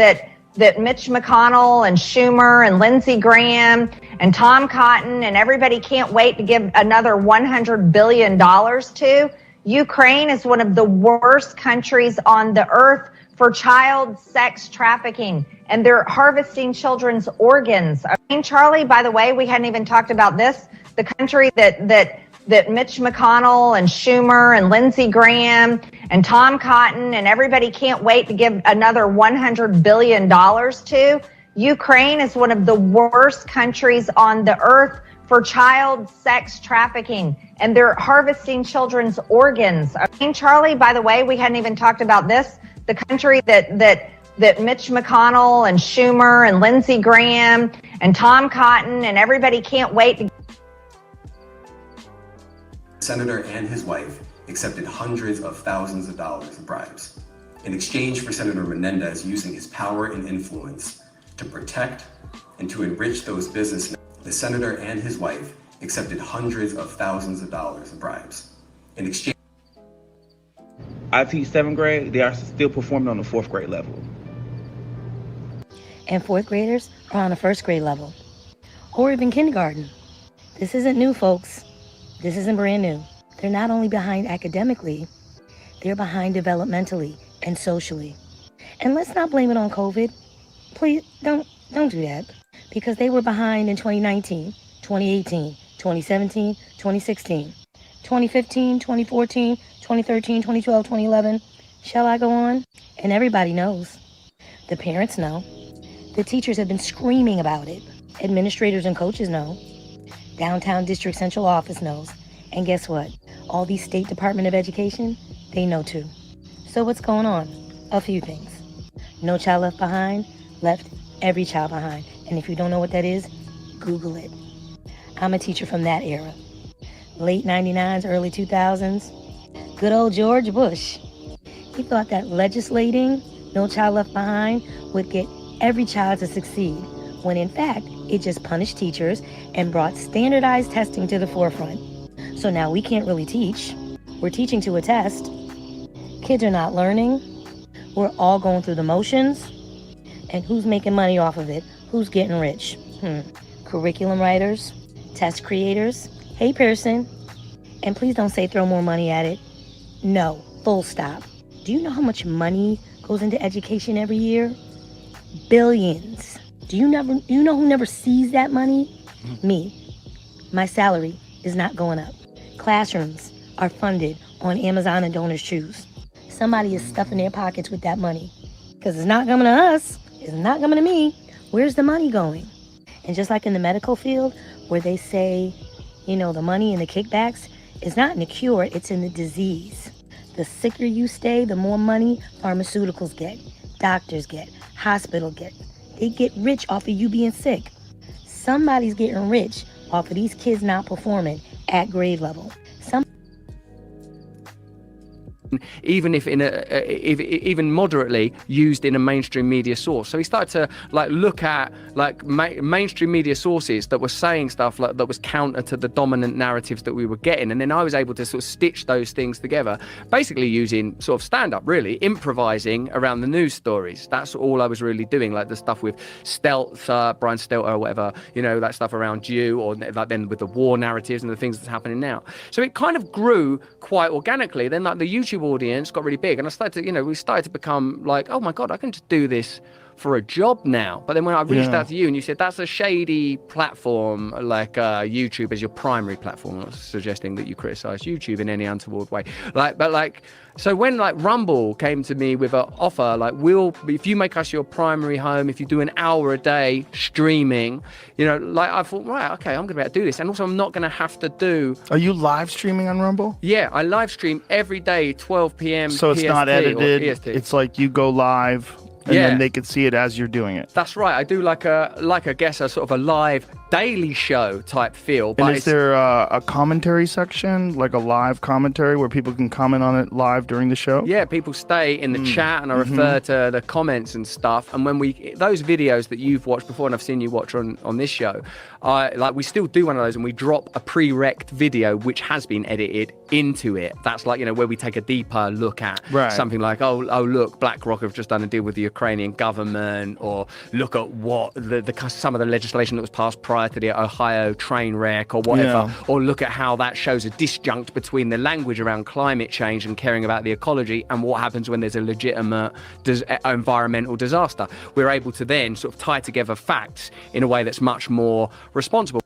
Speaker 24: Mitch McConnell and Schumer and Lindsey Graham and Tom Cotton and everybody can't wait to give another $100 billion to. Ukraine is one of the worst countries on the earth for child sex trafficking, and they're harvesting children's organs. Charlie, by the way, we hadn't even talked about this. The country that Mitch McConnell and Schumer and Lindsey Graham and Tom Cotton and everybody can't wait to give another $100 billion to. Ukraine is one of the worst countries on the earth for child sex trafficking, and they're harvesting children's organs. Charlie, by the way, we hadn't even talked about this. The country that Mitch McConnell and Schumer and Lindsey Graham and Tom Cotton and everybody can't wait to...
Speaker 25: Senator and his wife accepted hundreds of thousands of dollars in bribes in exchange for Senator Menendez using his power and influence to protect and to enrich those businessmen. The senator and his wife accepted hundreds of thousands of dollars in bribes in exchange.
Speaker 26: I teach 7th grade, they are still performing on the 4th grade level.
Speaker 27: And 4th graders are on a 1st grade level, or even kindergarten. This isn't new, folks. This isn't brand new. They're not only behind academically, they're behind developmentally and socially. And let's not blame it on COVID. Please don't do that, because they were behind in 2019, 2018, 2017, 2016, 2015, 2014, 2013, 2012, 2011. Shall I go on? And everybody knows. The parents know. The teachers have been screaming about it. Administrators and coaches know. Downtown District Central Office knows. And guess what? All these State Department of Education, they know too. So what's going on? A few things. No Child Left Behind left every child behind. And if you don't know what that is, Google it. I'm a teacher from that era. Late 99s, early 2000s. Good old George Bush. He thought that legislating No Child Left Behind would get every child to succeed, when in fact, it just punished teachers and brought standardized testing to the forefront. So now we can't really teach. We're teaching to a test. Kids are not learning. We're all going through the motions. And who's making money off of it? Who's getting rich? Curriculum writers, test creators. Hey, Pearson. And please don't say throw more money at it. No, full stop. Do you know how much money goes into education every year? Billions. Do you know who never sees that money? Me. My salary is not going up. Classrooms are funded on Amazon and Donors Choose. Somebody is stuffing their pockets with that money, because it's not coming to us. It's not coming to me. Where's the money going? And just like in the medical field, where they say, the money and the kickbacks is not in the cure, it's in the disease. The sicker you stay, the more money pharmaceuticals get, doctors get, hospital get. They get rich off of you being sick. Somebody's getting rich off of these kids not performing at grade level.
Speaker 6: Even if even moderately used in a mainstream media source. So he started to like look at like mainstream media sources that were saying stuff like that was counter to the dominant narratives that we were getting, and then I was able to sort of stitch those things together, basically using sort of stand-up, really improvising around the news stories. That's all I was really doing, like the stuff with Stelter, Brian Stelter or whatever, you know, that stuff around you, or like then with the war narratives and the things that's happening now. So it kind of grew quite organically. Then like the YouTube audience got really big, and I started to, you know, we started to become like, oh my God, I can just do this for a job now. But then when I reached out to you and you said that's a shady platform, like YouTube as your primary platform, I'm not suggesting that you criticize YouTube in any untoward way, so when like Rumble came to me with an offer, like, if you make us your primary home, if you do an hour a day streaming, you know, like I thought, right, okay, I'm gonna be able to do this, and also I'm not gonna have to do.
Speaker 7: Are you live streaming on Rumble?
Speaker 6: Yeah, I live stream every day, 12 p.m.
Speaker 7: So it's
Speaker 6: PST
Speaker 7: not edited. It's like you go live. And then they could see it as you're doing it.
Speaker 6: That's right. I do like I guess a sort of a live daily show type feel. But
Speaker 7: and is there a commentary section, like a live commentary where people can comment on it live during the show?
Speaker 6: Yeah, people stay in the chat and I refer to the comments and stuff. And when those videos that you've watched before and I've seen you watch on this show, we still do one of those and we drop a pre-rec video which has been edited into it. That's like, you know, where we take a deeper look at something like, oh look, BlackRock have just done a deal with the Ukrainian government, or look at what some of the legislation that was passed prior to the Ohio train wreck or whatever, or look at how that shows a disjunct between the language around climate change and caring about the ecology and what happens when there's a legitimate environmental disaster. We're able to then sort of tie together facts in a way that's much more responsible.